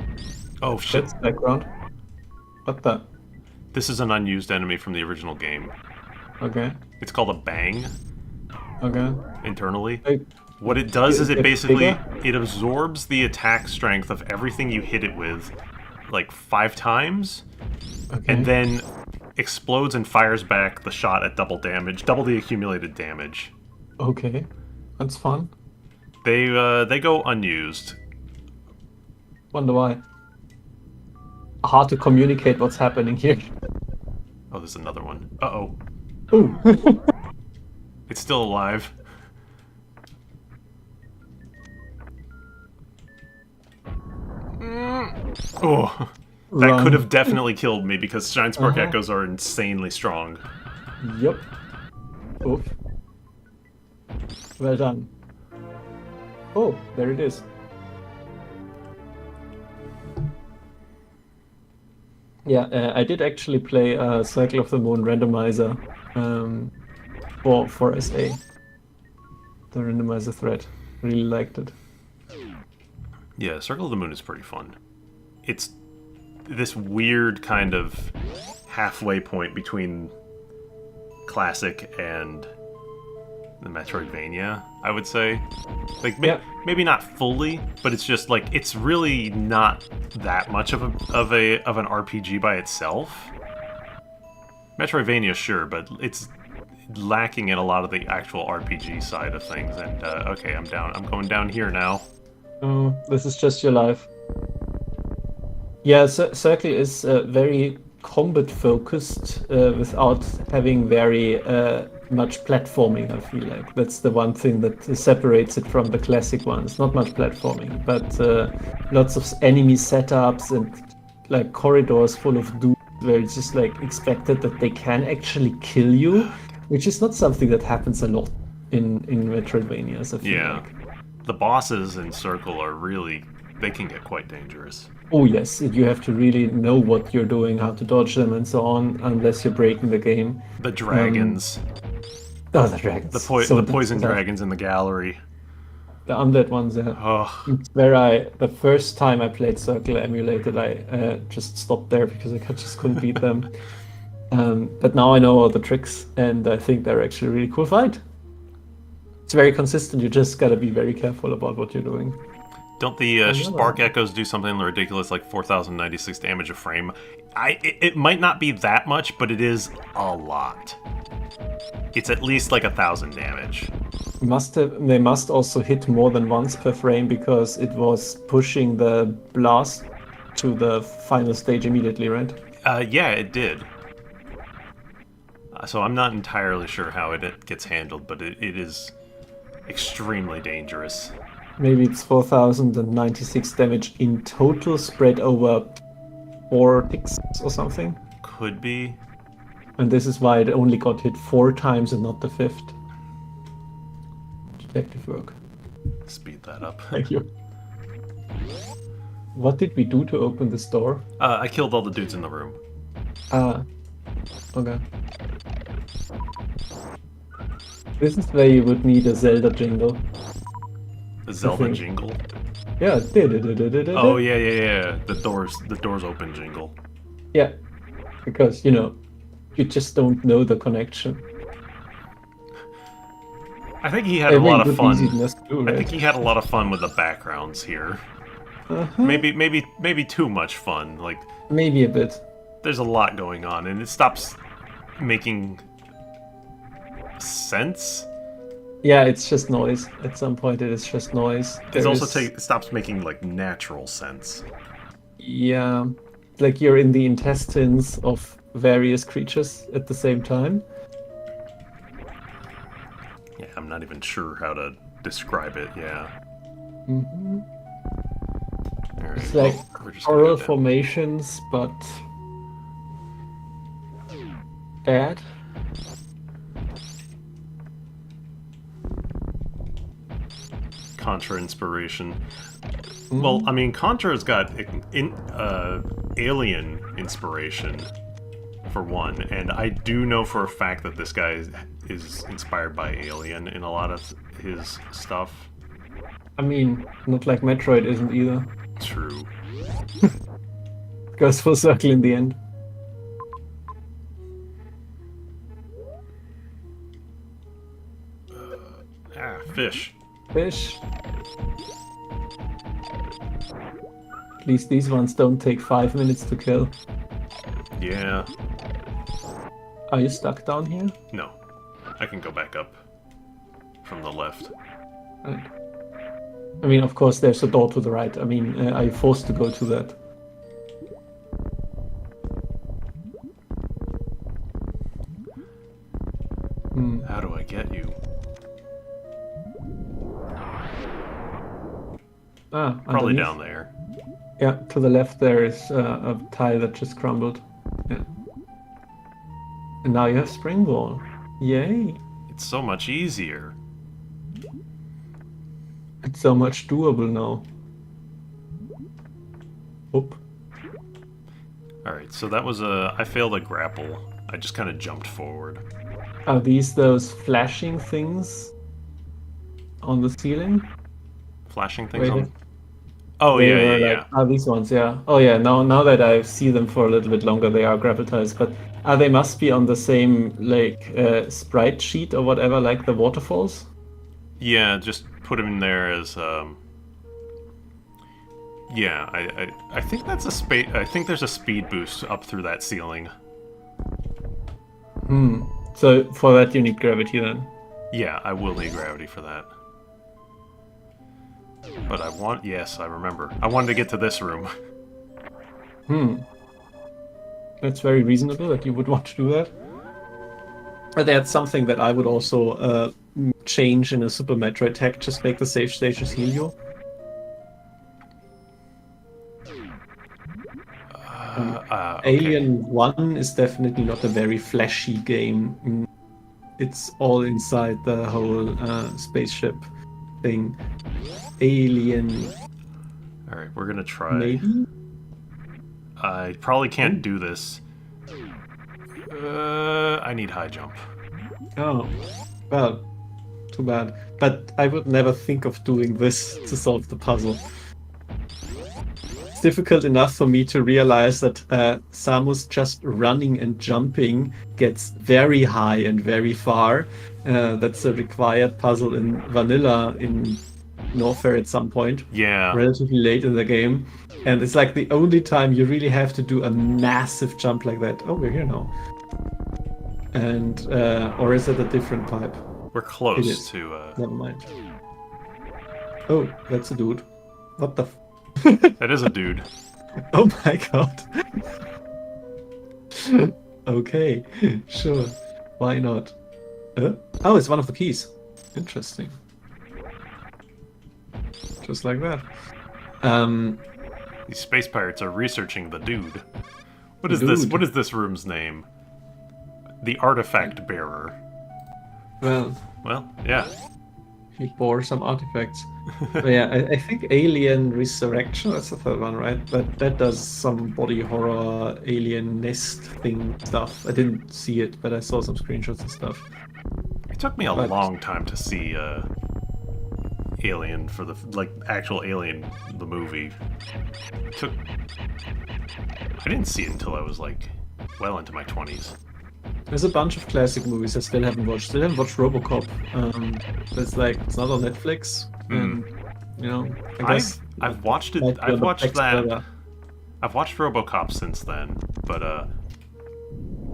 Oh, shit. That's background. What the? This is an unused enemy from the original game. Okay. It's called a bang. Okay. Internally. Hey. What it does is it basically... bigger? It absorbs the attack strength of everything you hit it with, like 5 times, Okay. and then explodes and fires back the shot at double damage, double the accumulated damage. Okay. That's fun. They go unused. Wonder why. Hard to communicate what's happening here. Oh, there's another one. Uh-oh. Ooh. It's still alive. Oh, that Run. could have definitely killed me because Shine Spark Echoes are insanely strong. Yep. Oof. Well done. Oh, there it is. Yeah, I did actually play Circle of the Moon randomizer for SA. The randomizer thread. Really liked it. Yeah, Circle of the Moon is pretty fun. It's this weird kind of halfway point between classic and the Metroidvania, I would say. Like, maybe not fully, but it's just like it's really not that much of an RPG by itself. Metroidvania, sure, but it's lacking in a lot of the actual RPG side of things. And okay, I'm down. I'm going down here now. Oh, this is just your life. Yeah, Circle is very combat focused without having very much platforming, I feel like. That's the one thing that separates it from the classic ones. Not much platforming, but lots of enemy setups and like corridors full of dudes where it's just like expected that they can actually kill you, which is not something that happens a lot in Metroidvanias, I feel like. The bosses in Circle are really... they can get quite dangerous. Oh yes, you have to really know what you're doing, how to dodge them and so on, unless you're breaking the game. The dragons. Oh, the dragons. The poison dragons in the gallery. The undead ones, yeah. Oh. It's where the first time I played Circle emulated, I just stopped there because I just couldn't beat them. But now I know all the tricks, and I think they're actually a really cool fight. It's very consistent, you just gotta be very careful about what you're doing. Don't the Spark Echoes do something ridiculous like 4,096 damage a frame? It might not be that much, but it is a lot. It's at least like 1,000 damage. They must also hit more than once per frame because it was pushing the blast to the final stage immediately, right? Yeah, it did. So I'm not entirely sure how it gets handled, but it is extremely dangerous. Maybe it's 4,096 damage in total spread over 4 ticks or something. Could be. And this is why it only got hit 4 times and not the 5th. Detective work. Speed that up. Thank you. What did we do to open this door? I killed all the dudes in the room. Okay. This is where you would need a Zelda jingle. The Zelda jingle? Yeah. Oh, yeah. The doors open jingle. Yeah. Because, you know, You just don't know the connection. I think he had a lot of fun. Too, right? I think he had a lot of fun with the backgrounds here. Uh-huh. Maybe too much fun. Like maybe a bit. There's a lot going on, and it stops making sense. Yeah, it's just noise. At some point, it is just noise. It stops making like natural sense. Yeah, like you're in the intestines of various creatures at the same time. Yeah, I'm not even sure how to describe it. Yeah. Mm-hmm. Right. It's like horror formations, but bad. Contra inspiration. Well, I mean, Contra's got alien inspiration, for one, and I do know for a fact that this guy is inspired by Alien in a lot of his stuff. I mean, not like Metroid isn't either. True. Goes full circle in the end. Fish. Fish. At least these ones don't take 5 minutes to kill. Yeah. Are you stuck down here? No. I can go back up from the left. Right. I mean, of course, there's a door to the right. I mean, are you forced to go to that? How do I get you? Probably underneath. down there. Yeah, to the left there is a tile that just crumbled. Yeah. And now you have Springboard. Yay! It's so much easier. It's so much doable now. Oop. Alright, so that was I failed a grapple. I just kind of jumped forward. Are these those flashing things on the ceiling? Flashing things on? Oh, yeah. Ah, these ones, yeah. Oh, yeah, now that I see them for a little bit longer, they are grapple tiles, but they must be on the same, like, sprite sheet or whatever, like the waterfalls? Yeah, just put them in there as, yeah, I think that's I think there's a speed boost up through that ceiling. So for that you need gravity then? Yeah, I will need gravity for that. But yes, I remember. I wanted to get to this room. That's very reasonable that you would want to do that. But that's something that I would also change in a Super Metroid tech, just make the safe stages heal you. Okay. Alien 1 is definitely not a very flashy game. It's all inside the whole spaceship thing. Alien... Alright, we're gonna try. Maybe? I probably can't do this. I need high jump. Oh, well, too bad. But I would never think of doing this to solve the puzzle. It's difficult enough for me to realize that Samus just running and jumping gets very high and very far. That's a required puzzle in vanilla in Norfair at some point. Yeah. Relatively late in the game. And it's like the only time you really have to do a massive jump like that. Oh, we're here now. And, or is it a different pipe? We're close to, Never mind. Oh, that's a dude. What the That is a dude. Oh my god. Okay, sure. Why not? Oh, it's one of the keys. Interesting. Just like that. These space pirates are researching the dude. What is Dude. this? What is this room's name? The Artifact Bearer. Well, yeah. He bore some artifacts. But yeah, I think Alien Resurrection, that's the third one, right? But that does some body horror, alien nest thing stuff. I didn't see it, but I saw some screenshots and stuff. It took me a long time to see Alien for the actual Alien the movie. I didn't see it until I was well into my 20s. There's a bunch of classic movies I still haven't watched. Still haven't watched RoboCop. It's like it's not on Netflix, and you know, I guess I've watched it. might be on I've the watched that. Backburner. I've watched RoboCop since then, but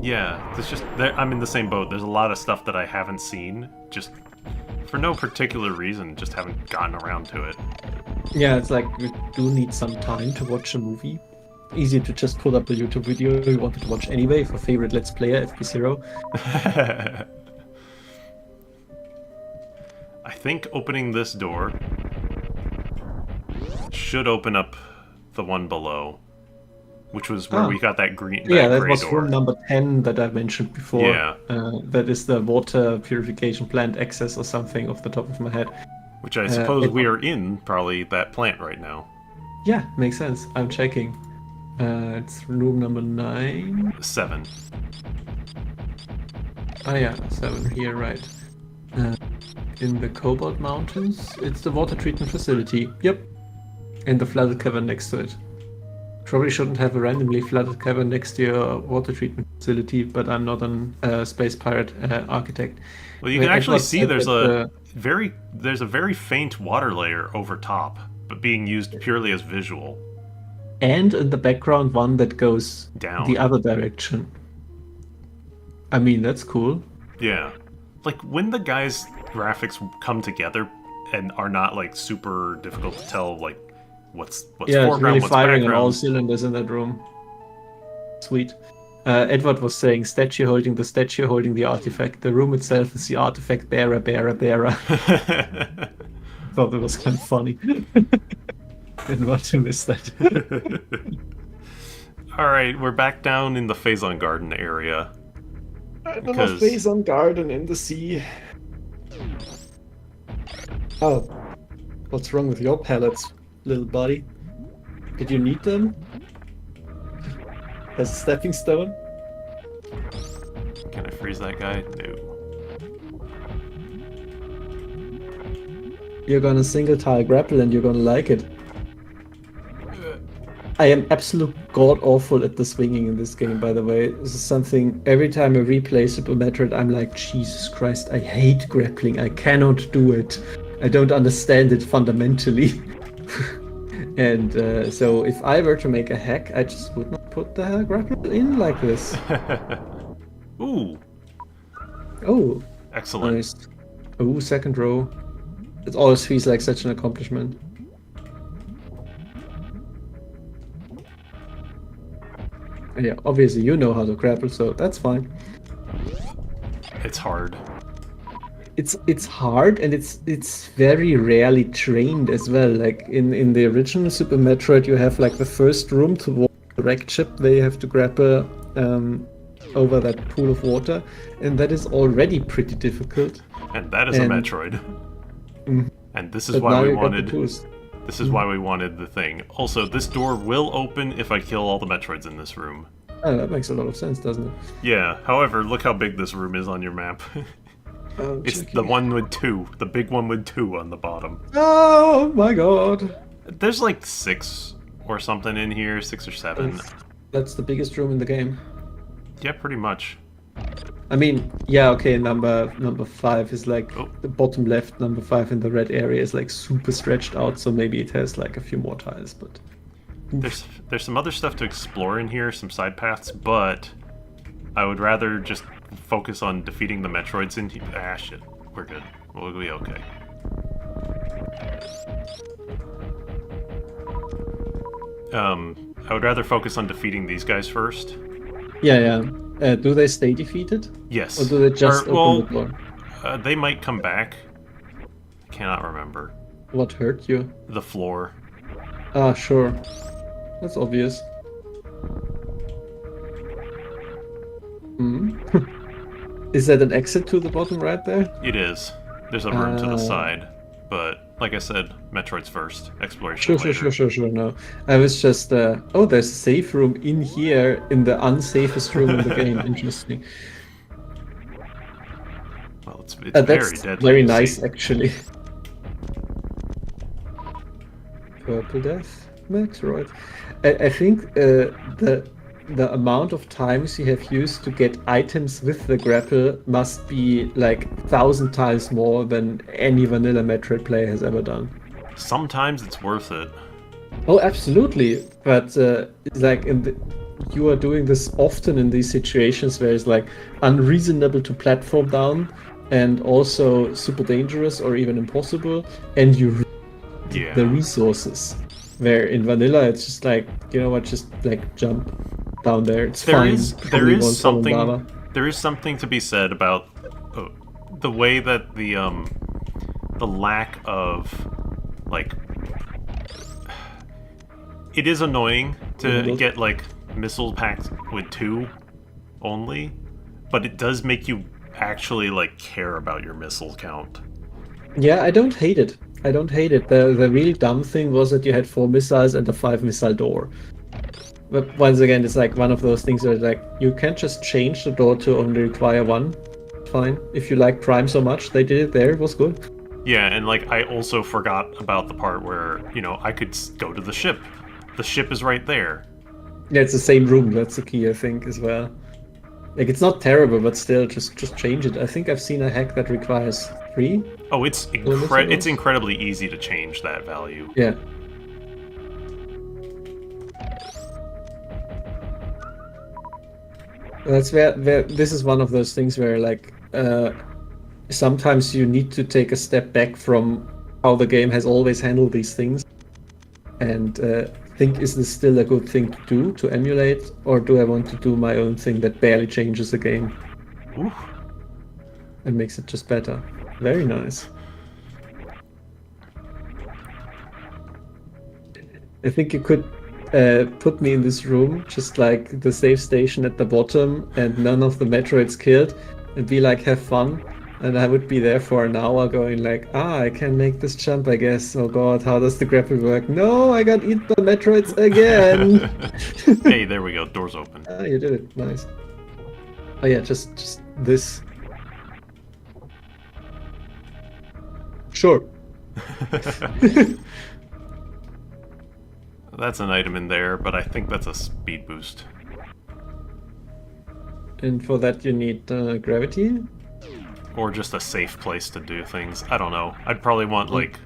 yeah, it's just I'm in the same boat. There's a lot of stuff that I haven't seen, just for no particular reason. Just haven't gotten around to it. Yeah, it's like you do need some time to watch a movie. Easy to just pull up a YouTube video you wanted to watch anyway for favorite Let's Player, FPzero. I think opening this door should open up the one below, which was where we got that green. Yeah, that gray was door. room number 10 that I mentioned before. Yeah. That is the water purification plant access or something off the top of my head. Which I suppose we are in probably that plant right now. Yeah, makes sense. I'm checking. It's room number 9. 7. Ah yeah, 7 here, right. In the Cobalt Mountains, it's the water treatment facility. Yep. And the flooded cavern next to it. Probably shouldn't have a randomly flooded cavern next to your water treatment facility, but I'm not a space pirate architect. Well, you can actually see there's a very faint water layer over top, but being used purely as visual. And in the background, one that goes Down. the other direction. I mean, that's cool. Yeah. Like, when the guys' graphics come together and are not, like, super difficult to tell, like, what's Yeah, it's foreground, really what's firing on all background. cylinders in that room. Sweet. Edward was saying, statue holding the artifact. The room itself is the artifact bearer. Thought that was kind of funny. Didn't want to miss that. Alright, we're back down in the Phazon Garden area. Another Phazon Garden in the sea. Oh, what's wrong with your pellets, little buddy? Did you need them? As a stepping stone? Can I freeze that guy? No. You're gonna single tile grapple and you're gonna like it. I am absolute god awful at the swinging in this game, by the way. This is something, every time I replay Super Metroid, I'm like, Jesus Christ, I hate grappling. I cannot do it. I don't understand it fundamentally. And so if I were to make a hack, I just would not put the grapple in like this. Ooh. Oh. Excellent. Nice. Oh, second row. It always feels like such an accomplishment. Yeah, obviously you know how to grapple, so that's fine. It's hard. It's hard, and it's very rarely trained as well. Like in the original Super Metroid, you have like the first room to the wrecked ship. They have to grapple over that pool of water, and that is already pretty difficult. And that is a Metroid. And this is But why now we you got the wanted. tools. This is why we wanted the thing. Also, this door will open if I kill all the Metroids in this room. Oh, that makes a lot of sense, doesn't it? Yeah. However, look how big this room is on your map. It's the one with 2, the big one with 2 on the bottom. Oh my god! There's like 6 or something in here, 6 or 7. That's the biggest room in the game. Yeah, pretty much. I mean, yeah, okay, number 5 is like the bottom left, number 5 in the red area is like super stretched out, so maybe it has like a few more tiles, but... There's some other stuff to explore in here, some side paths, but I would rather just focus on defeating the Metroids in here. Ah, shit. We're good. We'll be okay. I would rather focus on defeating these guys first. Yeah. Do they stay defeated? Yes. Or do they just open the door? They might come back. I cannot remember. What hurt you? The floor. Ah, sure. That's obvious. Is that an exit to the bottom right there? It is. There's a room to the side. But, like I said, Metroid's first. Exploration later. Sure, no. I was just, oh, there's a safe room in here, in the unsafest room in the game. Interesting. Well, it's very that's deadly. very nice, actually. Purple Death? Metroid. I think the the amount of times you have used to get items with the grapple must be like 1,000 times more than any vanilla Metroid player has ever done. Sometimes it's worth it. Oh, absolutely. But like you are doing this often in these situations where it's like unreasonable to platform down and also super dangerous or even impossible, and you Yeah. the resources. Where in vanilla it's just like, you know what, just like jump down there. It's fine. There Probably is won't fall in lava. something to be said about the way that the lack of like it is annoying to get like missile packs with 2 only, but it does make you actually like care about your missile count. Yeah, I don't hate it. I don't hate it. The really dumb thing was that you had 4 missiles and a 5 missile door. But once again, it's like one of those things where like you can't just change the door to only require 1. Fine. If you like Prime so much, they did it there. It was good. Yeah, and like I also forgot about the part where, you know, I could go to the ship. The ship is right there. Yeah, it's the same room. That's the key, I think, as well. Like, it's not terrible, but still, just change it. I think I've seen a hack that requires 3. Oh, it's incredibly easy to change that value. Yeah. That's where this is one of those things where like sometimes you need to take a step back from how the game has always handled these things and think, is this still a good thing to do, to emulate, or do I want to do my own thing that barely changes the game? Oof. And makes it just better. Very nice. I think you could put me in this room, just like the save station at the bottom, and none of the Metroids killed, and be like, have fun. And I would be there for an hour going like, I can make this jump, I guess. Oh god, how does the grapple work? No, I got eaten by Metroids again! Hey, there we go. Door's open. Ah, you did it. Nice. Oh yeah, just this. Sure. That's an item in there, but I think that's a speed boost. And for that you need gravity? Or just a safe place to do things. I don't know. I'd probably want, like...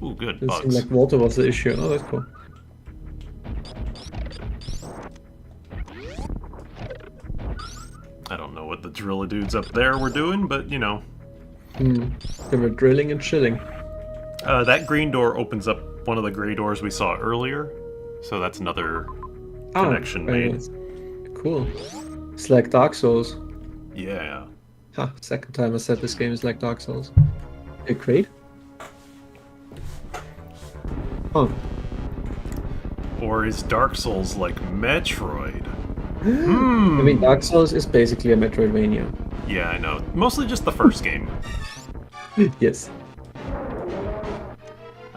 Ooh, good, It bugs. seemed like water was the issue. Oh, that's cool. I don't know what the driller dudes up there were doing, but, you know. They were drilling and chilling. That green door opens up one of the gray doors we saw earlier. So that's another connection made. Nice. Cool. It's like Dark Souls. Yeah. Ha, second time I said this game is like Dark Souls. A crate? Oh. Or is Dark Souls like Metroid? I mean, Dark Souls is basically a Metroidvania. Yeah, I know. Mostly just the first game. Yes.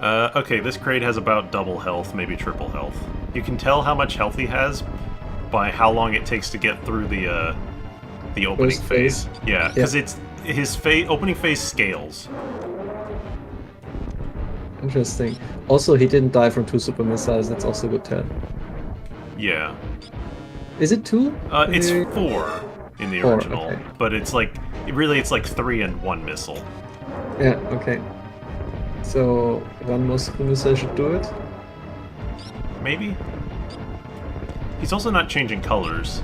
Okay, this crate has about double health, maybe triple health. You can tell how much health he has by how long it takes to get through the opening First phase. phase. Yeah, because it's his opening phase scales. Interesting. Also, he didn't die from 2 super missiles. That's also a good tell. Yeah. Is it 2? It's 4 in the 4, original, okay. but it's like it's like 3 and 1 missile. Yeah, okay. So, 1 more super missile should do it? Maybe? He's also not changing colors,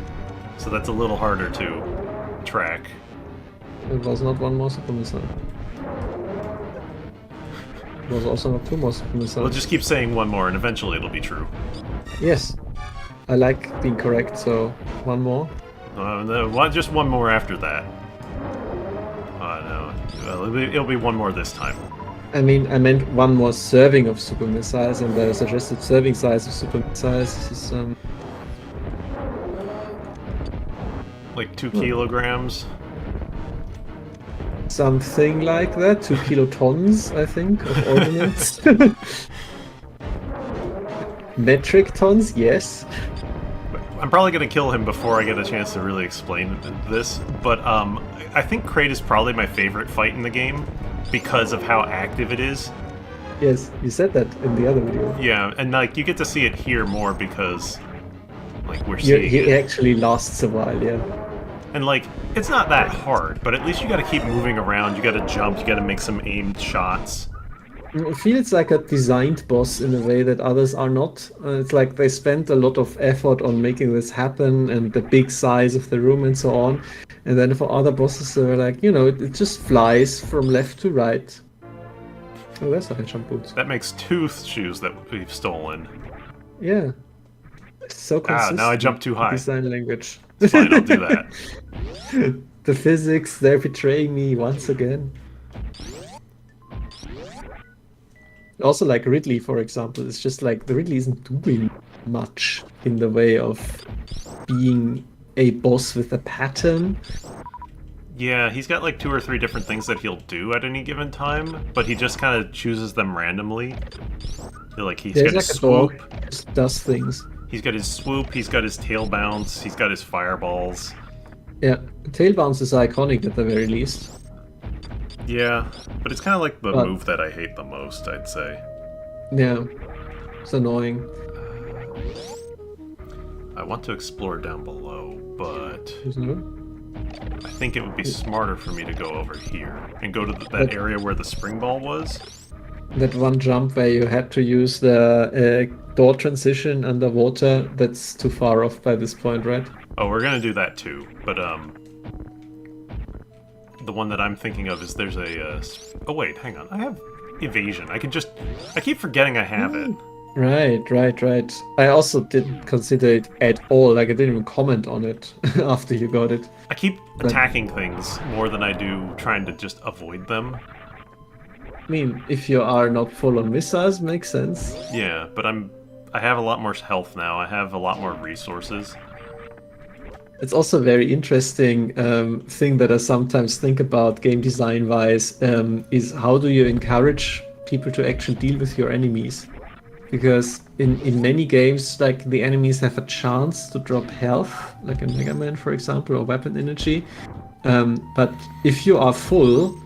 so that's a little harder to track. It was not 1 more super missile. It was also not 2 more super missiles. We'll just keep saying 1 more, and eventually it'll be true. Yes. I like being correct, so 1 more. No, just 1 more after that. No. Well, it'll be 1 more this time. I mean, I meant 1 more serving of super missiles, and the suggested serving size of super missiles is Like 2 kilograms. something like that. 2 kilotons, I think, of ordnance. Metric tons, yes. I'm probably gonna kill him before I get a chance to really explain this, but I think Crate is probably my favorite fight in the game because of how active it is. Yes, you said that in the other video. Yeah, and like you get to see it here more because Like, we're seeing He it. actually lasts a while, yeah. And, like, it's not that hard, but at least you gotta keep moving around, you gotta jump, you gotta make some aimed shots. It feels like a designed boss in a way that others are not. It's like they spent a lot of effort on making this happen and the big size of the room and so on. And then for other bosses, they were like, it just flies from left to right. Oh, that's high jump boots. That makes two shoes that we've stolen. Yeah. So consistent. Now I jumped too high. Design language. It's fine, I'll do that. The physics, they're betraying me once again. Also, like Ridley, for example, it's just like the Ridley isn't doing much in the way of being a boss with a pattern. Yeah, he's got like 2 or 3 different things that he'll do at any given time, but he just kind of chooses them randomly. He's got his swoop. Just does things. He's got his swoop, he's got his tail bounce, he's got his fireballs. Yeah, tail bounce is iconic at the very least. Yeah, but it's kind of like the move that I hate the most, I'd say. Yeah, it's annoying. I want to explore down below, but Mm-hmm. I think it would be smarter for me to go over here and go to that area where the spring ball was. That one jump where you had to use the door transition underwater, that's too far off by this point, right? Oh, we're gonna do that too, but the one that I'm thinking of is there's a... oh wait, hang on, I have evasion. I keep forgetting I have it. Right. I also didn't consider it at all, like I didn't even comment on it after you got it. I keep attacking things more than I do trying to just avoid them. I mean, if you are not full on missiles, makes sense. Yeah, but I have a lot more health now, I have a lot more resources. It's also a very interesting thing that I sometimes think about game design wise, is how do you encourage people to actually deal with your enemies? Because in many games, like, the enemies have a chance to drop health, like in Mega Man, for example, or weapon energy. But if you are full,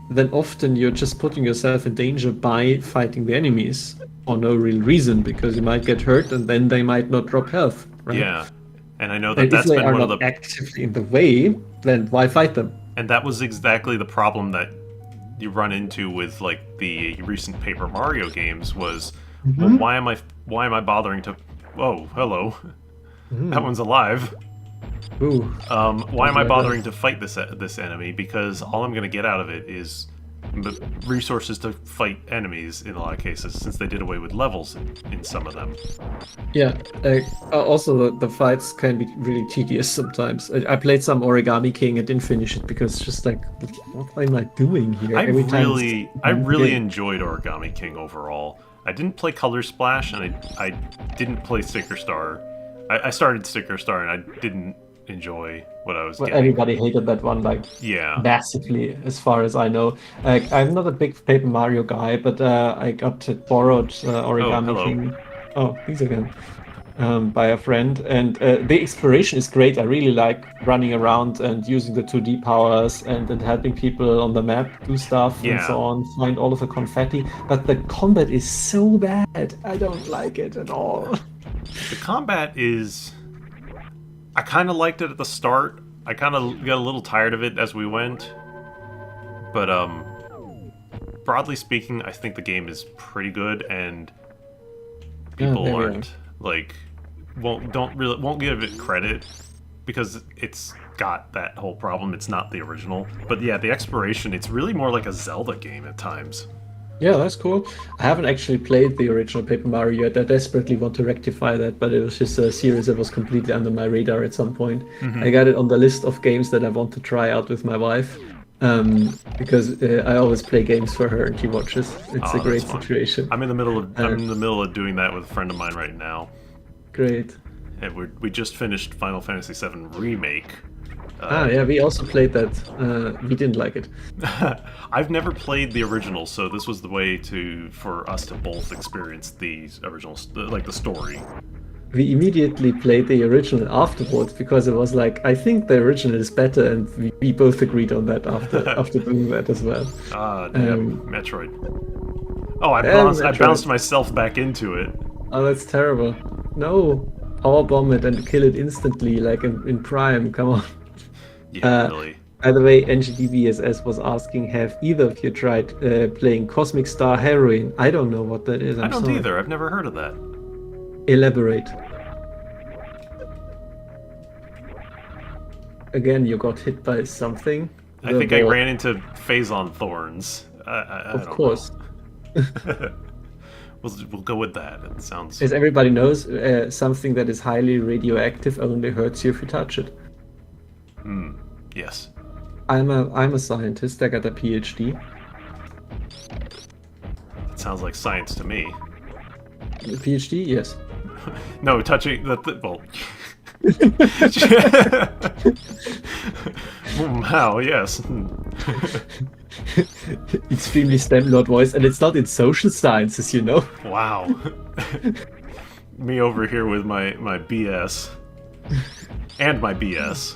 then often you're just putting yourself in danger by fighting the enemies for no real reason, because you might get hurt and then they might not drop health, right? Yeah, and I know that And that's if they been are one of not the... actively in the way, then why fight them? And that was exactly the problem that you run into with, like, the recent Paper Mario games was... Well, why am I bothering to... Oh, hello. That one's alive. Ooh. Why am I bothering to fight this enemy? Because all I'm going to get out of it is resources to fight enemies in a lot of cases, since they did away with levels in some of them. Yeah. Also, the fights can be really tedious sometimes. I played some Origami King. I didn't finish it because it's just like, what am I doing here? I really enjoyed Origami King overall. I didn't play Color Splash, and I didn't play Sticker Star. I started Sticker Star, and I didn't enjoy what I was getting. Everybody hated that one, like, massively, as far as I know. Like, I'm not a big Paper Mario guy, but I got it borrowed Origami King. Oh, he's again. By a friend, and the exploration is great. I really like running around and using the 2D powers and helping people on the map do stuff and so on, find all of the confetti. But the combat is so bad. I don't like it at all. The combat is... I kind of liked it at the start. I kind of got a little tired of it as we went. But broadly speaking, I think the game is pretty good, and people aren't like won't give it credit because it's got that whole problem. It's not the original, but yeah, the exploration, it's really more like a Zelda game at times. Yeah, that's cool. I haven't actually played the original Paper Mario yet. I desperately want to rectify that, but it was just a series that was completely under my radar at some point. I got it on the list of games that I want to try out with my wife, because I always play games for her and she watches. It's a great situation. I'm in the middle of doing that with a friend of mine right now. Great. And we just finished Final Fantasy VII Remake. Yeah, we also played that. We didn't like it. I've never played the original, so this was the way for us to both experience the original, like the story. We immediately played the original afterwards because it was like, I think the original is better, and we both agreed on that after doing that as well. Metroid. Oh, I bounced myself back into it. Oh, that's terrible. No. power bomb it and kill it instantly, like in Prime. Come on. Yeah, really. By the way, NGDBSS was asking, have either of you tried playing Cosmic Star Heroine? I don't know what that is. I don't either. I've never heard of that. Elaborate. Again, you got hit by something. I think I ran into Phazon Thorns. Of course. We'll go with that. It sounds... As everybody knows, something that is highly radioactive only hurts you if you touch it. Yes. I'm a scientist. I got a PhD. It sounds like science to me. A PhD? Yes. No, touching the well. Wow, yes. Extremely STEM Lord voice, and it's not in social sciences, you know. Wow. Me over here with my BS. And my BS.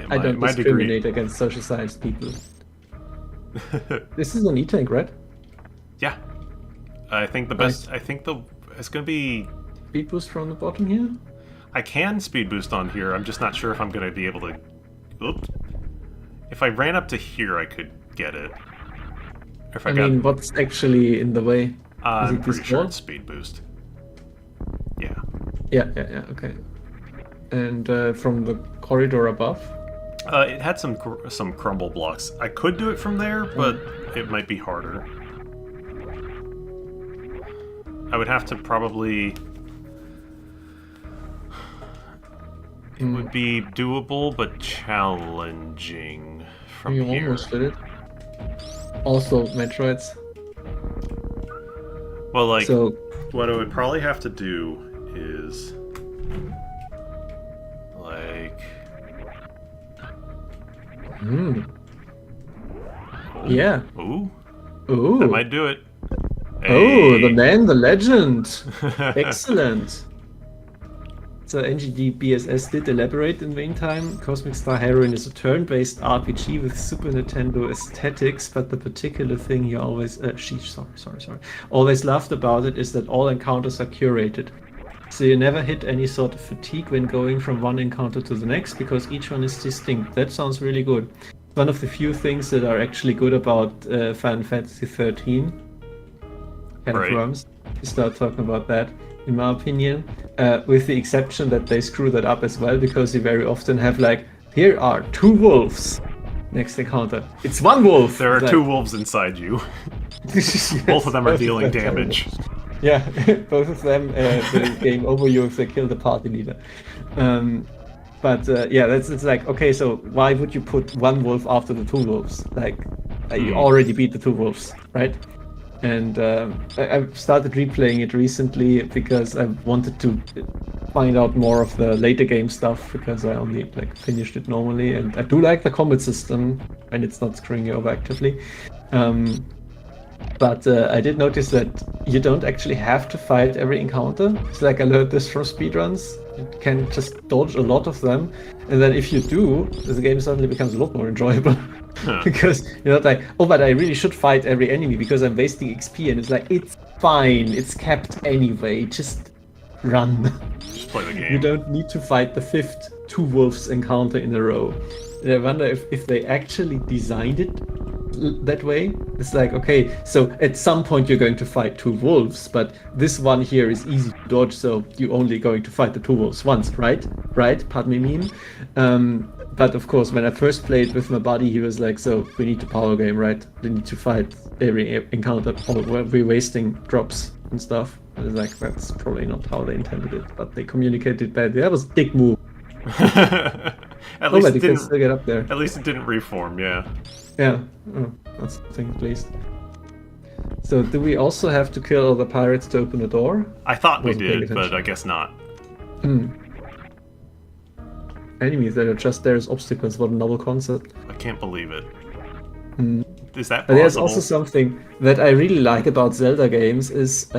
I don't discriminate against social science people. This is an E-Tank, right? Yeah. I think the best... Nice. I think it's going to be... Speed boost from the bottom here? I can speed boost on here. I'm just not sure if I'm going to be able to... Oops. If I ran up to here, I could get it. If I mean, what's actually in the way? I'm pretty sure it's speed boost. Yeah. Yeah, okay. And from the corridor above? It had some crumble blocks. I could do it from there, but it might be harder. I would have to probably... It would be doable, but challenging from here. You almost did it. Also, Metroids. Well, like, what I would probably have to do is... Like... Yeah. Ooh. Ooh. I might do it. Hey. Oh, the man, the legend. Excellent. So NGDBSS did elaborate in the meantime. Cosmic Star Heroine is a turn-based RPG with Super Nintendo aesthetics, but the particular thing you always always loved about it is that all encounters are curated. So you never hit any sort of fatigue when going from one encounter to the next, because each one is distinct. That sounds really good. One of the few things that are actually good about Final Fantasy 13. Kind of worms. You start talking about that, in my opinion, with the exception that they screw that up as well, because you very often have like, here are 2 wolves. Next encounter, it's 1 wolf. There are 2 wolves inside you. Yes, both of them are dealing damage. Yeah, both of them will game over you if they kill the party leader. But yeah, it's like, okay, so why would you put 1 wolf after the 2 wolves? Like, you already beat the 2 wolves, right? And I've started replaying it recently because I wanted to find out more of the later game stuff, because I only like finished it normally, and I do like the combat system and it's not screwing you over actively. But I did notice that you don't actually have to fight every encounter. It's like I learned this from speedruns. You can just dodge a lot of them, and then if you do, the game suddenly becomes a lot more enjoyable. Because you're not like, oh, but I really should fight every enemy because I'm wasting XP, and it's like, it's fine, it's capped anyway, just run. Just play the game. You don't need to fight the 5th 2 wolves encounter in a row. And I wonder if they actually designed it that way. It's like, okay, so at some point you're going to fight 2 wolves, but this one here is easy to dodge, so you're only going to fight the 2 wolves once, right? Pardon me, meme. But of course, when I first played with my buddy, he was like, so we need to power game, right? We need to fight every encounter, or we're wasting drops and stuff. I was like, that's probably not how they intended it, but they communicated badly. That was a dick move. At least it didn't still get up there. At least it didn't reform, yeah. Yeah, that's something at least. So do we also have to kill all the pirates to open the door? I thought we did, but I guess not. Enemies that are just there as obstacles, what a novel concept. I can't believe it. Is that possible? But there's also something that I really like about Zelda games is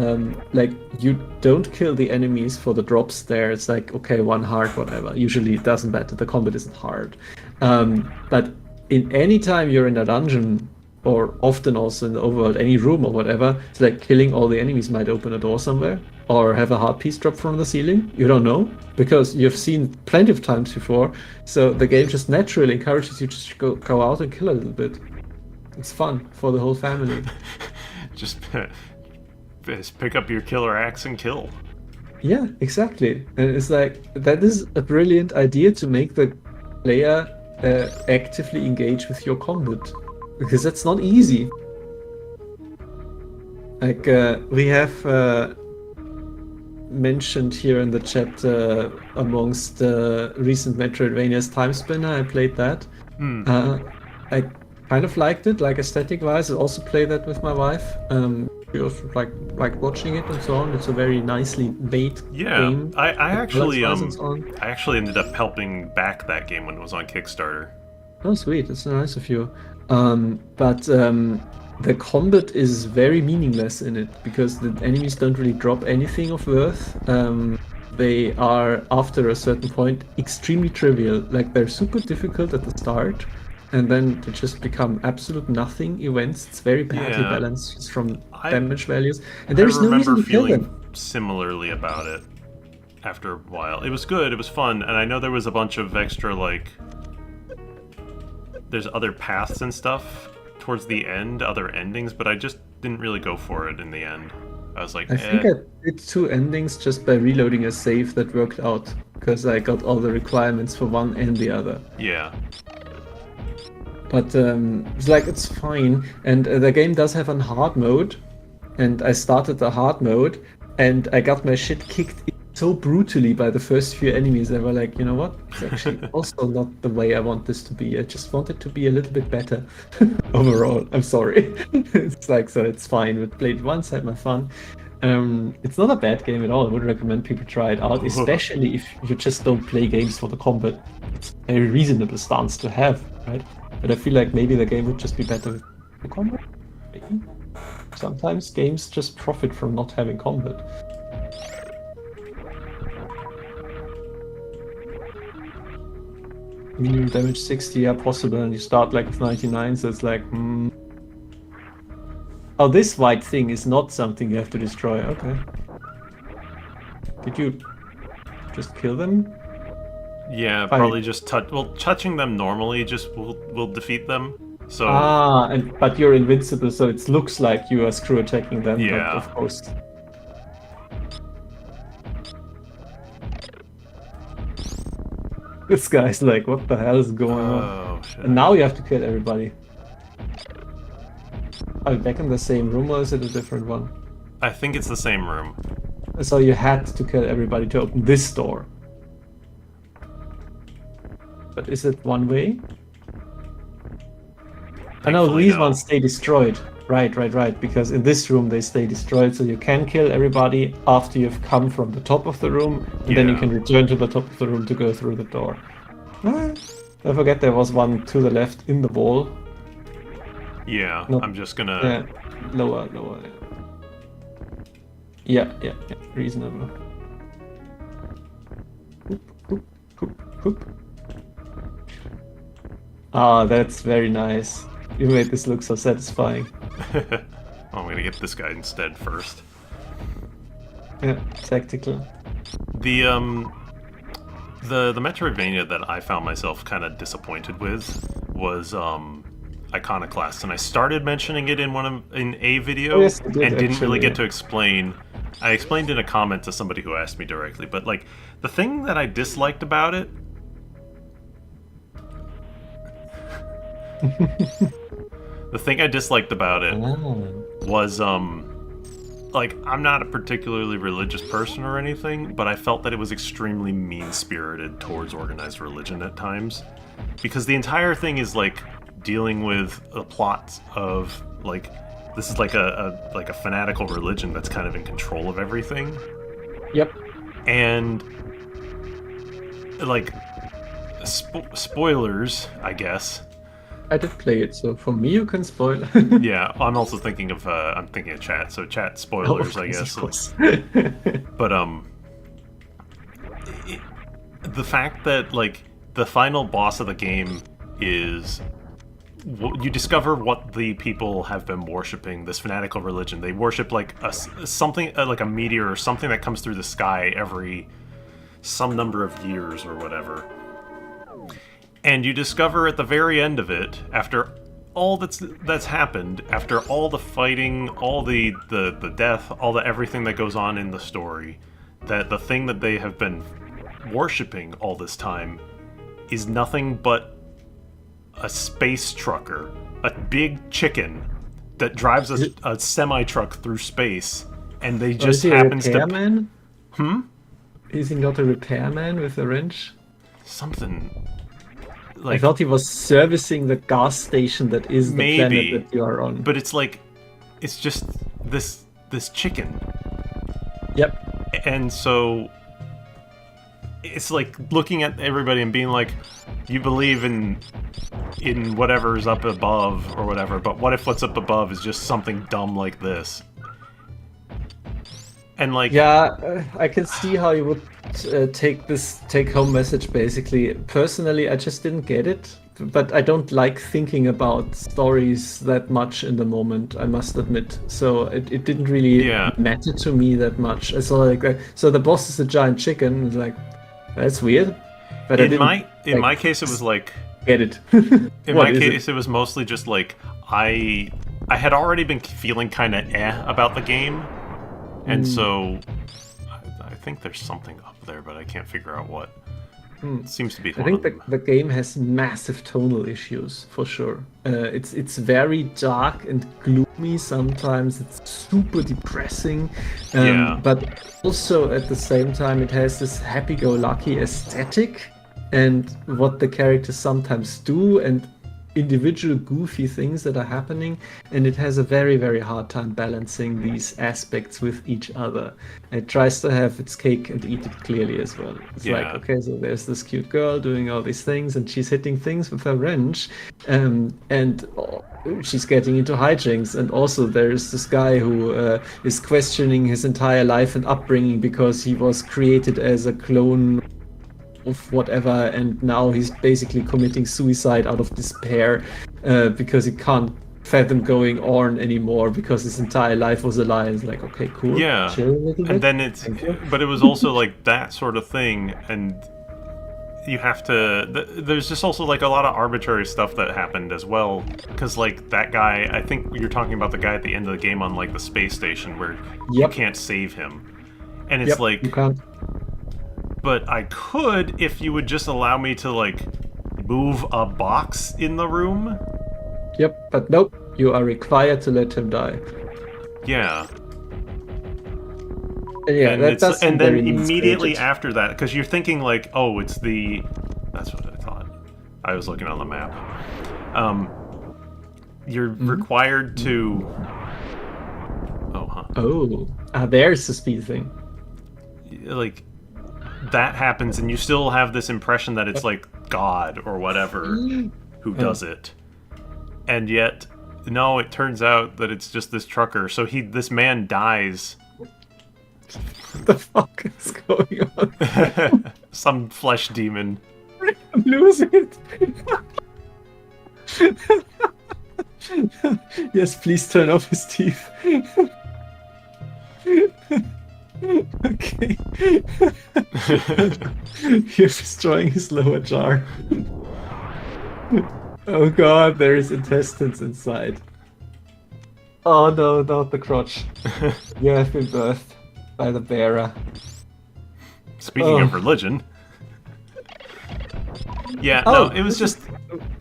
like, you don't kill the enemies for the drops there. It's like, okay, 1 heart, whatever. Usually it doesn't matter, the combat isn't hard. But in any time you're in a dungeon, or often also in the overworld, any room or whatever, it's like killing all the enemies might open a door somewhere or have a heart piece drop from the ceiling. You don't know because you've seen plenty of times before. So the game just naturally encourages you to go out and kill a little bit. It's fun for the whole family. Just pick up your killer axe and kill. Yeah, exactly. And it's like, that is a brilliant idea to make the player actively engage with your combat. Because that's not easy. Like, we have mentioned here in the chat amongst the recent Metroidvanias Time Spinner, I played that. I kind of liked it, like aesthetic-wise. I also played that with my wife. We also like watching it and so on. It's a very nicely made game. I actually and so on. I actually ended up helping back that game when it was on Kickstarter. Oh, sweet! That's nice of you. But the combat is very meaningless in it because the enemies don't really drop anything of worth. They are, after a certain point, extremely trivial. Like, they're super difficult at the start, and then they just become absolute nothing events. It's very badly balanced just from damage values, and there is no reason to kill them. I remember feeling similarly about it after a while. It was good, it was fun, and I know there was a bunch of extra, like, there's other paths and stuff towards the end, other endings, but I just didn't really go for it in the end. I was like, I think I did 2 endings just by reloading a save that worked out, because I got all the requirements for one and the other. Yeah. But it's like, it's fine, and the game does have a hard mode, and I started the hard mode, and I got my shit kicked so brutally by the first few enemies. I were like, you know what? It's actually also not the way I want this to be. I just want it to be a little bit better overall. I'm sorry. It's like, so it's fine. We played once, had my fun. It's not a bad game at all. I would recommend people try it out, especially if you just don't play games for the combat. It's a very reasonable stance to have, right? But I feel like maybe the game would just be better with the combat. Maybe. Sometimes games just profit from not having combat. Minimum damage 60, yeah, possible, and you start like with 99, so it's like, Oh, this white thing is not something you have to destroy. Okay. Did you just kill them? Yeah, probably just touching them normally just will defeat them. So but you're invincible, so it looks like you are screw attacking them. Yeah, of course. This guy's like, what the hell is going on? Shit. And now you have to kill everybody. Are you back in the same room, or is it a different one? I think it's the same room. So you had to kill everybody to open this door. But is it one way? I know these ones stay destroyed. Right. Because in this room they stay destroyed, so you can kill everybody after you've come from the top of the room, and then you can return to the top of the room to go through the door. I forget there was one to the left in the wall. Yeah, I'm just gonna... Yeah, lower. Yeah, reasonable. Hoop. Ah, that's very nice. You made this look so satisfying. I'm gonna get this guy instead first. Yeah, tactical. The Metroidvania that I found myself kind of disappointed with was Iconoclast, and I started mentioning it in a video, and didn't really get to explain. I explained in a comment to somebody who asked me directly, but like the thing that I disliked about it. The thing I disliked about it was, like, I'm not a particularly religious person or anything, but I felt that it was extremely mean-spirited towards organized religion at times. Because the entire thing is, like, dealing with a plot of, like, this is like a fanatical religion that's kind of in control of everything. Yep. And, like, spoilers, I guess. I did play it, so for me you can spoil. Yeah, I'm also thinking of chat, so chat spoilers, I guess. Of course. But the fact that like the final boss of the game is you discover what the people have been worshipping, this fanatical religion. They worship like something like a meteor or something that comes through the sky every some number of years or whatever. And you discover at the very end of it, after all that's happened, after all the fighting, all the death, all the everything that goes on in the story, that the thing that they have been worshipping all this time is nothing but a space trucker, a big chicken that drives a semi-truck through space, and they just happens to... repairman? Is he not a repairman with a wrench? Something... Like, I thought he was servicing the gas station that is the planet that you are on. But it's like, it's just this chicken. Yep. And so it's like looking at everybody and being like, you believe in whatever's up above or whatever, but what if what's up above is just something dumb like this? And like, yeah, I can see how you would take this take-home message. Basically, personally, I just didn't get it. But I don't like thinking about stories that much in the moment, I must admit. So it didn't really matter to me that much. I saw like, so the boss is a giant chicken. It's like, that's weird. But in my case, it was like, get it. In my case, it was mostly just like I had already been feeling kind of about the game, and so I think there's something up there, but I can't figure out what. It seems to be. I think the game has massive tonal issues for sure. It's very dark and gloomy sometimes. It's super depressing, but also at the same time it has this happy-go-lucky aesthetic and what the characters sometimes do and individual goofy things that are happening, and it has a very, very hard time balancing these aspects with each other. It tries to have its cake and eat it clearly as well. It's like, okay, so there's this cute girl doing all these things and she's hitting things with her wrench, and she's getting into hijinks, and also there's this guy who is questioning his entire life and upbringing because he was created as a clone of whatever, and now he's basically committing suicide out of despair because he can't fathom going on anymore because his entire life was a lie. It's like, okay, cool. Yeah. Chill a little bit. And then but it was also like that sort of thing, and you have to. There's just also like a lot of arbitrary stuff that happened as well, because like that guy, I think you're talking about the guy at the end of the game on like the space station where you can't save him, and it's like. You can't. But I could if you would just allow me to, like, move a box in the room. Yep, but nope. You are required to let him die. Yeah. Yeah, and then immediately after that, because you're thinking, like, oh, it's the... That's what I thought. I was looking on the map. You're required to... Oh, huh. Oh. There's the speed thing. Like... That happens, and you still have this impression that it's like God or whatever who does it, and yet no, it turns out that it's just this trucker. So this man dies. What the fuck is going on? Some flesh demon. I'm losing it. Yes, please turn off his teeth. Okay. You're destroying his lower jar. Oh god, there is intestines inside. Oh no, not the crotch. You have been birthed by the bearer. Speaking of religion. Yeah, no, it was just...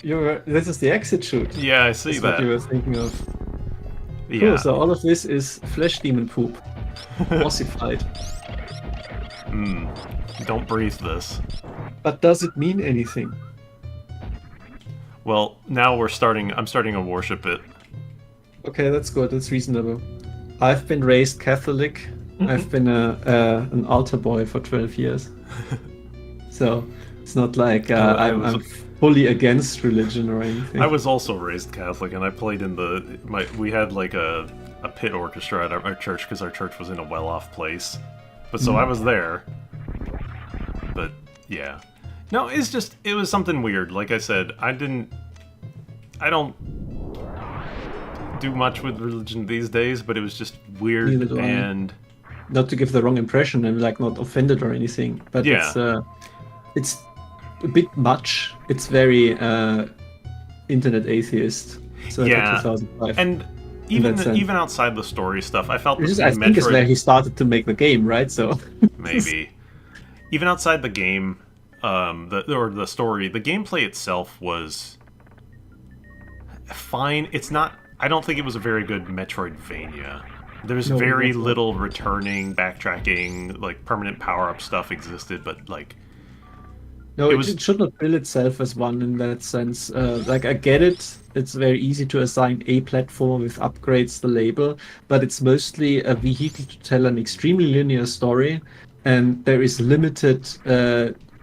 This is the exit chute. Yeah, I see that. What you were thinking of. Yeah. Cool, so all of this is flesh demon poop. Ossified. Don't breathe this. But does it mean anything? Well, now I'm starting to worship it. Okay, that's good. That's reasonable. I've been raised Catholic. I've been an altar boy for 12 years. So it's not like I'm fully against religion or anything. I was also raised Catholic, and I played in we had like a pit orchestra at our church because our church was in a well-off place. But so I was there. But yeah. No, it was something weird. Like I said, I don't do much with religion these days, but it was just weird. Neither do I. And not to give the wrong impression and like not offended or anything, but yeah. it's a bit much. It's very internet atheist. So Yeah. 2005. And even outside the story stuff, I felt I think Metroid it's where he started to make the game, right? So maybe even outside the game, the story, the gameplay itself was fine. It's not. I don't think it was a very good Metroidvania. There's very little returning, backtracking, like permanent power-up stuff existed, but like no, it should not bill itself as one in that sense. Like I get it. It's very easy to assign a platform with upgrades the label, but it's mostly a vehicle to tell an extremely linear story, and there is limited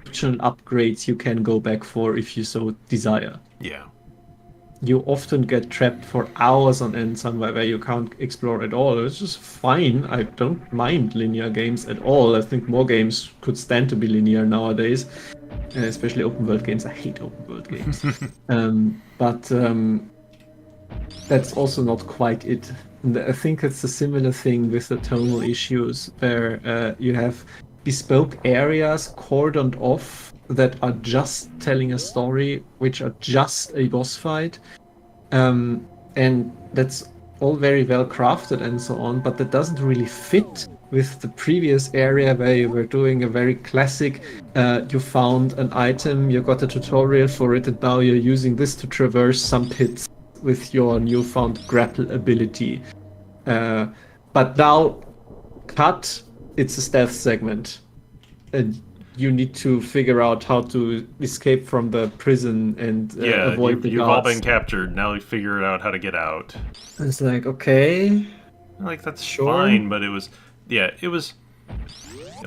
optional upgrades you can go back for if you so desire. Yeah. You often get trapped for hours on end somewhere where you can't explore at all. It's just fine. I don't mind linear games at all. I think more games could stand to be linear nowadays, especially open world games. I hate open world games. But that's also not quite it. And I think it's a similar thing with the tonal issues where you have bespoke areas cordoned off that are just telling a story, which are just a boss fight. And that's all very well crafted and so on, but that doesn't really fit with the previous area where you were doing a very classic, you found an item, you got a tutorial for it, and now you're using this to traverse some pits with your newfound grapple ability. But now, cut, it's a stealth segment. And you need to figure out how to escape from the prison and avoid the guards. You've all been captured. Now you figure out how to get out. It's like, okay. Like, that's fine, but it was... Yeah, it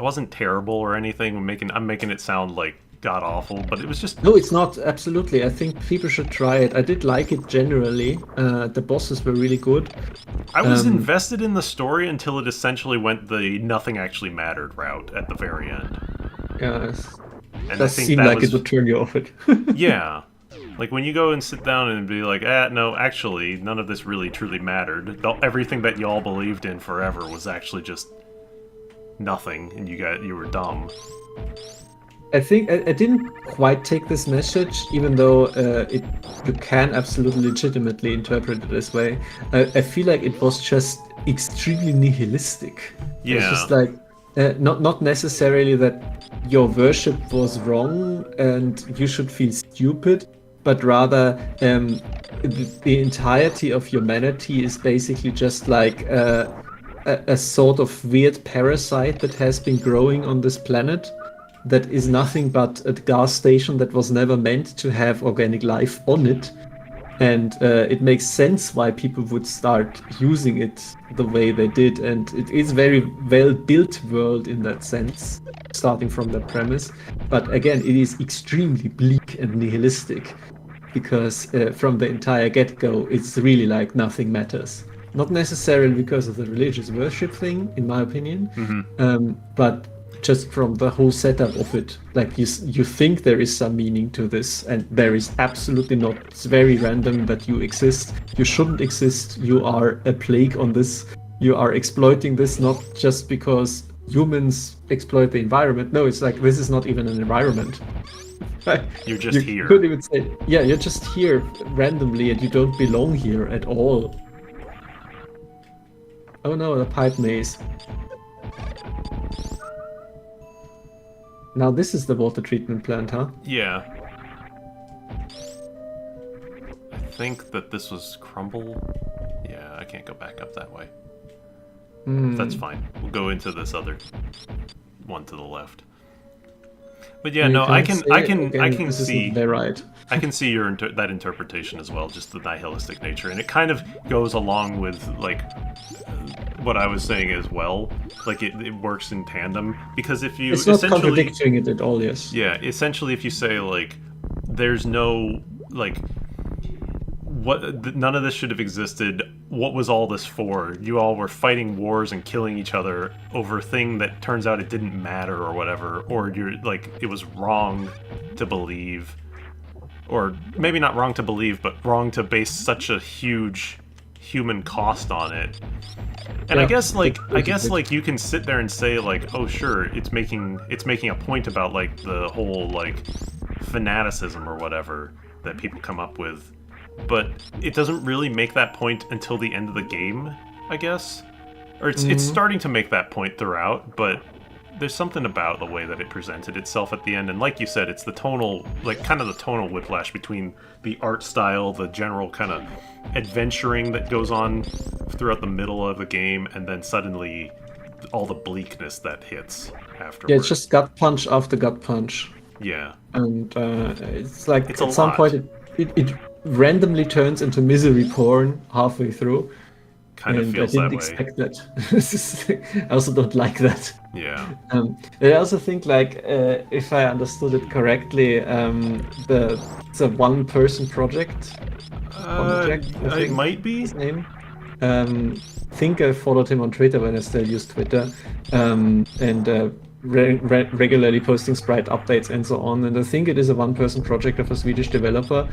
wasn't terrible or anything. I'm making it sound, like, god-awful, but it was just... No, it's not. Absolutely. I think people should try it. I did like it generally. The bosses were really good. I was invested in the story until it essentially went the nothing actually mattered route at the very end. Yeah, and does seem like it would turn you off it. Yeah. Like, when you go and sit down and be like, no, actually, none of this really truly mattered. Everything that y'all believed in forever was actually just nothing, and you were dumb. I think I didn't quite take this message, even though you can absolutely legitimately interpret it this way. I feel like it was just extremely nihilistic. Yeah. It's just like, not necessarily that your worship was wrong and you should feel stupid, but rather the entirety of humanity is basically just like a sort of weird parasite that has been growing on this planet that is nothing but a gas station that was never meant to have organic life on it. And it makes sense why people would start using it the way they did. And it is a very well-built world in that sense, starting from that premise. But again, it is extremely bleak and nihilistic, because from the entire get-go, it's really like nothing matters. Not necessarily because of the religious worship thing, in my opinion, but just from the whole setup of it. Like, you think there is some meaning to this, and there is absolutely not. It's very random that you exist. You shouldn't exist. You are a plague on this. You are exploiting this, not just because humans exploit the environment. No, it's like, this is not even an environment. You're just here. You could even say, yeah, you're just here randomly and you don't belong here at all. Oh no, the pipe maze. Now this is the water treatment plant, huh? Yeah. I think that this was Crumble. Yeah, I can't go back up that way. That's fine. We'll go into this other one to the left. But yeah, no, I can see. Right. I can see that interpretation as well, just the nihilistic nature, and it kind of goes along with like what I was saying as well. Like it works in tandem, because if you it's not contradicting it at all. Yes. Yeah, essentially, if you say like there's no like none of this should have existed. What was all this for? You all were fighting wars and killing each other over a thing that turns out it didn't matter or whatever, or you're like it was wrong to believe, or maybe not wrong to believe, but wrong to base such a huge human cost on it. And Yeah, I guess like you can sit there and say like, oh sure, it's making a point about like the whole like fanaticism or whatever that people come up with, but it doesn't really make that point until the end of the game, I guess. Or it's starting to make that point throughout, but there's something about the way that it presented itself at the end, and like you said, it's the tonal, like kind of the tonal whiplash between the art style, the general kind of adventuring that goes on throughout the middle of the game, and then suddenly all the bleakness that hits afterwards. Yeah, it's just gut punch after gut punch. Yeah. And it's like It's at a some lot. point it randomly turns into misery porn halfway through. Kind of And feels I didn't that way. expect that. I also don't like that. Yeah. I also think, like, if I understood it correctly, it's a one-person project. It might be. His name. I think I followed him on Twitter when I still used Twitter, and regularly posting sprite updates and so on. And I think it is a one-person project of a Swedish developer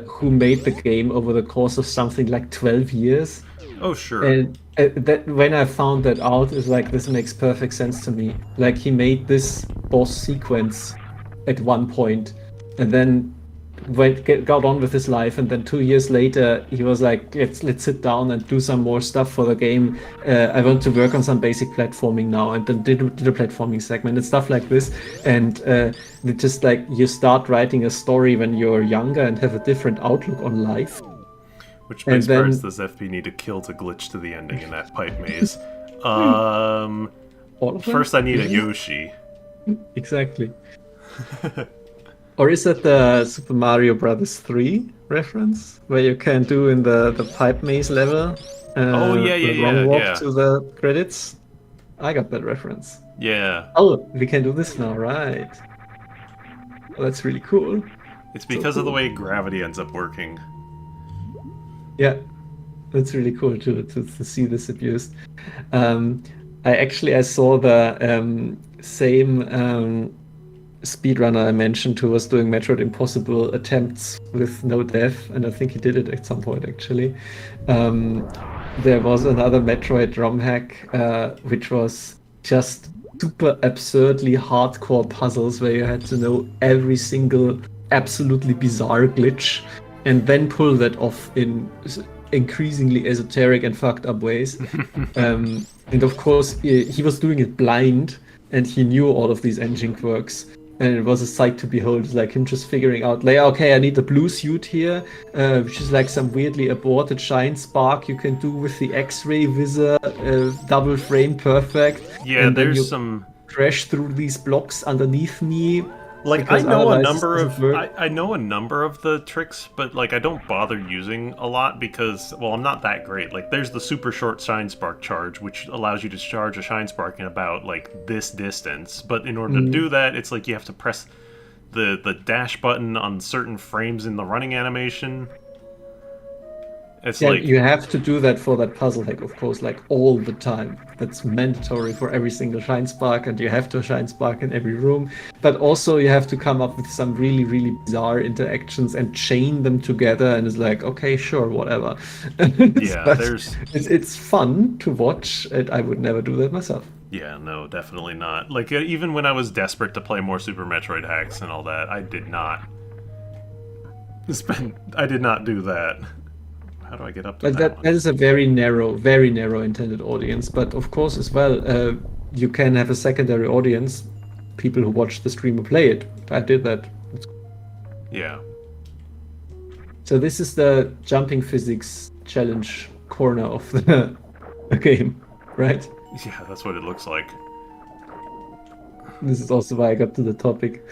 who made the game over the course of something like 12 years. Oh sure. And that when I found that out, is like, this makes perfect sense to me. Like, he made this boss sequence at one point, and then got on with his life, and then 2 years later he was like, let's sit down and do some more stuff for the game. I want to work on some basic platforming now, and then did a platforming segment and stuff like this. And it just, like, you start writing a story when you're younger and have a different outlook on life. Which makes parts does FP need to kill to glitch to the ending in that pipe maze? All of them? First I need a Yoshi. Exactly. Or is that the Super Mario Brothers 3 reference, where you can do in the pipe maze level? The long walk to the credits. I got that reference. Yeah. Oh, we can do this now, right? Well, that's really cool. It's because of the way gravity ends up working. Yeah, that's really cool to see this abused. I saw the same speedrunner I mentioned who was doing Metroid Impossible attempts with no death, and I think he did it at some point actually. There was another Metroid ROM hack, which was just super absurdly hardcore puzzles where you had to know every single absolutely bizarre glitch and then pull that off in increasingly esoteric and fucked up ways. And of course, he was doing it blind, and he knew all of these engine quirks. And it was a sight to behold. It's like him just figuring out, like, okay, I need the blue suit here, which is like some weirdly aborted shine spark you can do with the X-ray visor, double frame perfect. Yeah, and there's some crash through these blocks underneath me. Like, I know a number of the tricks, but like I don't bother using a lot because, well, I'm not that great. Like, there's the super short shine spark charge, which allows you to charge a shine spark in about like this distance. But in order to do that, it's like you have to press the dash button on certain frames in the running animation. It's like you have to do that for that puzzle hack, of course, like all the time. That's mandatory for every single shine spark, and you have to shine spark in every room. But also you have to come up with some really, really bizarre interactions and chain them together, and it's like, okay, sure, whatever. Yeah, it's fun to watch, and I would never do that myself. Yeah, no, definitely not. Like, even when I was desperate to play more Super Metroid hacks and all that, I did not do that. How do I get up to that is a very narrow intended audience. But of course, as well, you can have a secondary audience, people who watch the streamer play it. I did that. Yeah. So this is the jumping physics challenge corner of the game, right? Yeah, that's what it looks like. This is also why I got to the topic.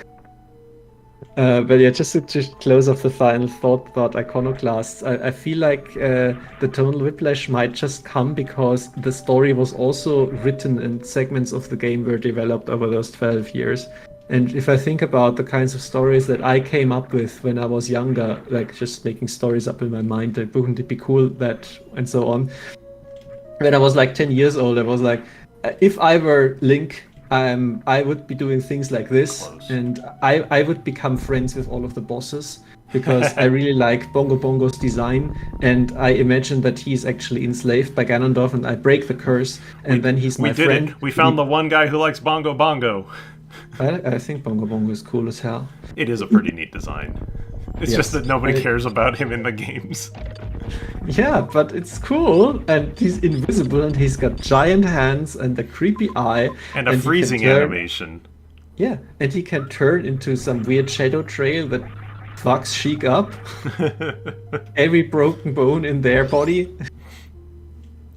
But yeah, just to close off the final thought about Iconoclasts, I feel like the tonal whiplash might just come because the story was also written and segments of the game were developed over those 12 years. And if I think about the kinds of stories that I came up with when I was younger, like just making stories up in my mind, that wouldn't it be cool that, and so on. When I was like 10 years old, I was like, if I were Link, I would be doing things like this, and I would become friends with all of the bosses, because I really like Bongo Bongo's design, and I imagine that he's actually enslaved by Ganondorf, and I break the curse, and then he's We my did friend. it. We found the one guy who likes Bongo Bongo. I think Bongo Bongo is cool as hell. It is a pretty neat design. It's just Yes. that nobody cares about him in the games. Yeah, but it's cool, and he's invisible, and he's got giant hands and a creepy eye, And a and he can freezing turn- animation. Yeah, and he can turn into some weird shadow trail that fucks Sheik up. Every broken bone in their body.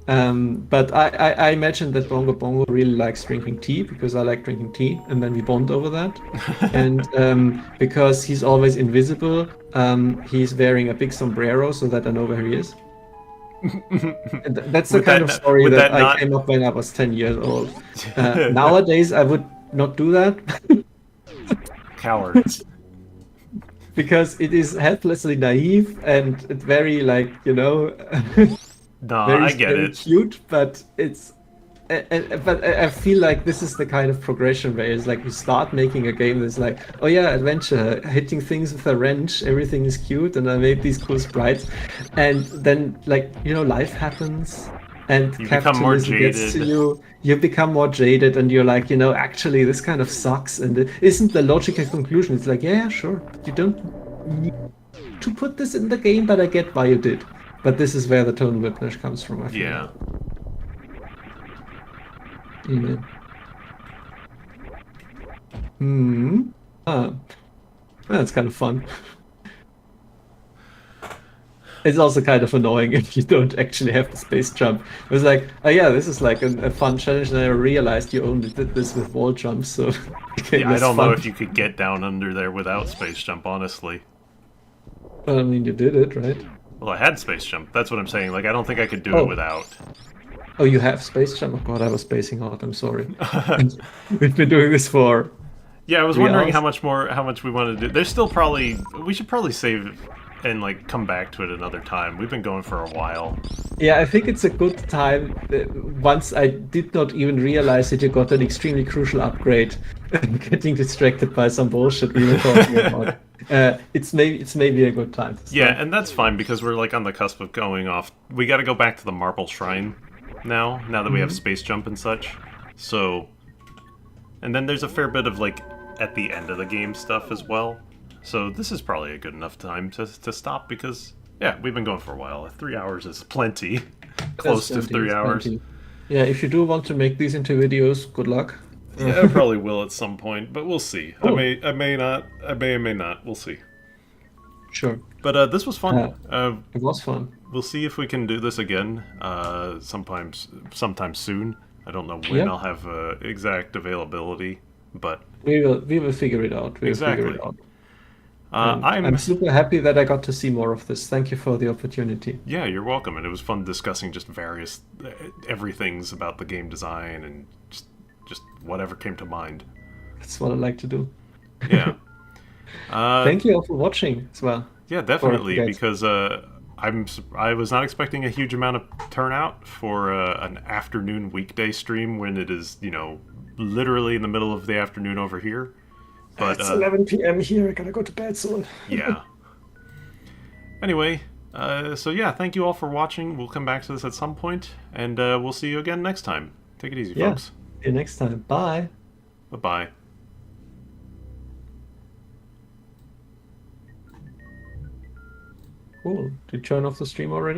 But I imagine that Bongo Bongo really likes drinking tea because I like drinking tea, and then we bond over that. And because he's always invisible, he's wearing a big sombrero so that I know where he is. And that's the Would kind that of story would that that I not- came up when I was 10 years old. Nowadays, I would not do that Coward. because it is helplessly naive and it's very like, Nah, very, I get very it. cute, but it's but I feel like this is the kind of progression where it's like you start making a game that's like, oh yeah, adventure, hitting things with a wrench, everything is cute, and I made these cool sprites, and then like life happens, and You become more capitalism gets to jaded. you. You become more jaded, and you're like, actually, this kind of sucks, and it isn't the logical conclusion. It's like, yeah, sure, but you don't need to put this in the game, but I get why you did. But this is where the tonal whiplash comes from, I feel. Yeah. Yeah. Hmm. Ah, that's kind of fun. It's also kind of annoying if you don't actually have the space jump. It was like, oh yeah, this is like a fun challenge, and I realized you only did this with wall jumps, so it became Yeah, I less don't fun. know if you could get down under there without space jump, honestly. Well, I mean, you did it, right? Well, I had space jump. That's what I'm saying. Like, I don't think I could do Oh. it without. Oh, you have space jump? Oh god, I was spacing out. I'm sorry. We've been doing this for Yeah, I was 3 wondering hours. how much we want to do. There's still we should probably save and like come back to it another time. We've been going for a while. Yeah, I think it's a good time. Once I did not even realize that you got an extremely crucial upgrade, getting distracted by some bullshit we were talking about. It's maybe a good time to start. Yeah, and that's fine because we're like on the cusp of going off. We got to go back to the Marble Shrine now that we have space jump and such. So, and then there's a fair bit of like at the end of the game stuff as well. So this is probably a good enough time to stop because yeah, we've been going for a while. 3 hours is plenty. Close to That's 3 plenty, hours. plenty. Yeah, if you do want to make these into videos, good luck. Yeah, I probably will at some point, but we'll see. Cool. I may not. I may or may not. We'll see. Sure. But this was fun. It was fun. We'll see if we can do this again sometime soon. I don't know when Yeah. I'll have exact availability, but We will figure it out. We'll figure Exactly. it out. I'm I'm super happy that I got to see more of this. Thank you for the opportunity. yeah, you're welcome, and it was fun discussing just various everything's about the game design and just whatever came to mind. That's what I like to do. Yeah. Thank you all for watching as well. Yeah, definitely, guys. because I was not expecting a huge amount of turnout for an afternoon weekday stream when it is literally in the middle of the afternoon over here. But It's 11 p.m. here. I gotta go to bed soon. yeah. Anyway, so yeah, thank you all for watching. We'll come back to this at some point, and we'll see you again next time. Take it easy, Yeah. folks. See you next time. Bye. Bye-bye. Cool. Did you turn off the stream already?